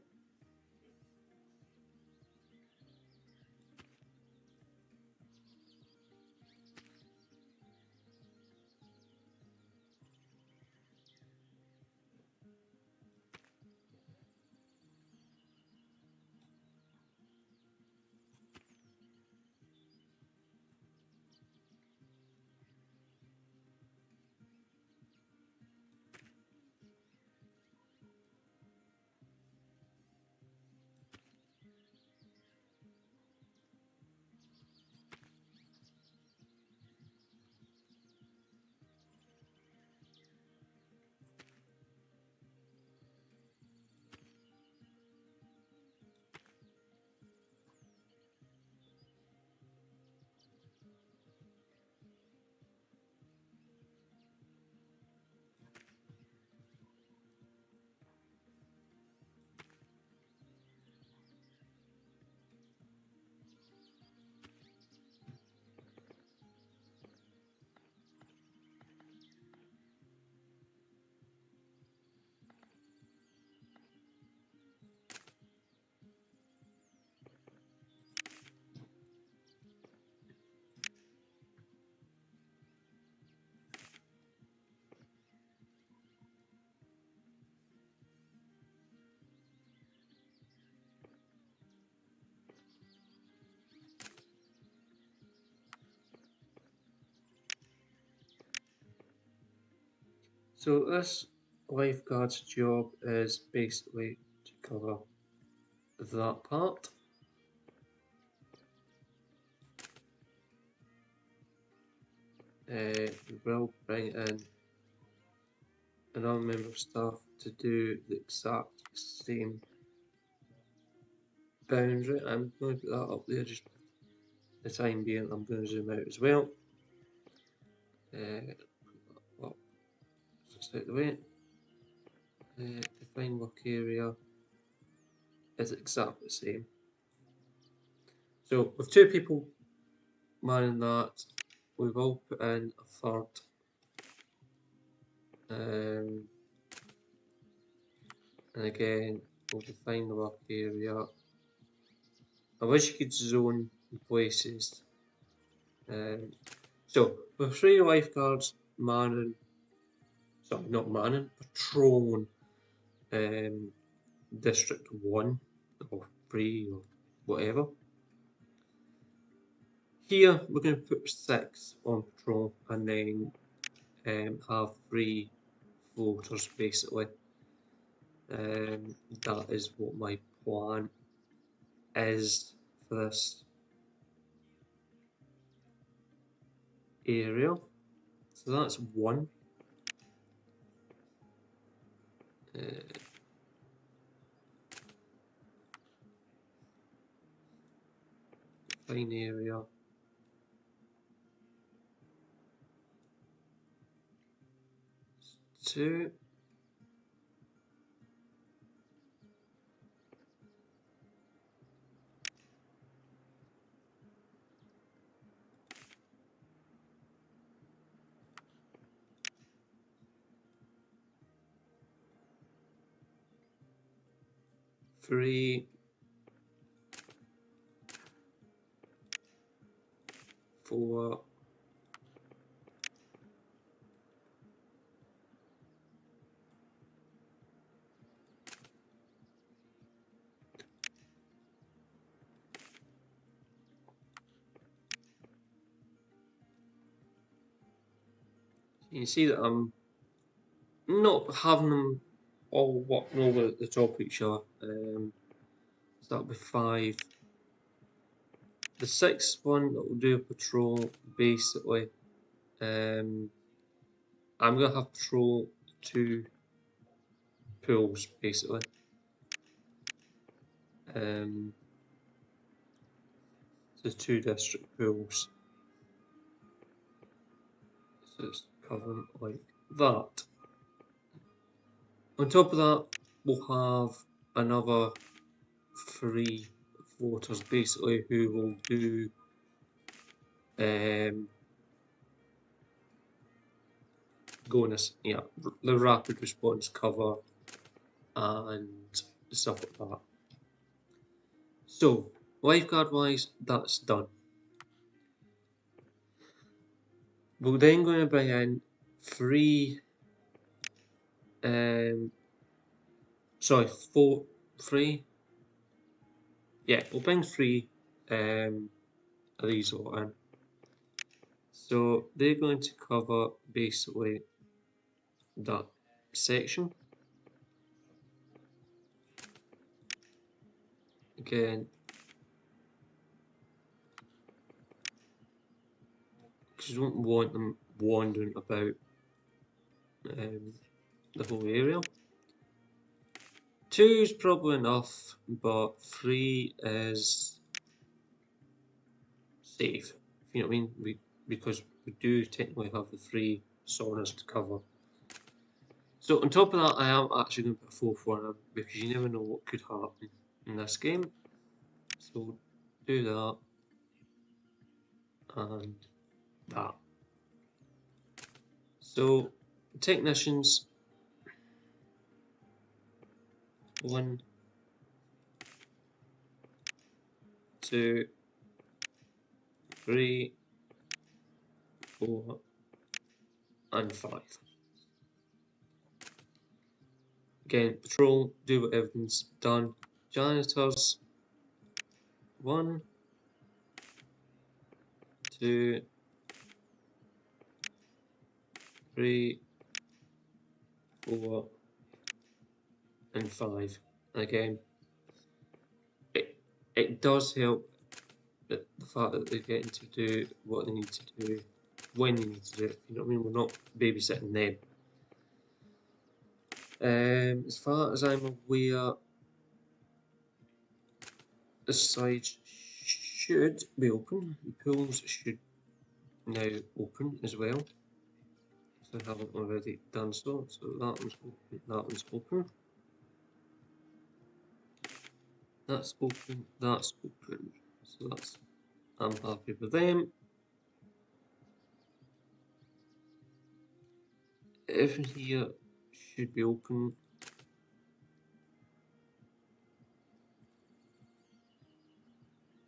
So this lifeguard's job is basically to cover that part. We will bring in another member of staff to do the exact same boundary. I'm going to put that up there just for the time being. I'm going to zoom out as well. Well, just out the way. Define work area is exactly the same. So with 2 people manning that, we will put in a third. And again, we'll define the work area. I wish you could zone places. So with 3 lifeguards manning, sorry, not manning, patrolling District 1 or 3 or whatever. Here we're going to put 6 on patrol and then have 3 floaters basically. That is what my plan is for this area. So that's 1. Fine area. 2. 3. 4. You can see that I'm not having them all walking over the top of each other. So that'll be 5. The 6th one that will do a patrol basically. I'm going to have patrol 2 pools basically. So the 2 district pools. So it's covering like that. On top of that, we'll have another 3 voters basically who will do the rapid response cover and stuff like that. So, lifeguard wise, that's done. We're then going to bring in 3 yeah, we'll bring 3 of these lot in. So they're going to cover basically that section. Again, because you don't want them wandering about the whole area. 2 is probably enough, but 3 is safe. If you know what I mean? Because we do technically have the 3 saunas to cover. So on top of that, I am actually going to put a 4th one in because you never know what could happen in this game. So we'll do that and that. So technicians, 1, 2, 3, 4, and 5. Again, patrol, do what everything's done. Janitors, 1, 2, 3, 4, and 5. And again, it does help the fact that they're getting to do what they need to do when they need to do it. You know what I mean? We're not babysitting them. As far as I'm aware, this side should be open. The pools should now open as well. So I haven't already done so. So that one's open, that one's open. That's open, that's open. So that's, I'm happy with them. Everything here should be open.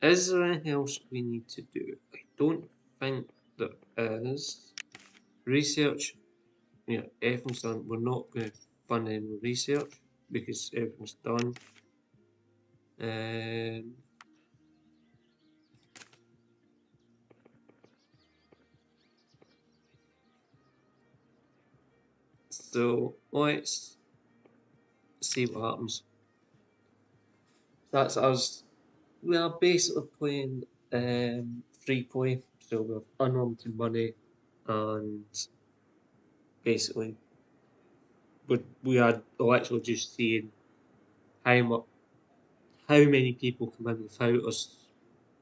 Is there anything else we need to do? I don't think there is. Research, everything's done. We're not going to fund any more research because everything's done. So let's see what happens. That's us. We are basically playing free play, so we have unlimited money, and basically we are literally just seeing how many people come in without us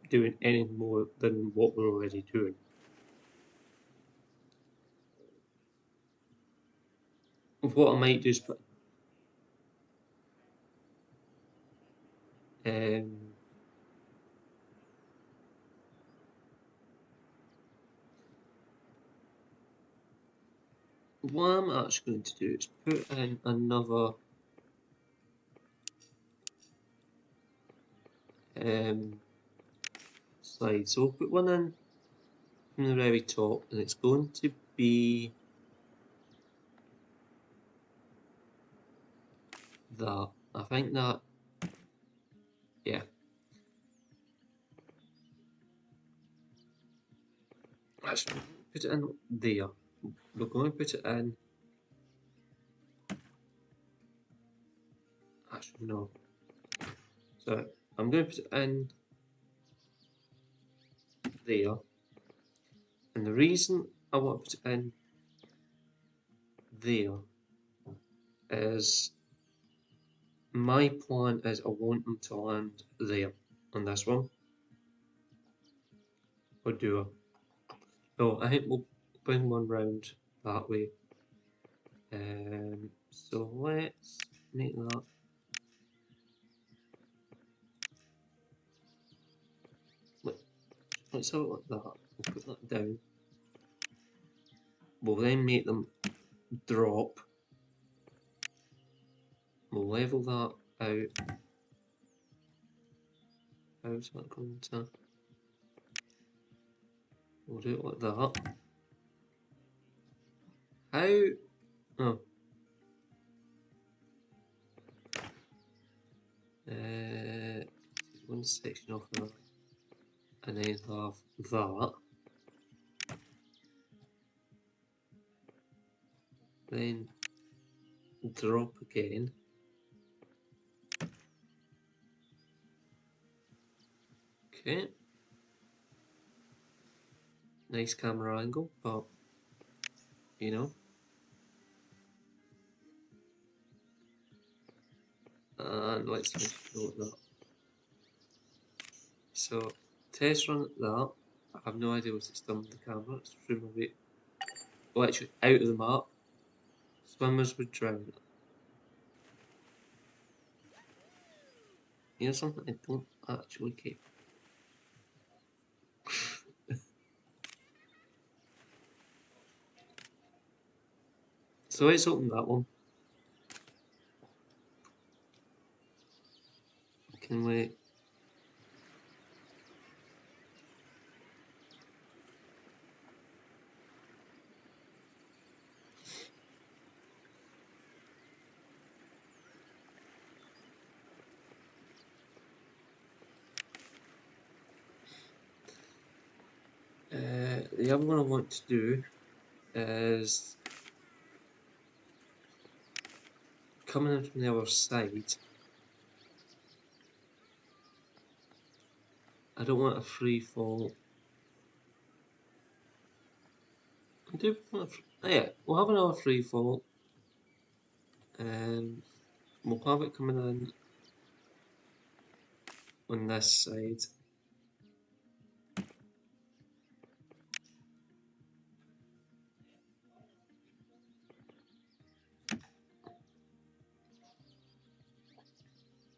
doing any more than what we're already doing. What I might do is put what I'm actually going to do is put in another slide. So we'll put one in from the very top, and it's going to be that. I think that, yeah. Actually, put it in there. We're going to put it in. Actually, no. So I'm going to put it in there. And the reason I want to put it in there is my plan is I want them to land there on this one. Or do I? No, I think we'll bring one round that way. So let's make that. Let's have it like that. We'll put that down. We'll then make them drop. We'll level that out. How's that going to? We'll do it like that. How? Oh. One section off of that. And then have that. Then drop again. Okay. Nice camera angle, but you know. And let's go with that. So test run at that. I have no idea what it's done with the camera. Let's remove it. Oh, actually, out of the map. Swimmers would drown. You know something? I don't actually care. So let's open that one. Can we? The other one I want to do is coming in from the other side. I don't want a free fall. I do want yeah, we'll have another free fall. We'll have it coming in on this side.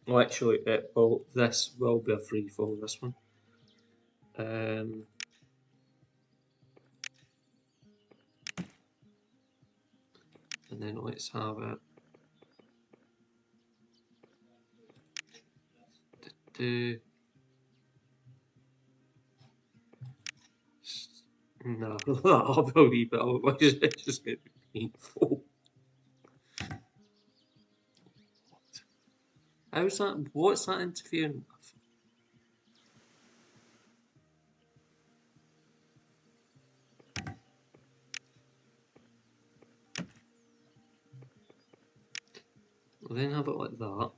Well, actually, this will be a free fall, this one. And then let's have it. No, that'll be a wee bit, otherwise it's just going to be painful. How's that? What's that interfering with? We'll then have it like that.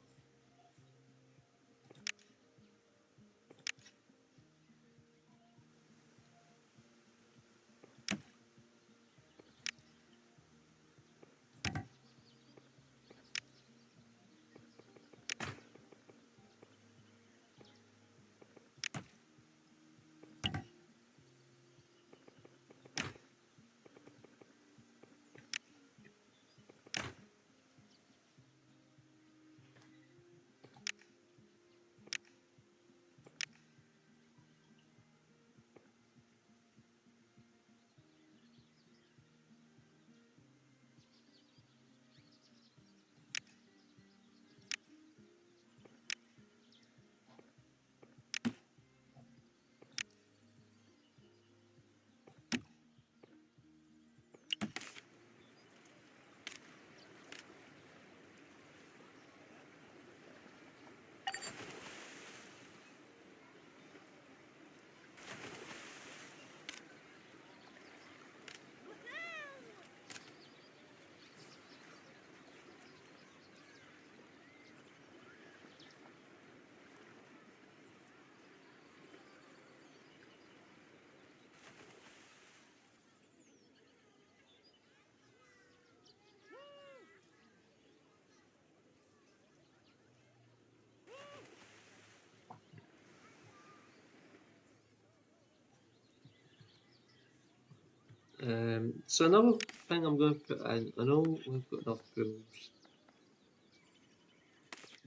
So another thing I'm going to put in, I know we've got enough pools,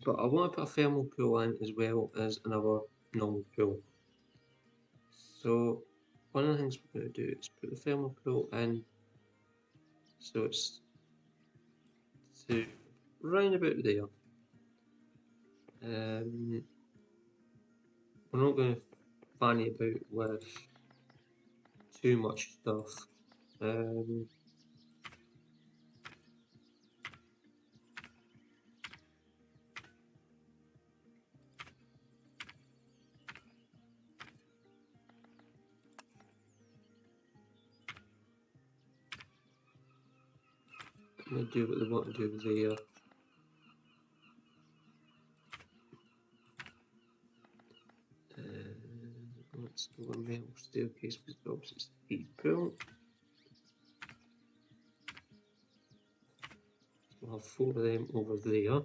but I want to put a thermal pool in as well as another normal pool. So one of the things we're going to do is put the thermal pool in, so it's to round about there. We're not going to fanny about with too much stuff. I'm going to do what they want to do there. Let's go a metal staircase because the opposite speed pool. We'll have 4 of them over there.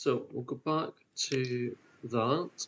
So we'll go back to that.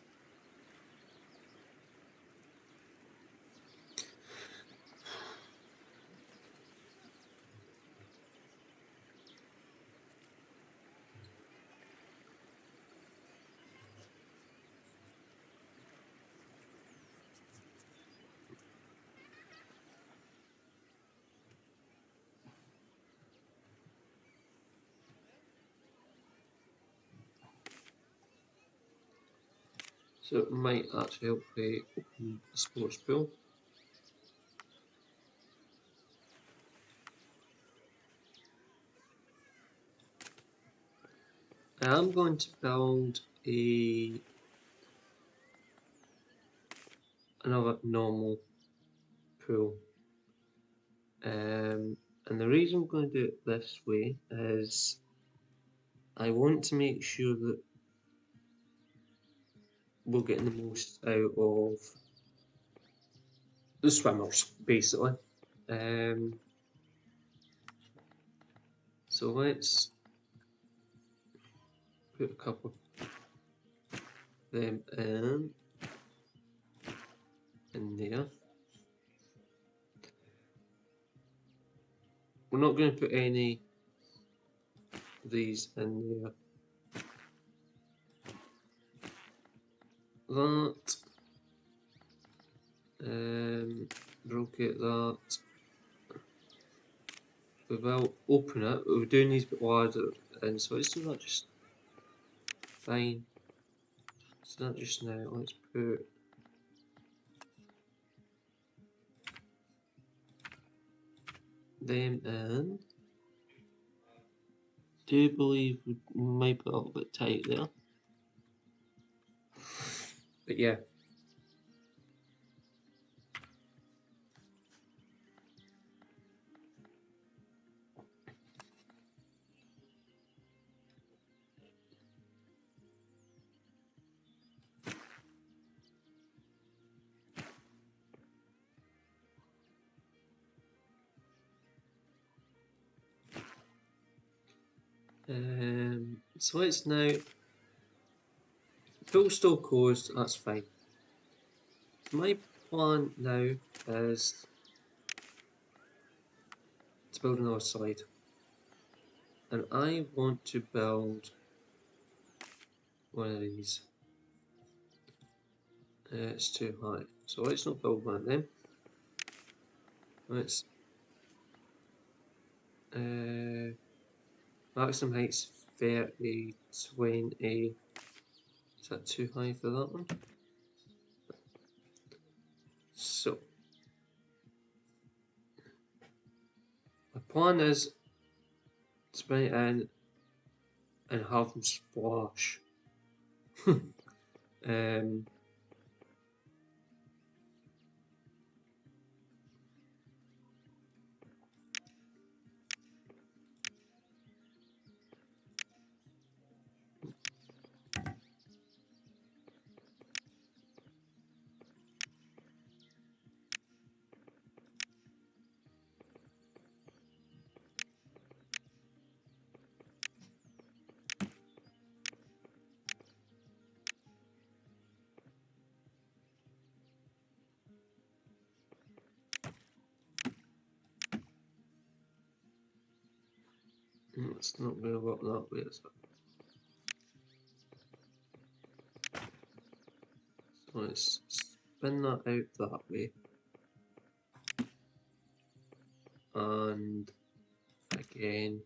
So it might actually help me open the sports pool. I'm going to build another normal pool. And the reason I'm going to do it this way is I want to make sure that we're getting the most out of the swimmers, basically. So let's put a couple of them in there. We're not going to put any of these in there. That. Rotate that. We will open it. We're doing these bit wider, and so it's not just fine. It's not just now. Let's put them in. Do believe we might be a little bit tight there, but yeah. So it's now pool's still closed. That's fine. So my plan now is to build another side, and I want to build one of these. It's too high, so let's not build one of them. Let's maximum height's 30, 20. Is that too high for that one? So my plan is to bring it in and have them splash. It's not going to work that way, is it? So let's spin that out that way. And again.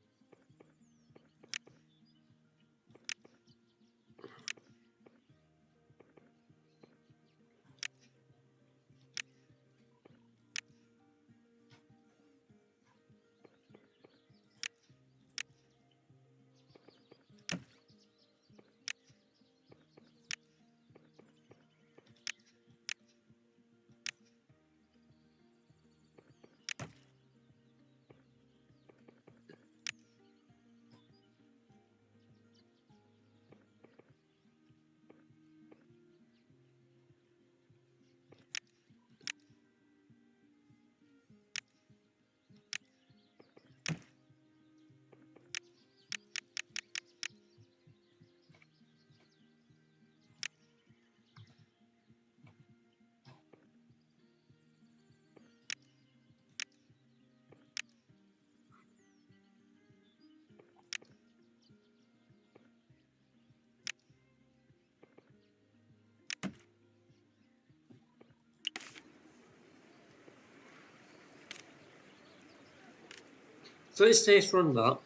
So let's test run that.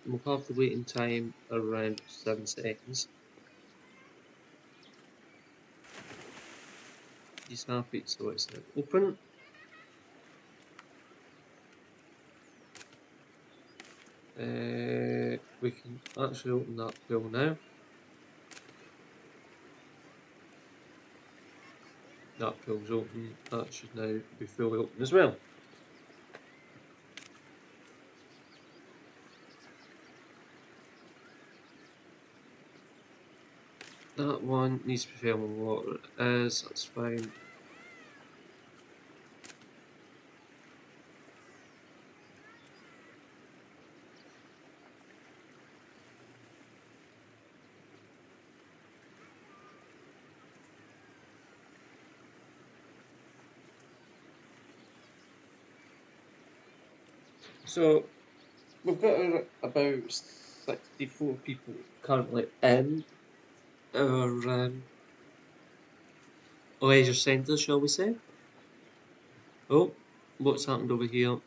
We'll have the waiting time around 7 seconds. He's happy, so it's open. We can actually open that pool now. That pool's open. That should now be fully open as well. That one needs to be filled with water. It is, that's fine. So we've got about 64 people currently in our leisure centre, shall we say? Oh, what's happened over here?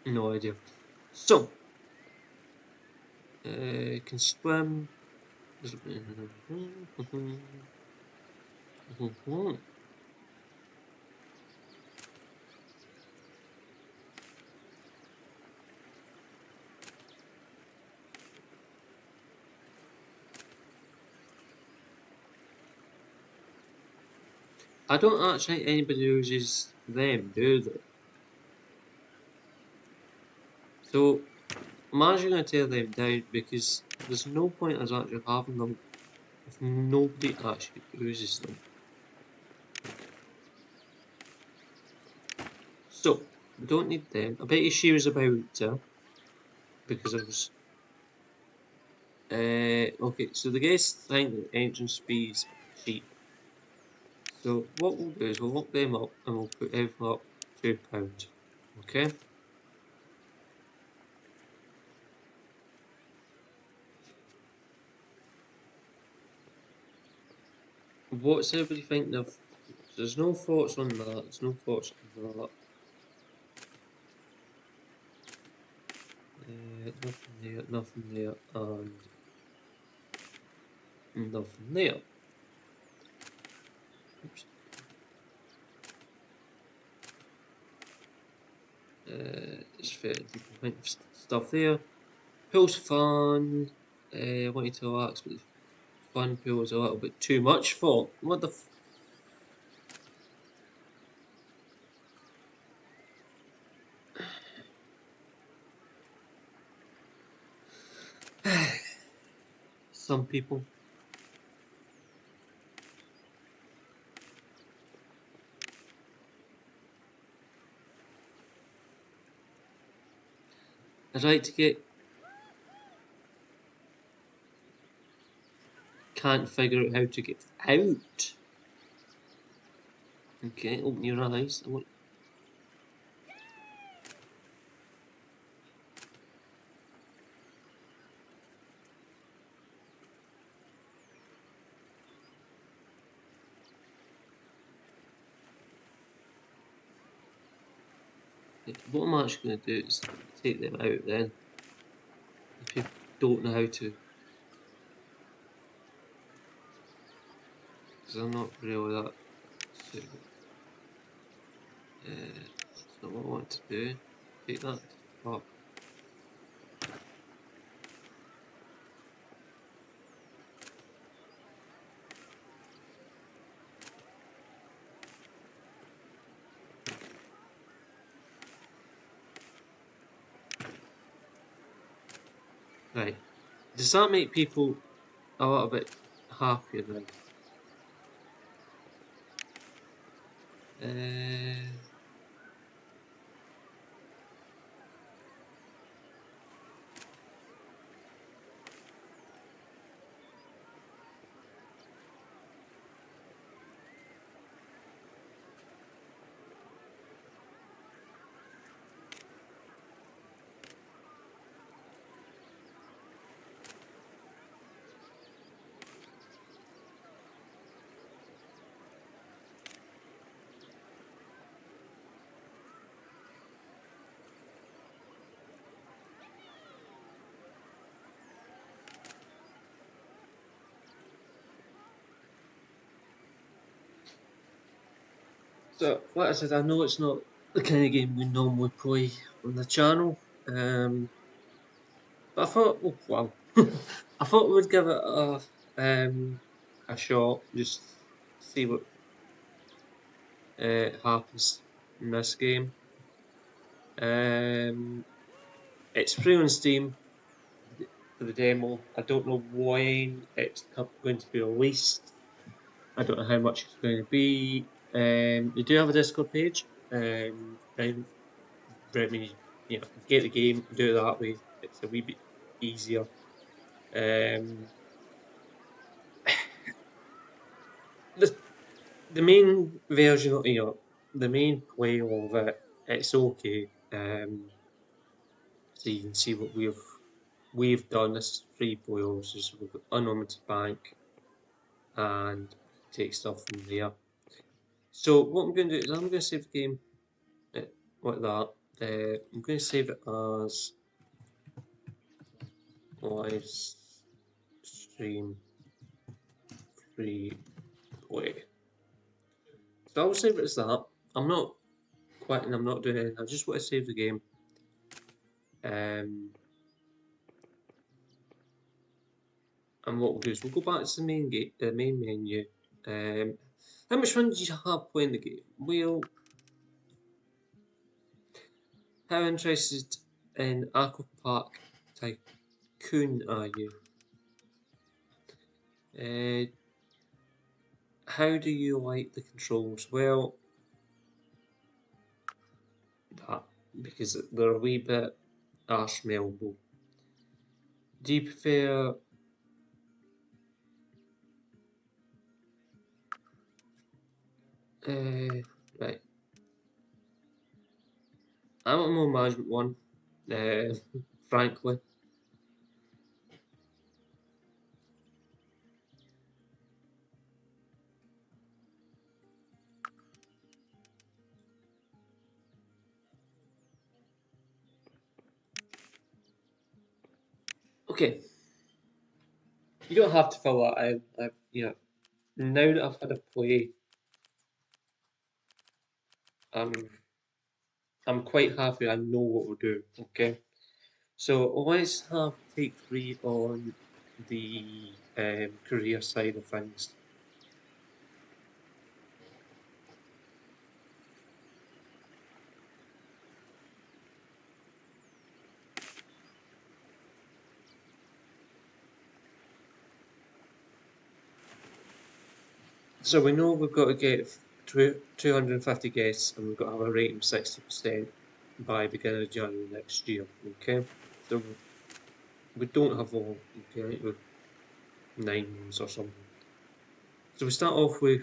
No idea. So, can swim. I don't actually think anybody uses them, do they? So, I'm actually going to tear them down because there's no point us actually having them if nobody actually uses them. So, we don't need them. I bet you she was about to, because I was. Okay, so the guests think that entrance fees cheap. So what we'll do is we'll look them up and we'll put everything up £2. Okay? What's everybody thinking of? There's no thoughts on that, there's no thoughts on that. Nothing there, and nothing there. Oops. It's fair people think of stuff there. Pool's fun. I want you to relax, but the fun pool is a little bit too much for. What the Some people. I'd like to get. Can't figure out how to get out. Okay, open your eyes. What I'm actually going to do is take them out then. If you don't know how to. Because I'm not really that suitable. That's not what I want to do. Take that up. Right. Does that make people a little bit happier then? So, like I said, I know it's not the kind of game we normally play on the channel, but I thought, oh wow, I thought we'd give it a shot, just see what happens in this game. It's free on Steam for the demo. I don't know when it's going to be released. I don't know how much it's going to be. They do have a Discord page. And I mean, you know, get the game, do it that way. It's a wee bit easier. Um, the the main version, you know, the main play of it, it's okay. So you can see what we've done. This is free players. So we've got unlimited bank and take stuff from there. So what I'm going to do is I'm going to save the game like that. I'm going to save it as live stream free play. So I'll save it as that. I'm not quitting, I'm not doing anything, I just want to save the game. And what we'll do is we'll go back to the main menu. How much fun did you have playing the game? Well, how interested in Aqua Park Tycoon are you? How do you like the controls? Well, that, because they're a wee bit arse-mellow. Do you prefer right. I want a more management one, frankly. Okay, you don't have to fill that out. You know, now that I've had a play, I'm quite happy. I know what we're doing. Okay, so let's have take 3 on the career side of things. So we know we've got to get 250 guests, and we've got to have a rating of 60% by beginning of January next year. Okay, so we don't have all. Okay, with 9s or something. So we start off with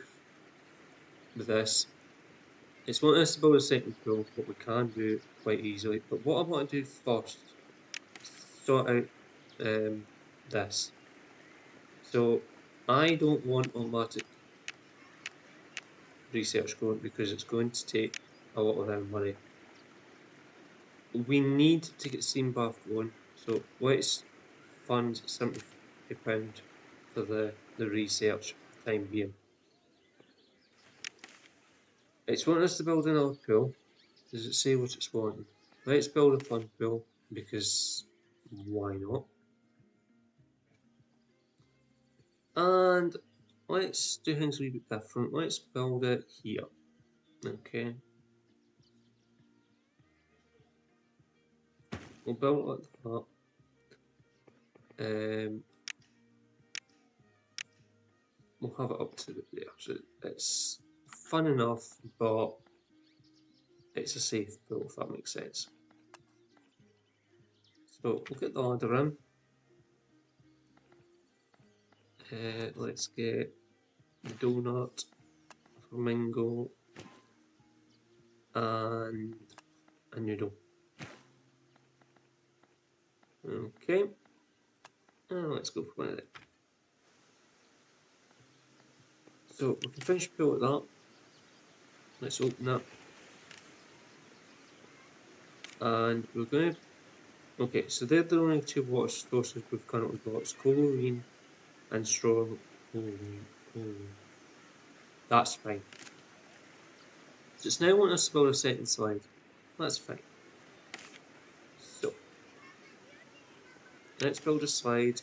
this. It's wanting us to build a second pool, but we can do it quite easily. But what I want to do first, sort out this. So I don't want automatic research going because it's going to take a lot of our money. We need to get Steam Bath going, so let's fund £70 for the research time being. It's wanting us to build another pool. Does it say what it's wanting? Let's build a fun pool because why not? And let's do things a wee bit different. Let's build it here. Okay. We'll build it like that. We'll have it up to there. So it's fun enough, but it's a safe pool, if that makes sense. So we'll get the ladder in. Let's get the donut, flamingo, and a noodle. Okay. And let's go for one of them. So we can finish pool with that. Let's open that. And we're going to. Okay, so they're the only two water sources we've currently got. It's chlorine and straw. Chlorine. That's fine. So it's now wanting us to build a second slide. That's fine. So let's build a slide.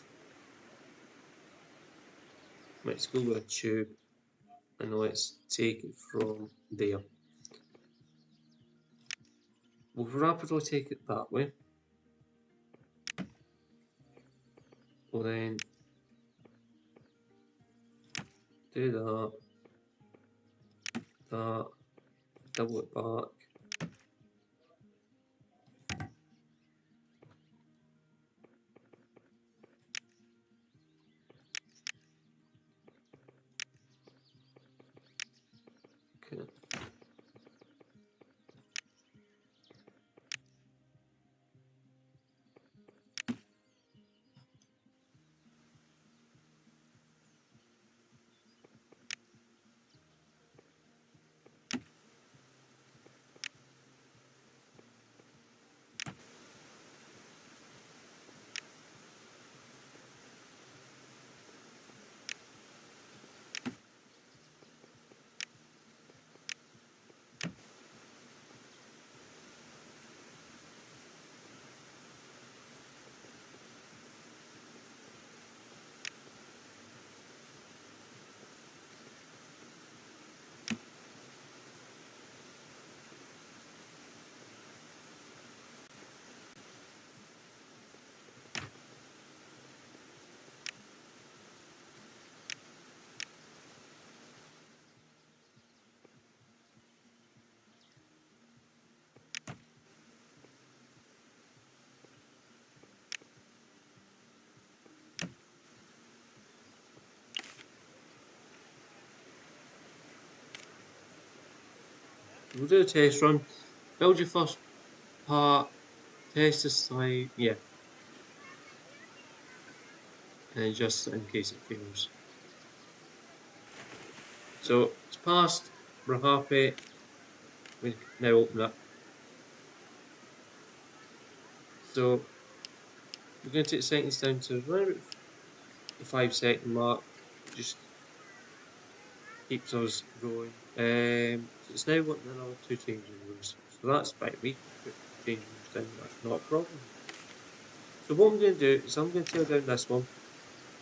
Let's go with a tube and let's take it from there. We'll rapidly take it that way. We'll then do that, double it back. Okay. We'll do a test run. Build your first part, test the slide, yeah. And just in case it fails. So it's passed, we're happy. We can now open it. So we're going to take seconds down to around the 5-second mark. Just keeps us going. So it's now wanting another 2 changing rooms. So that's fine. We can put changing rooms down, that's not a problem. So what I'm going to do is I'm going to tear down this one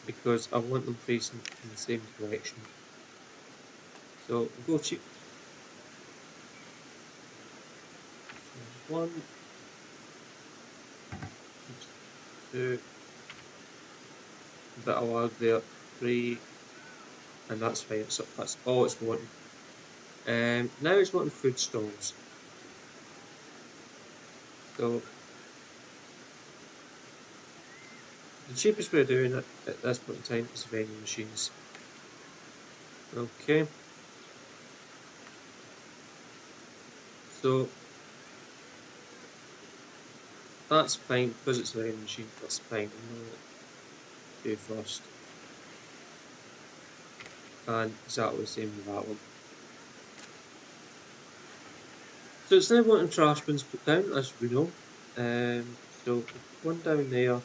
because I want them facing in the same direction. So we'll go cheap. 1, 2, a bit of lag there, 3, and that's fine. So that's all it's wanting. Now it's wanting food stalls. So the cheapest way of doing it at this point in time is vending machines. Okay. So that's fine because it's a vending machine. That's fine. I'm gonna do first, and exactly the same with that one. So it's now wanting trash bins put down, as we know. So one down there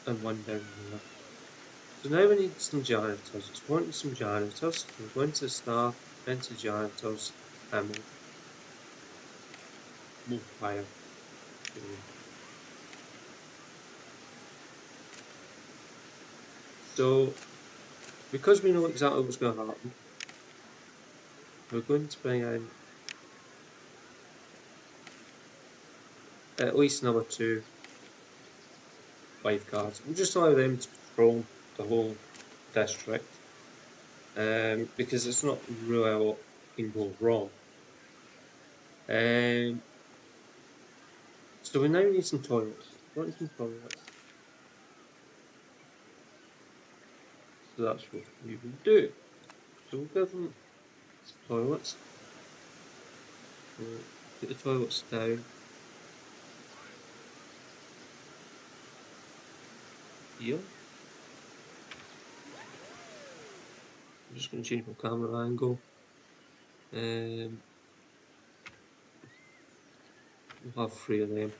and one down there. So now we need some janitors. It's wanting some janitors. We're going to staff into janitors and we'll fire. So because we know exactly what's going to happen, we're going to bring in at least another 2 lifeguards. We'll just allow them to patrol the whole district because it's not really a lot can go wrong. So we now need some toilets. We want some toilets. So that's what we will do. So we'll give them some toilets. We'll put the toilets down here. I'm just going to change my camera angle. We'll have 3 of them.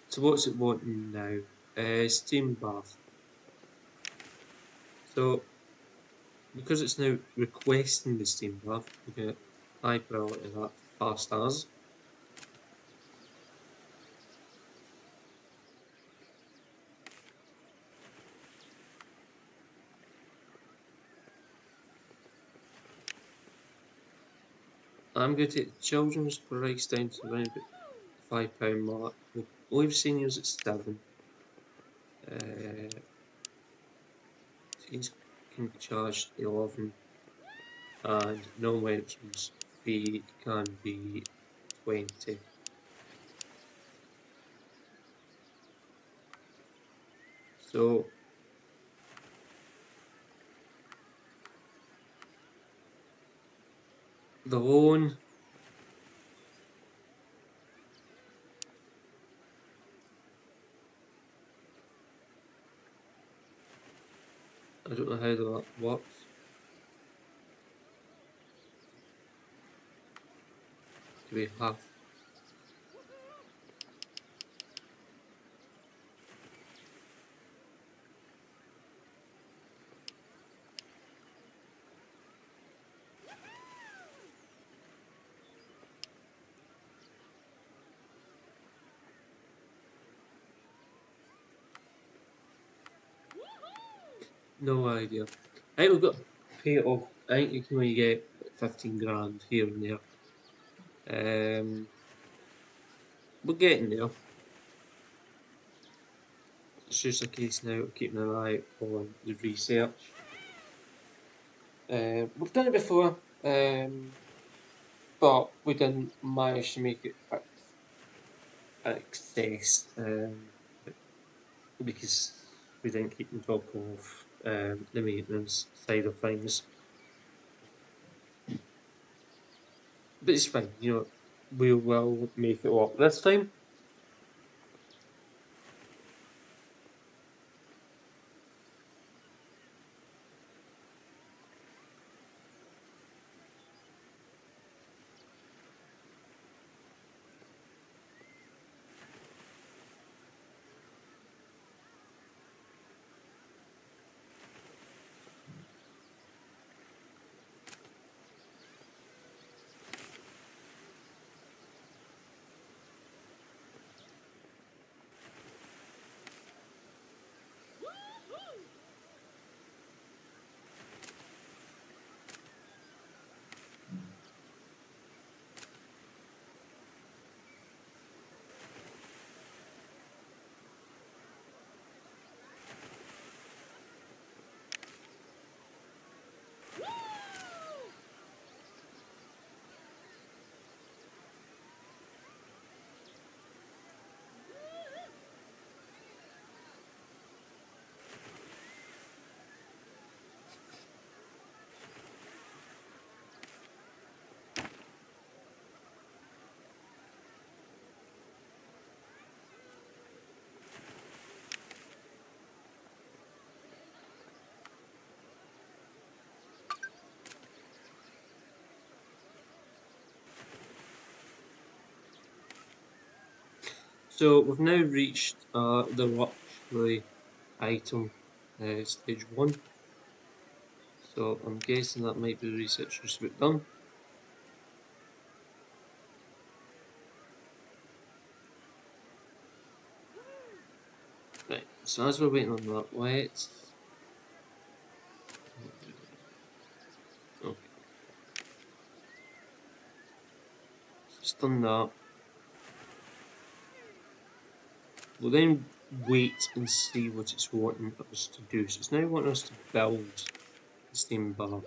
So what's it wanting now? Steam bath. So because it's now requesting the steam bath, we're going to high priority that fast as. I'm going to take the children's price down to around about £5 mark. We'll leave seniors at 7. Teens can be charged 11, and normal entrance fee can be 20. So the loan, I don't know how that works. Do we have? No idea. I think we've got to pay it off. I think you can only get 15 grand here and there. We're getting there. It's just a case now of keeping an eye on the research. We've done it before, but we didn't manage to make it an excess because we didn't keep on top of the maintenance side of things. But it's fine, you know, we will make it work this time. So we've now reached the luxury item stage 1. So I'm guessing that might be the research just about done. Right, so as we're waiting on that, let's... Okay. It's done that. We'll then wait and see what it's wanting us to do. So it's now wanting us to build the steam bath.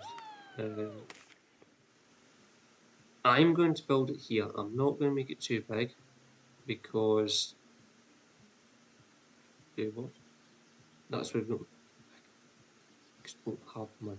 I'm going to build it here. I'm not going to make it too big because... Okay, what? That's where we're going to don't have money.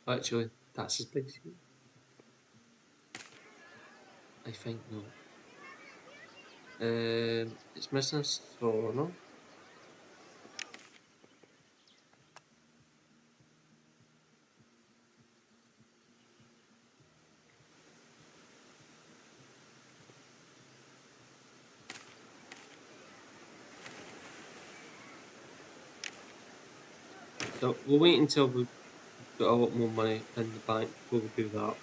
Actually, that's as big as you. I think not. It's missing a sauna. So we'll wait until we've got a lot more money in the bank before we do that.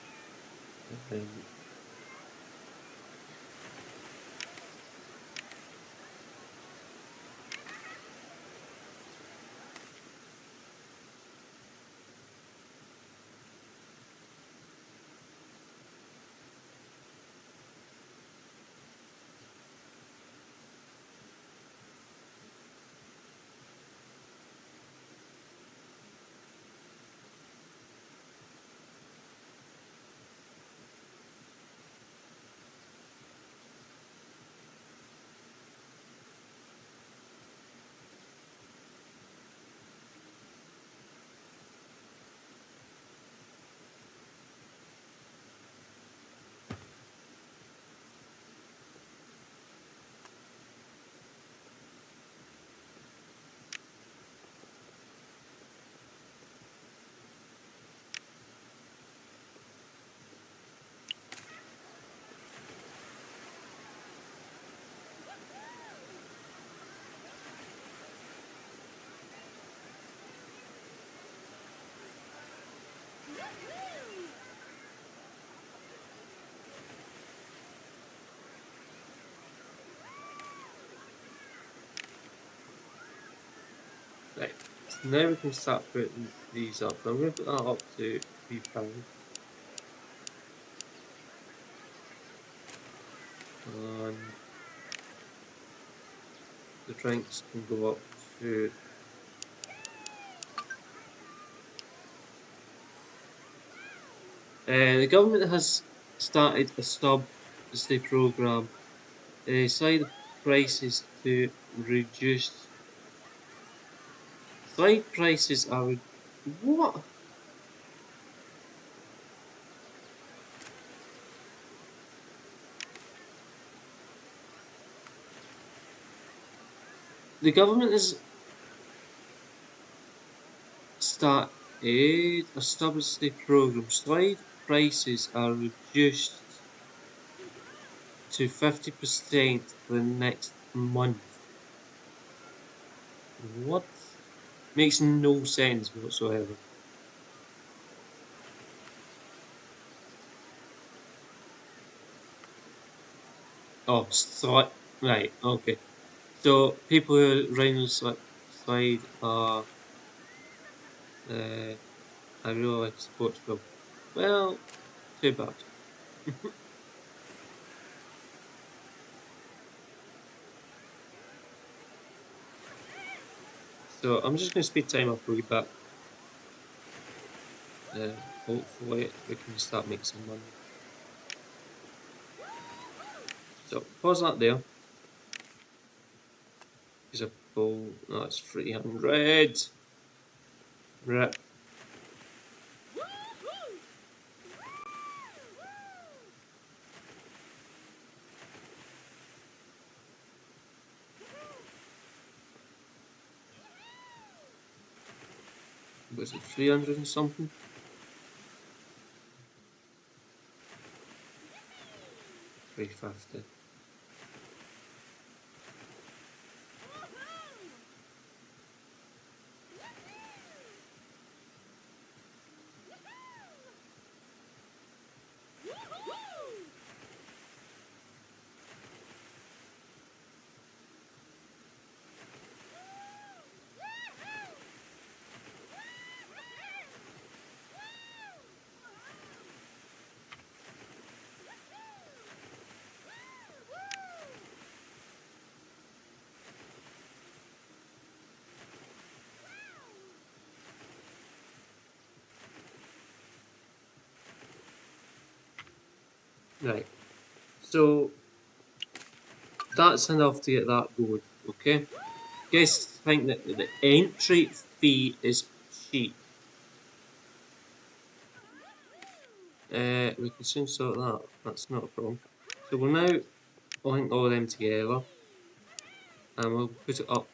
Right, so now we can start putting these up. I'm going to put that up to £3. And the drinks can go up to the government has started a subsidy program. Slide prices to reduce. Slide prices are what? The government has started a subsidy program. Slide prices are reduced to 50% for the next month. What? Makes no sense whatsoever. Oh, right, okay. So people who are riding the slide are I really like sports film. Well, too bad. So I'm just going to speed time up a wee bit. Hopefully we can start making some money. So pause that there. Here's a ball. That's 300. Rip. Was it 300 and something? 350. Right. So that's enough to get that going, okay? Guys think that the entry fee is cheap. We can soon sort that. That's not a problem. So we'll now link all of them together and we'll put it up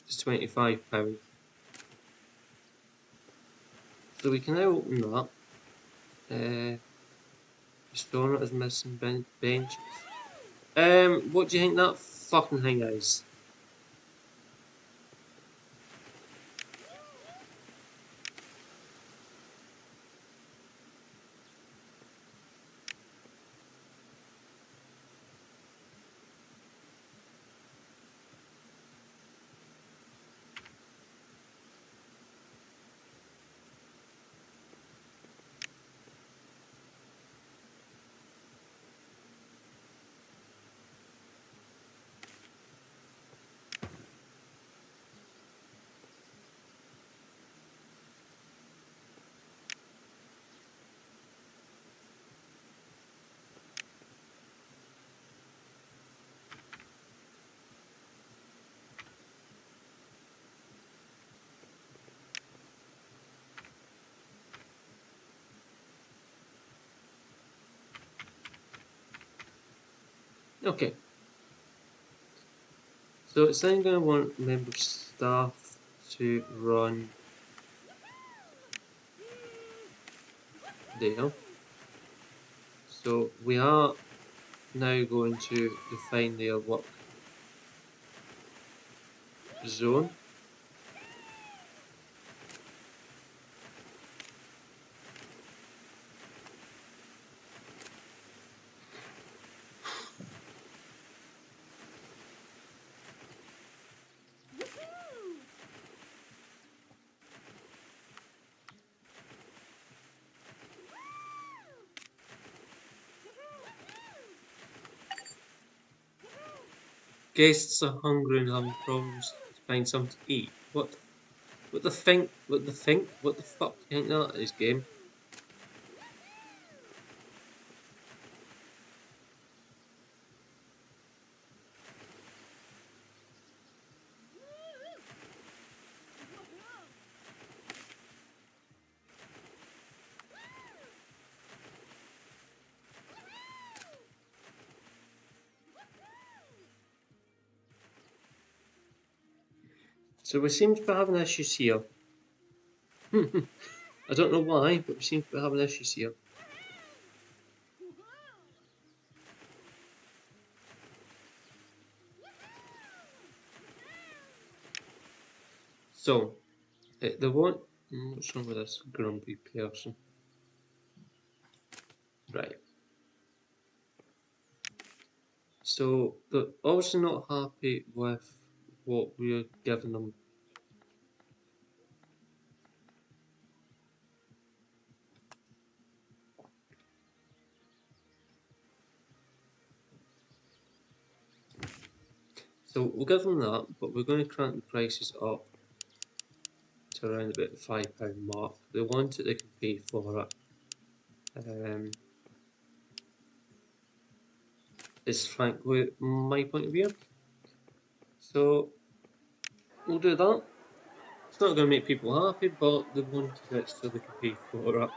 to £25. So we can now open that. Restoring it as missing benches. What do you think that fucking thing is? Okay. So it's then going to want member staff to run there. So we are now going to define their work zone. Guests are hungry and having problems to find something to eat. What the think? What the think? What the fuck do you think that is, game? So we seem to be having issues here. I don't know why, but we seem to be having issues here. So, they want... What's wrong with this grumpy person? Right. So, they're obviously not happy with what we're giving them. So, we'll give them that, but we're going to crank the prices up to around about the £5 mark. They want it, they can pay for it. Is frankly my point of view. So we'll do that. It's not going to make people happy, but they want it so they can pay for it.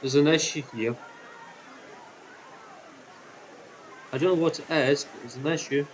There's an issue here. I don't know what it is, but there's an issue.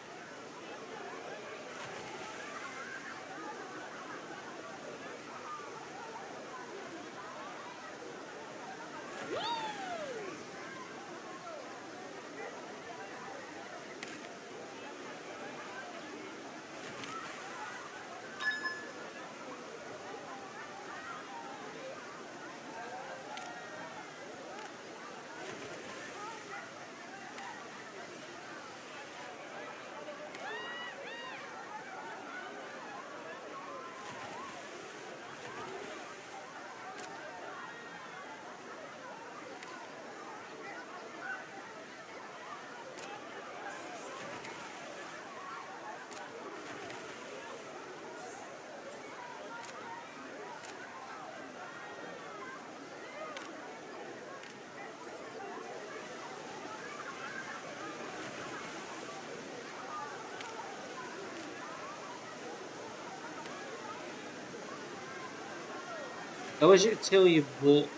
I wish I could tell you what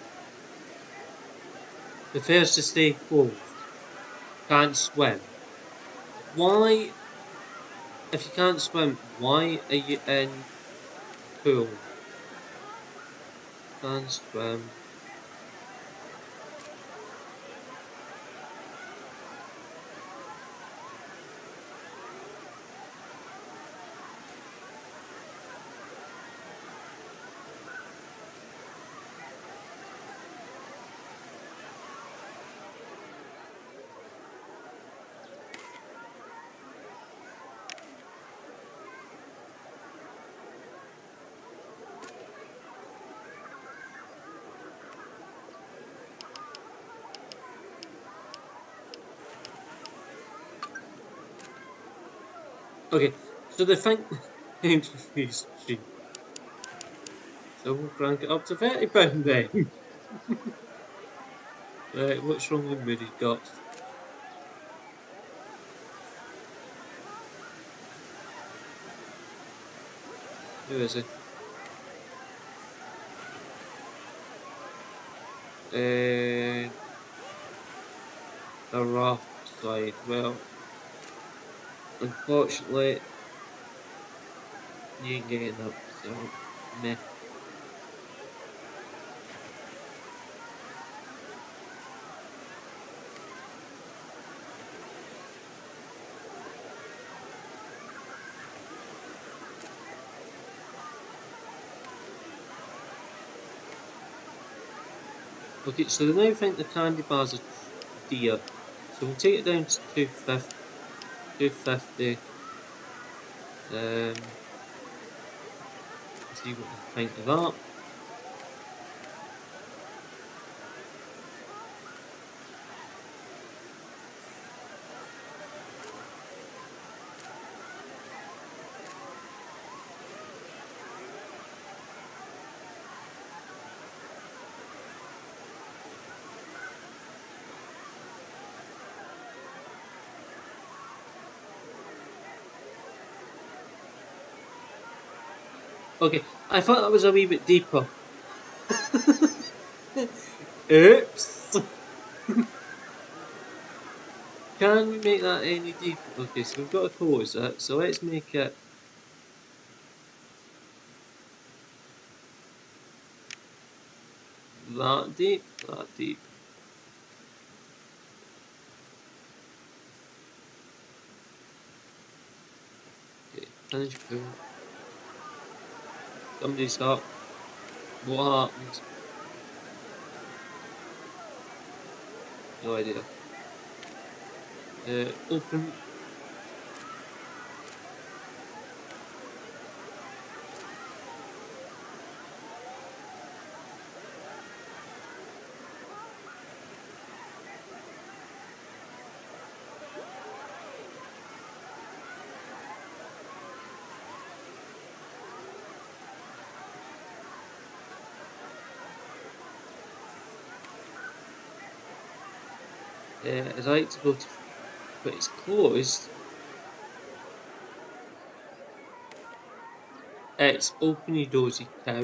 the first to stay closed can't swim. Why, if you can't swim, why are you in pool? Can't swim. Okay, so they think entry fees cheap. So we'll crank it up to £30 then. Right, what's wrong with Moody Guts? Who is he? The raft side. Well, unfortunately, you ain't getting up, so meh. Okay, so they now think the candy bar's a deer. So we'll take it down to 250. 250. See what they think of that. Okay, I thought that was a wee bit deeper. Oops! Can we make that any deeper? Okay, so we've got to close it, so let's make it that deep, that deep. Okay, finish pool. Somebody's up. What happened? No idea. Open. I'd like to go to, but it's closed. It's open, you dozy cow.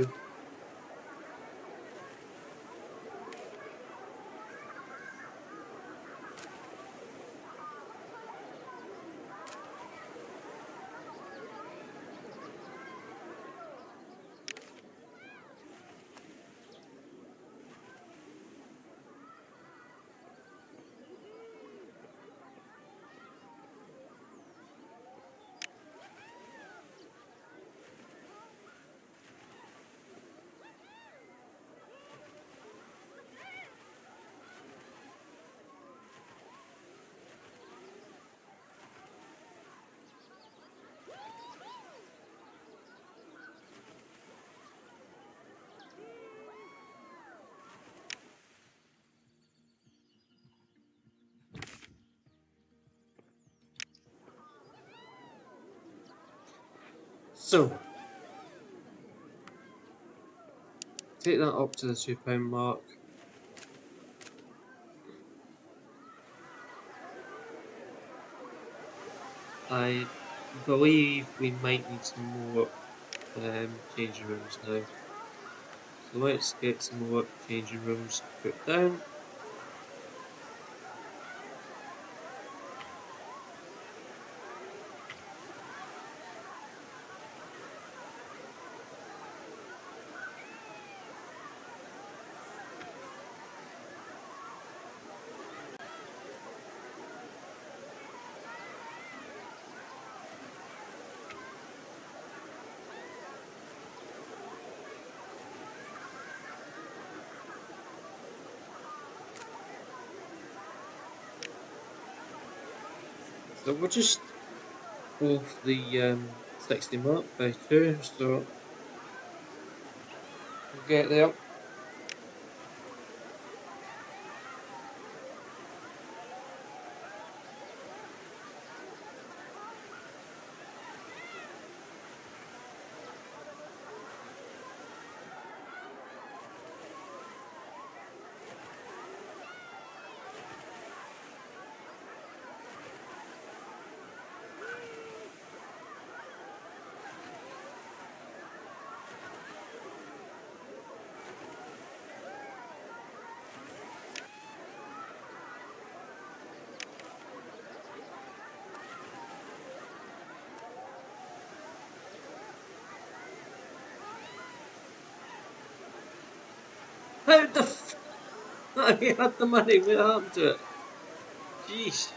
So, take that up to the £2 mark. I believe we might need some more changing rooms now. So let's get some more changing rooms put down. So we're just off the 60 mark by 2, so we'll get there. How the f... I had the money, what happened to it? Jeez.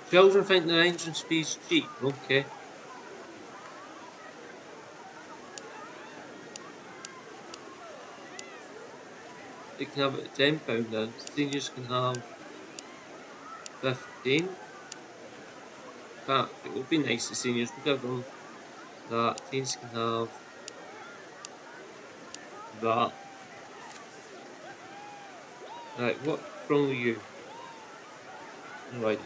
Children think their entrance fee's cheap, okay. They can have it at £10 then. Seniors can have 15. That it would be nice to seniors, we'll give them that. Teens can have that. Right, what's wrong with you? No idea.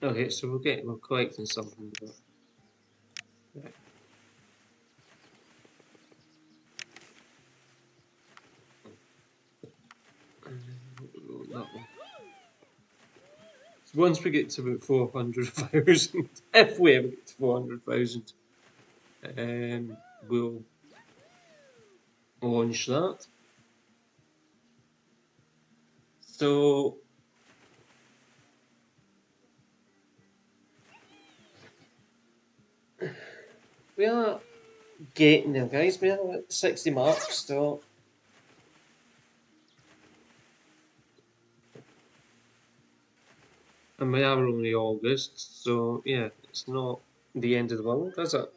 Okay, so we're collecting something. But, right. That one. So once we get to about 400,000, if we ever get to 400,000, we'll launch that. So we are getting there, guys. We are at 60 marks still. And we are only August, so yeah, it's not the end of the world, is it?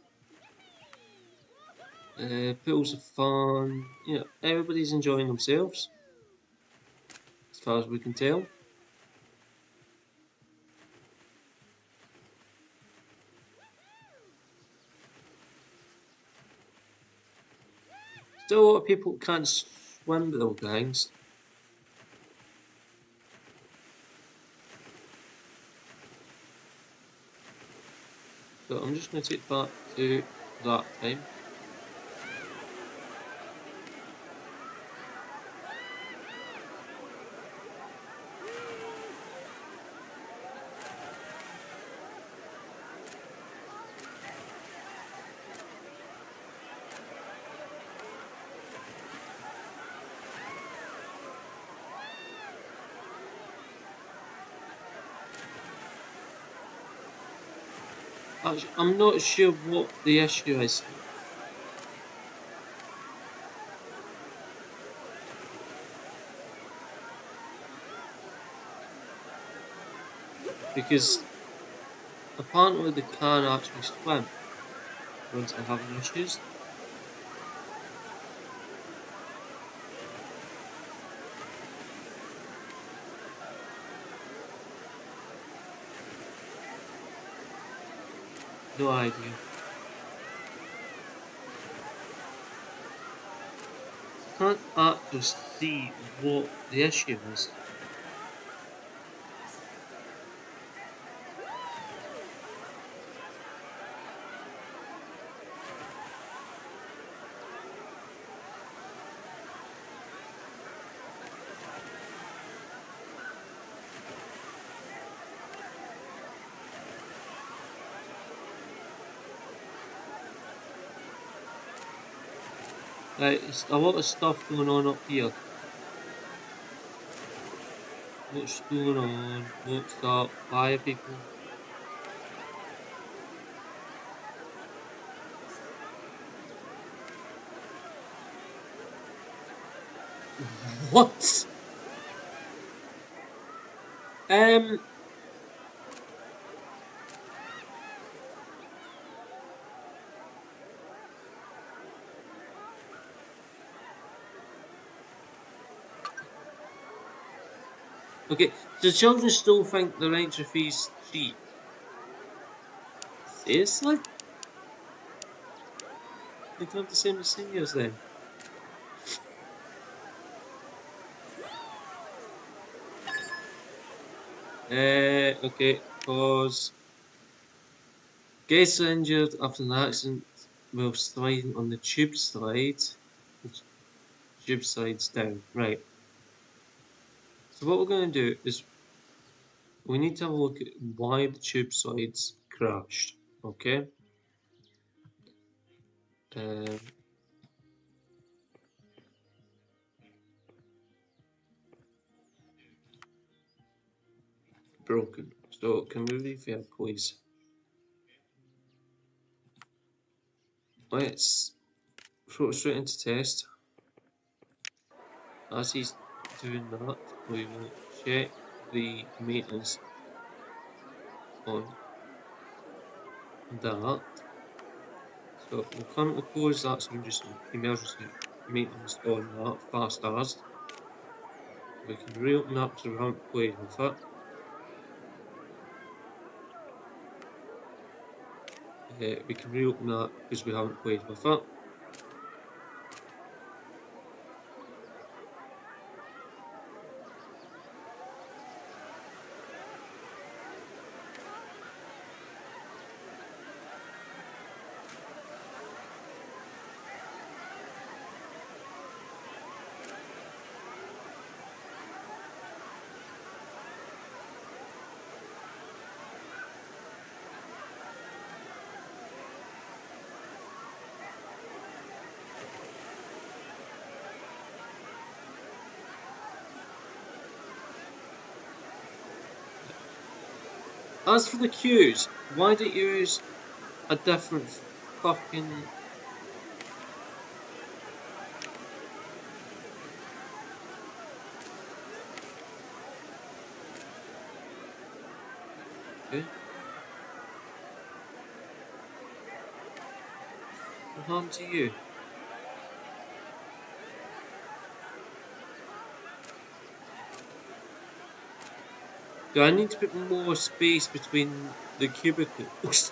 Pools are fun. You know, everybody's enjoying themselves, as far as we can tell. Still a lot of people can't swim though, guys. So I'm just going to take back to that time. Actually, I'm not sure what the issue is. Because apparently they can actually swim once they're having issues. No idea. Can't actually see what the issue is. Right, there's a lot of stuff going on up here. What's going on? What's up? Why are people? What? Um. Okay, so children still think the entry fee's cheap. Seriously? They can have the same as seniors then. Okay, cause guests are injured after an accident while sliding on the tube slide. The tube slides down. Right. So what we're going to do is we need to have a look at why the tube slides crashed. Okay. Um, broken. So can we revert, please? Let's throw it straight into test. As he's doing that, we will check the maintenance on that. So we'll currently close that, so we just emergency maintenance on that, fast as. We can reopen that because we haven't played with it. We can reopen that because we haven't played with it. As for the cues, why don't you use a different fucking... Okay. What happened to you? Do I need to put more space between the cubicles?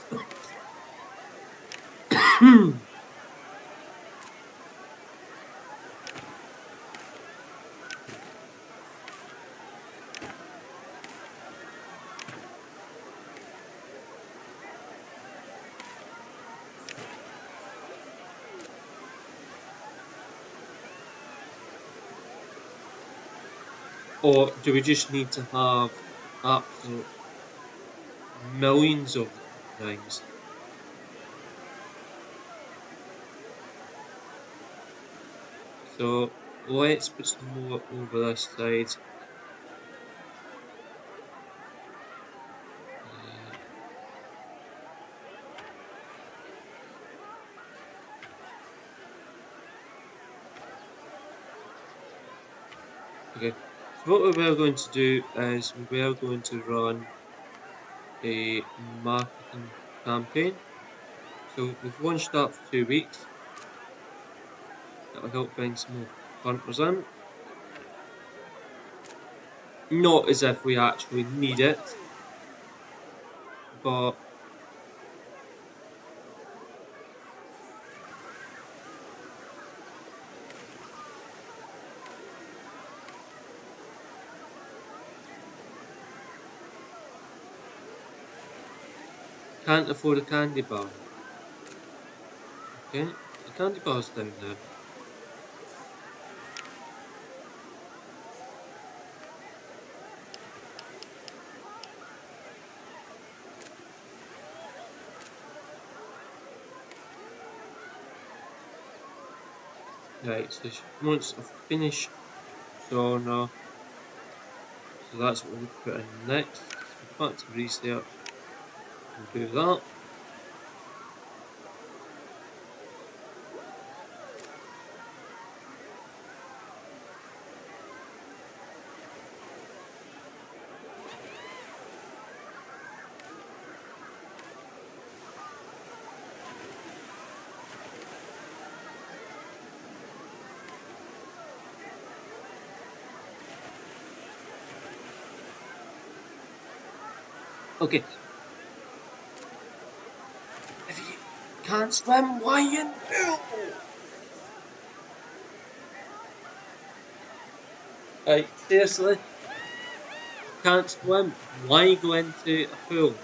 Or do we just need to have absolute millions of things? So let's put some more over this side. Uh, okay, so what we are going to do is we are going to run a marketing campaign. So we've launched that for 2 weeks. That'll help bring some more punters in. Not as if we actually need it, but can't afford a candy bar. Okay, the candy bar's down there. Right, so once I've finished Sauna, so that's what we'll put in next. So go back to research and do that. Okay. If you can't swim, why in pool? Right, seriously? Can't swim, why go into a pool?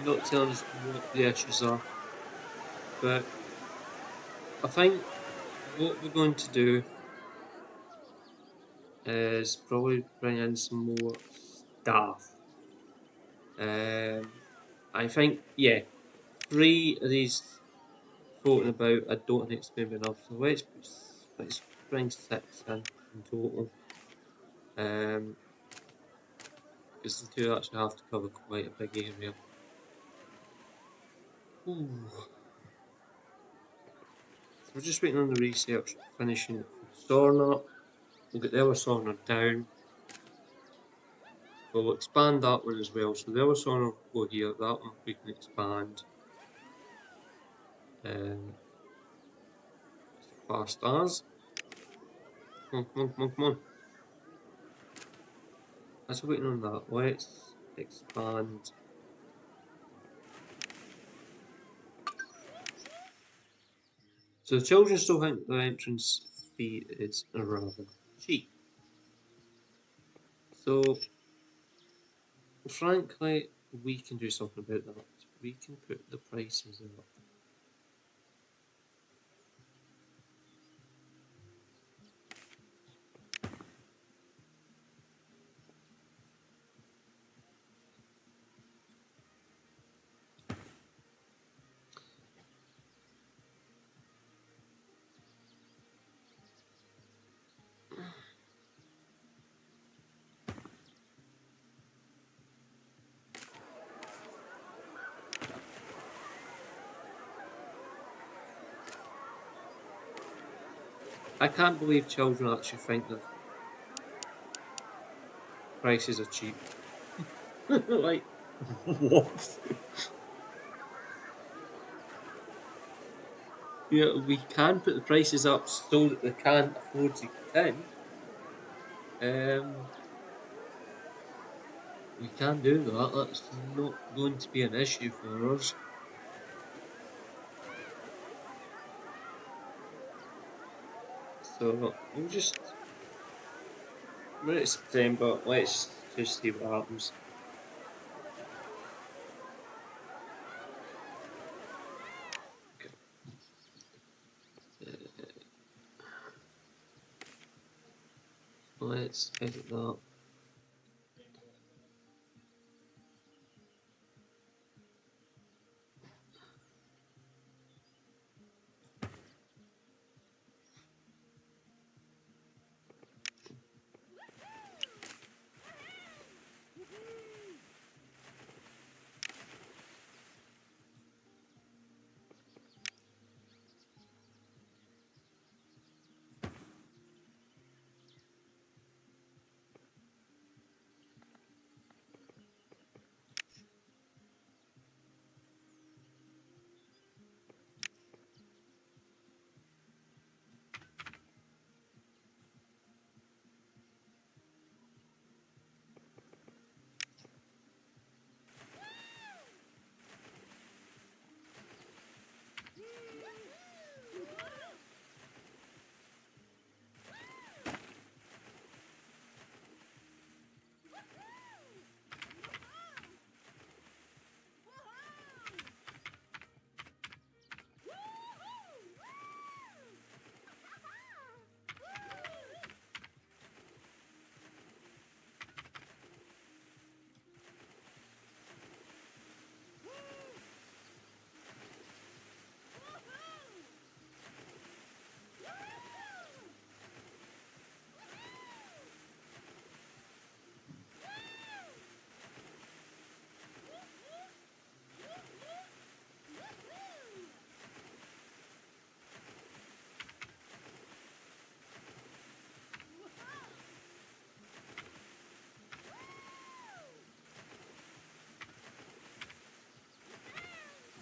You're not telling us what the issues are. But I think what we're going to do is probably bring in some more staff. I think, yeah, 3 of these floating about, I don't think it's going to be enough. So let's bring 6 in total. Because the 2 actually have to cover quite a big area. Ooh. So we're just waiting on the research finishing for the sauna. We'll get the other sauna down. We'll expand that one as well. So the other sauna will go here, that one we can expand. As fast as. Come on, come on, come on, come on. As we're waiting on that, let's expand. So the children still think the entrance fee is rather cheap. So frankly, we can do something about that. We can put the prices up. I can't believe children actually think that prices are cheap. Like, what? Yeah, we can put the prices up so that they can afford to get in. We can do that. That's not going to be an issue for us. So we'll just we're at September. Let's just see what happens. Okay. Let's edit that.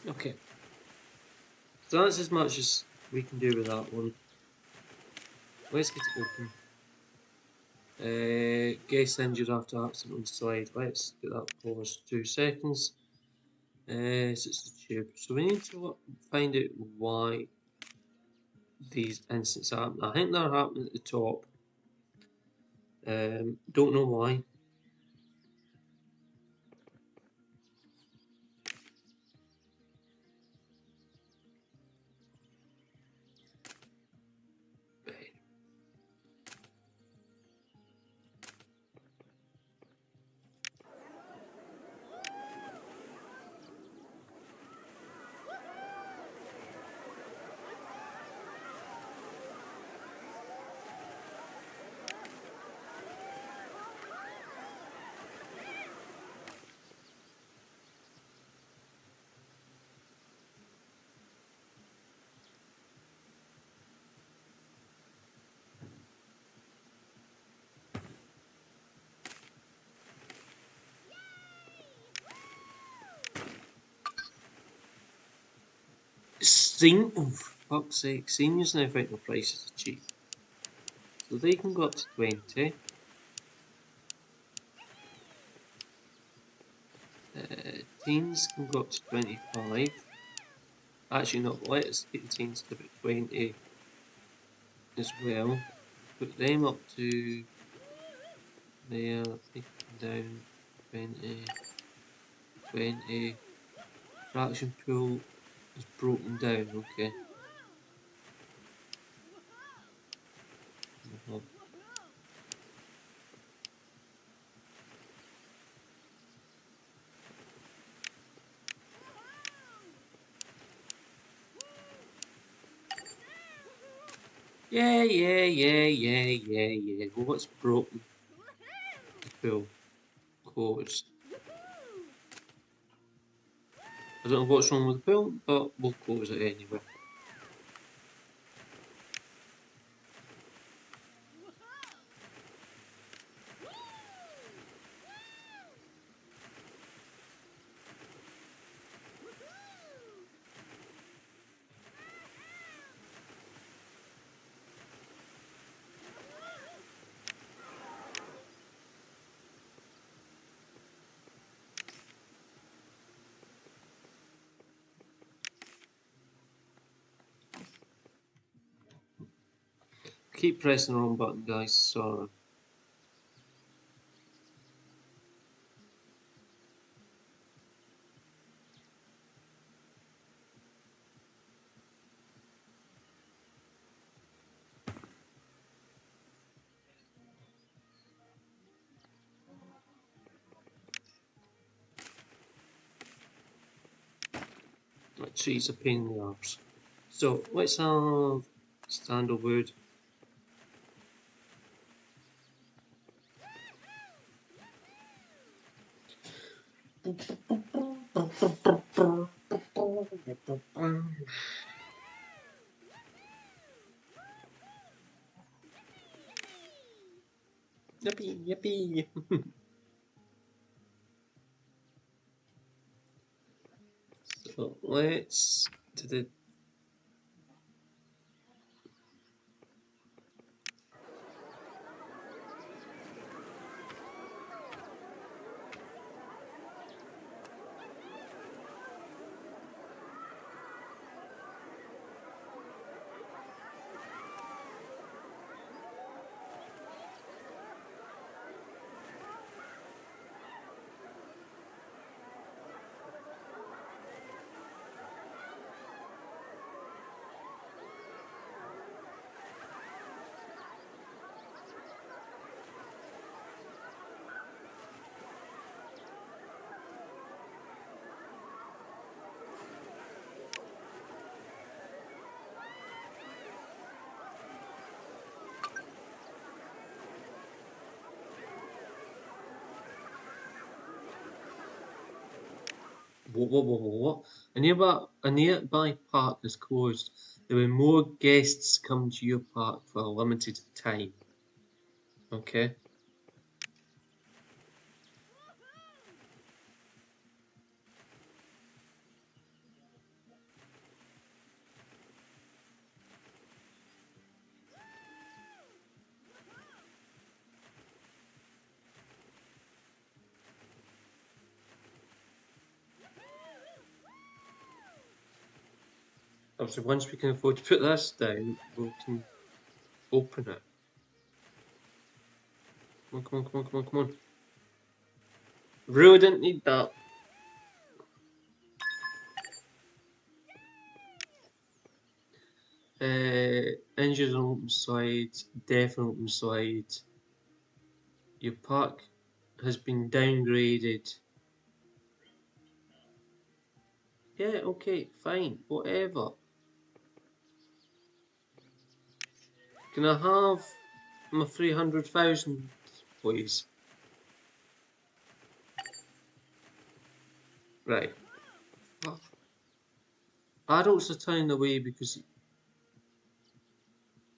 Okay. So that's as much as we can do with that one. Let's get it open. Guest injured after accident on slide. Let's get that pause 2 seconds. So it's the tube. So we need to find out why these incidents happen. I think they're happening at the top. Don't know why. Oh, fuck's sake. Seniors now think the prices are cheap. So they can go up to 20. Teens can go up to 25. Actually, not. Let's get the teens to about 20 as well. Put them up to there. Down 20. 20. Traction pool is broken down. Okay. Yeah. Well, what's broken? The pool. Closed. I don't know what's wrong with the pool, but we'll close it anyway. Keep pressing the wrong button, guys. Sorry. That tree's a pain in the arse. So let's have Standalwood. Yippee. So let's do the what? A nearby park is closed. There will more guests come to your park for a limited time. Okay. Obviously, once we can afford to put this down, we can open it. Come on, come on, come on, come on, come on. Really didn't need that. Injured on open side, death on open side. Your park has been downgraded. Yeah, okay, fine, whatever. Can I have my 300,000, please? Right. Adults are turning away because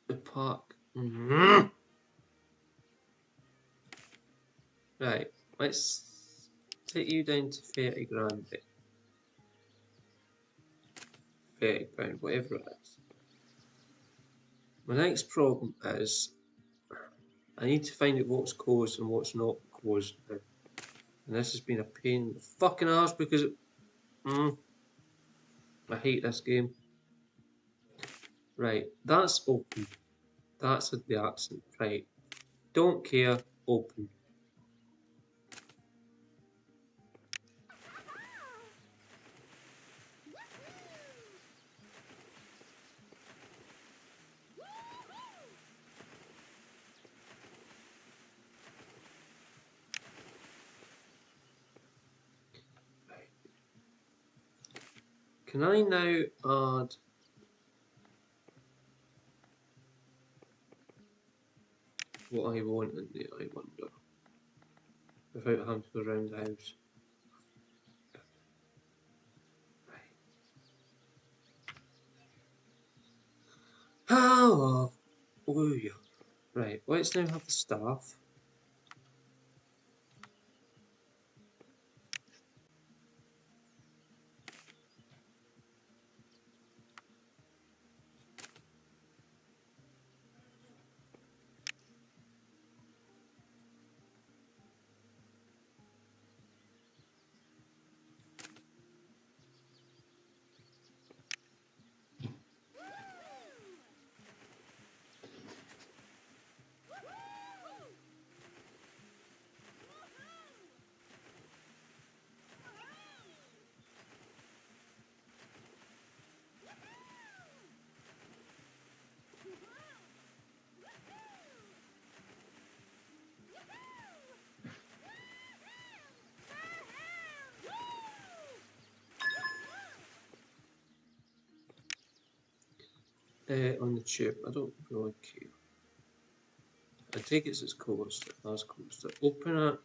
the park. Right, let's take you down to 30 grand. 30 pound, whatever it is. My next problem is I need to find out what's closed and what's not closed now. And this has been a pain in the fucking arse because I hate this game. Right, that's open. That's the accent. Right. Don't care, open. Right. Can I now add what I want in there, I wonder, without having to go around the house? Hallelujah. Right, let's now have the staff. On the tube, I don't really care. I take it as closed, it has closed it. Open it.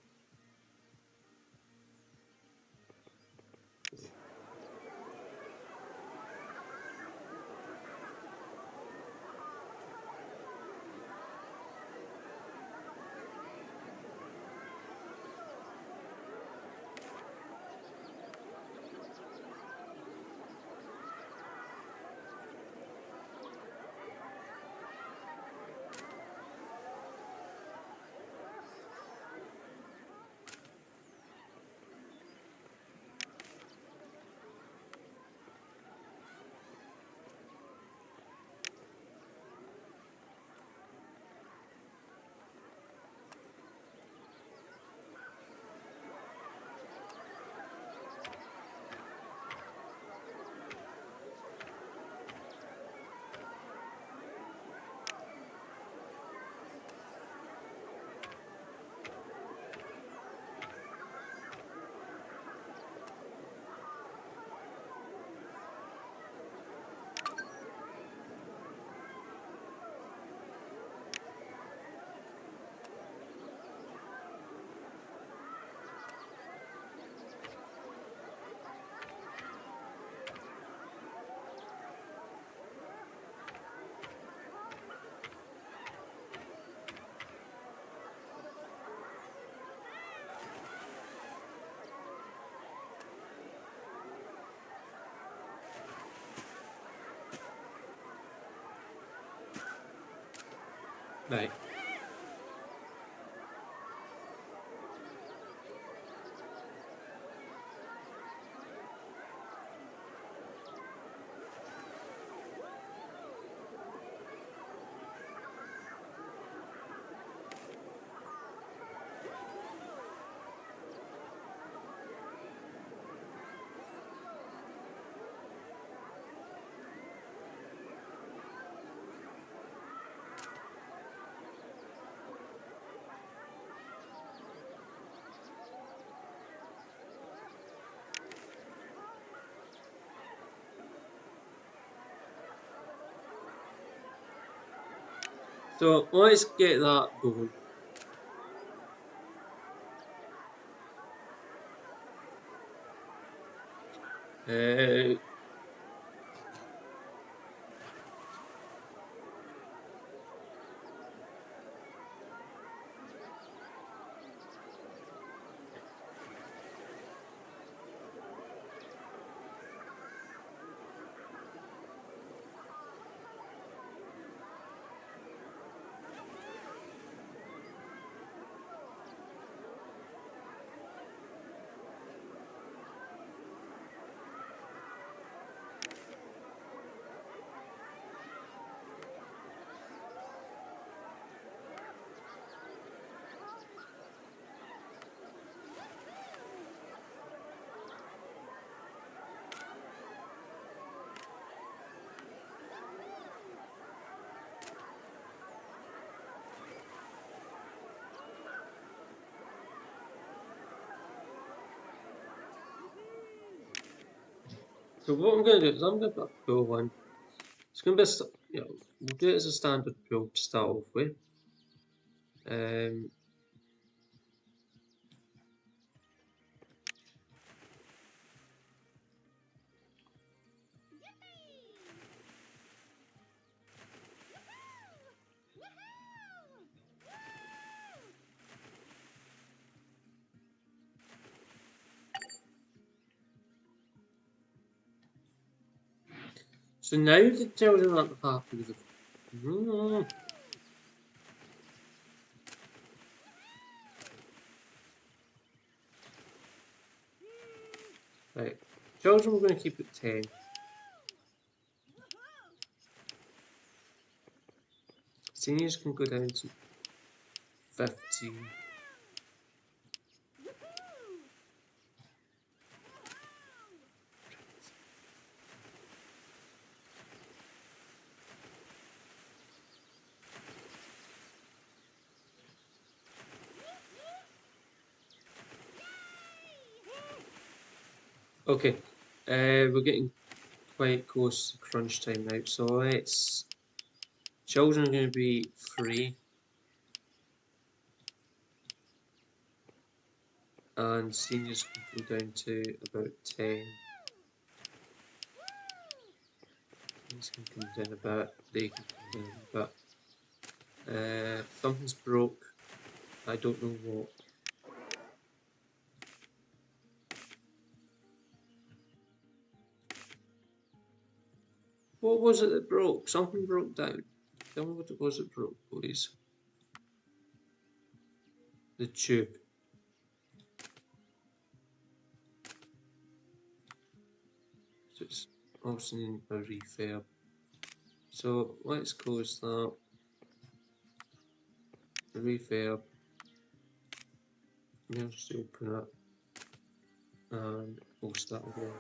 Right. So let's get that going. So what I'm going to do is I'm going to put a pool in. It's going to be we'll do it as a standard pool to start off with. So now the children aren't happy with the. Right, children we're going to keep at 10. Seniors can go down to 15. Okay, we're getting quite close to crunch time now, so let's. Children are going to be 3, and seniors can go down to about 10. These can come down a bit, they can come down a bit. Something's broke, I don't know what. What was it that broke? Something broke down. Tell me what it was that broke, please. The tube. So it's obviously needing a refurb. So let's close that. The refurb. Now just open it and we'll start again.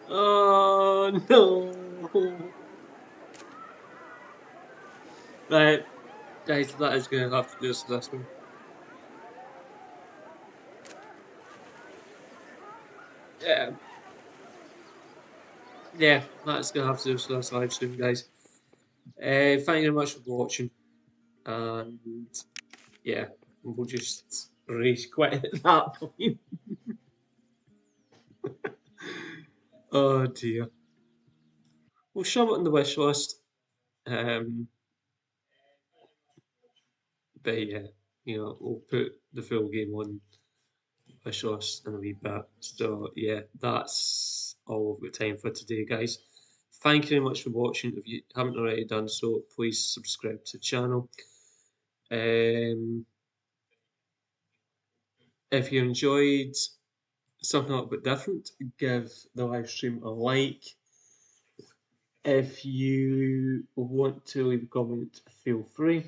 Oh no! Right, guys, that is going to have to do us this one. Yeah, yeah, that's going to have to do us this live stream, guys. Thank you very much for watching, and yeah, we'll just rage quit at that point. Oh dear. We'll shove it on the wish list. Um, but yeah, we'll put the full game on wish list in a wee bit. So yeah, that's all we've got time for today, guys. Thank you very much for watching. If you haven't already done so, please subscribe to the channel. If you enjoyed something a little bit different, give the live stream a like. If you want to leave a comment, feel free.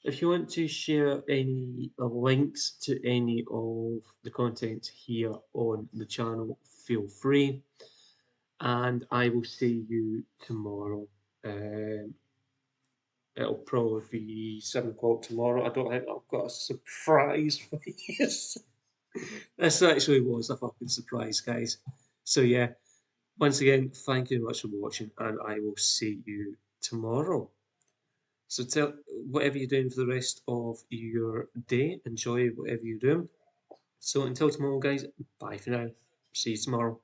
If you want to share any links to any of the content here on the channel, feel free. And I will see you tomorrow. Um, it'll probably be 7 o'clock tomorrow. I don't think I've got a surprise for you. This actually was a fucking surprise, guys. So yeah, once again, thank you very much for watching, and I will see you tomorrow. So tell whatever you're doing for the rest of your day, enjoy whatever you're doing. So until tomorrow, guys, bye for now. See you tomorrow.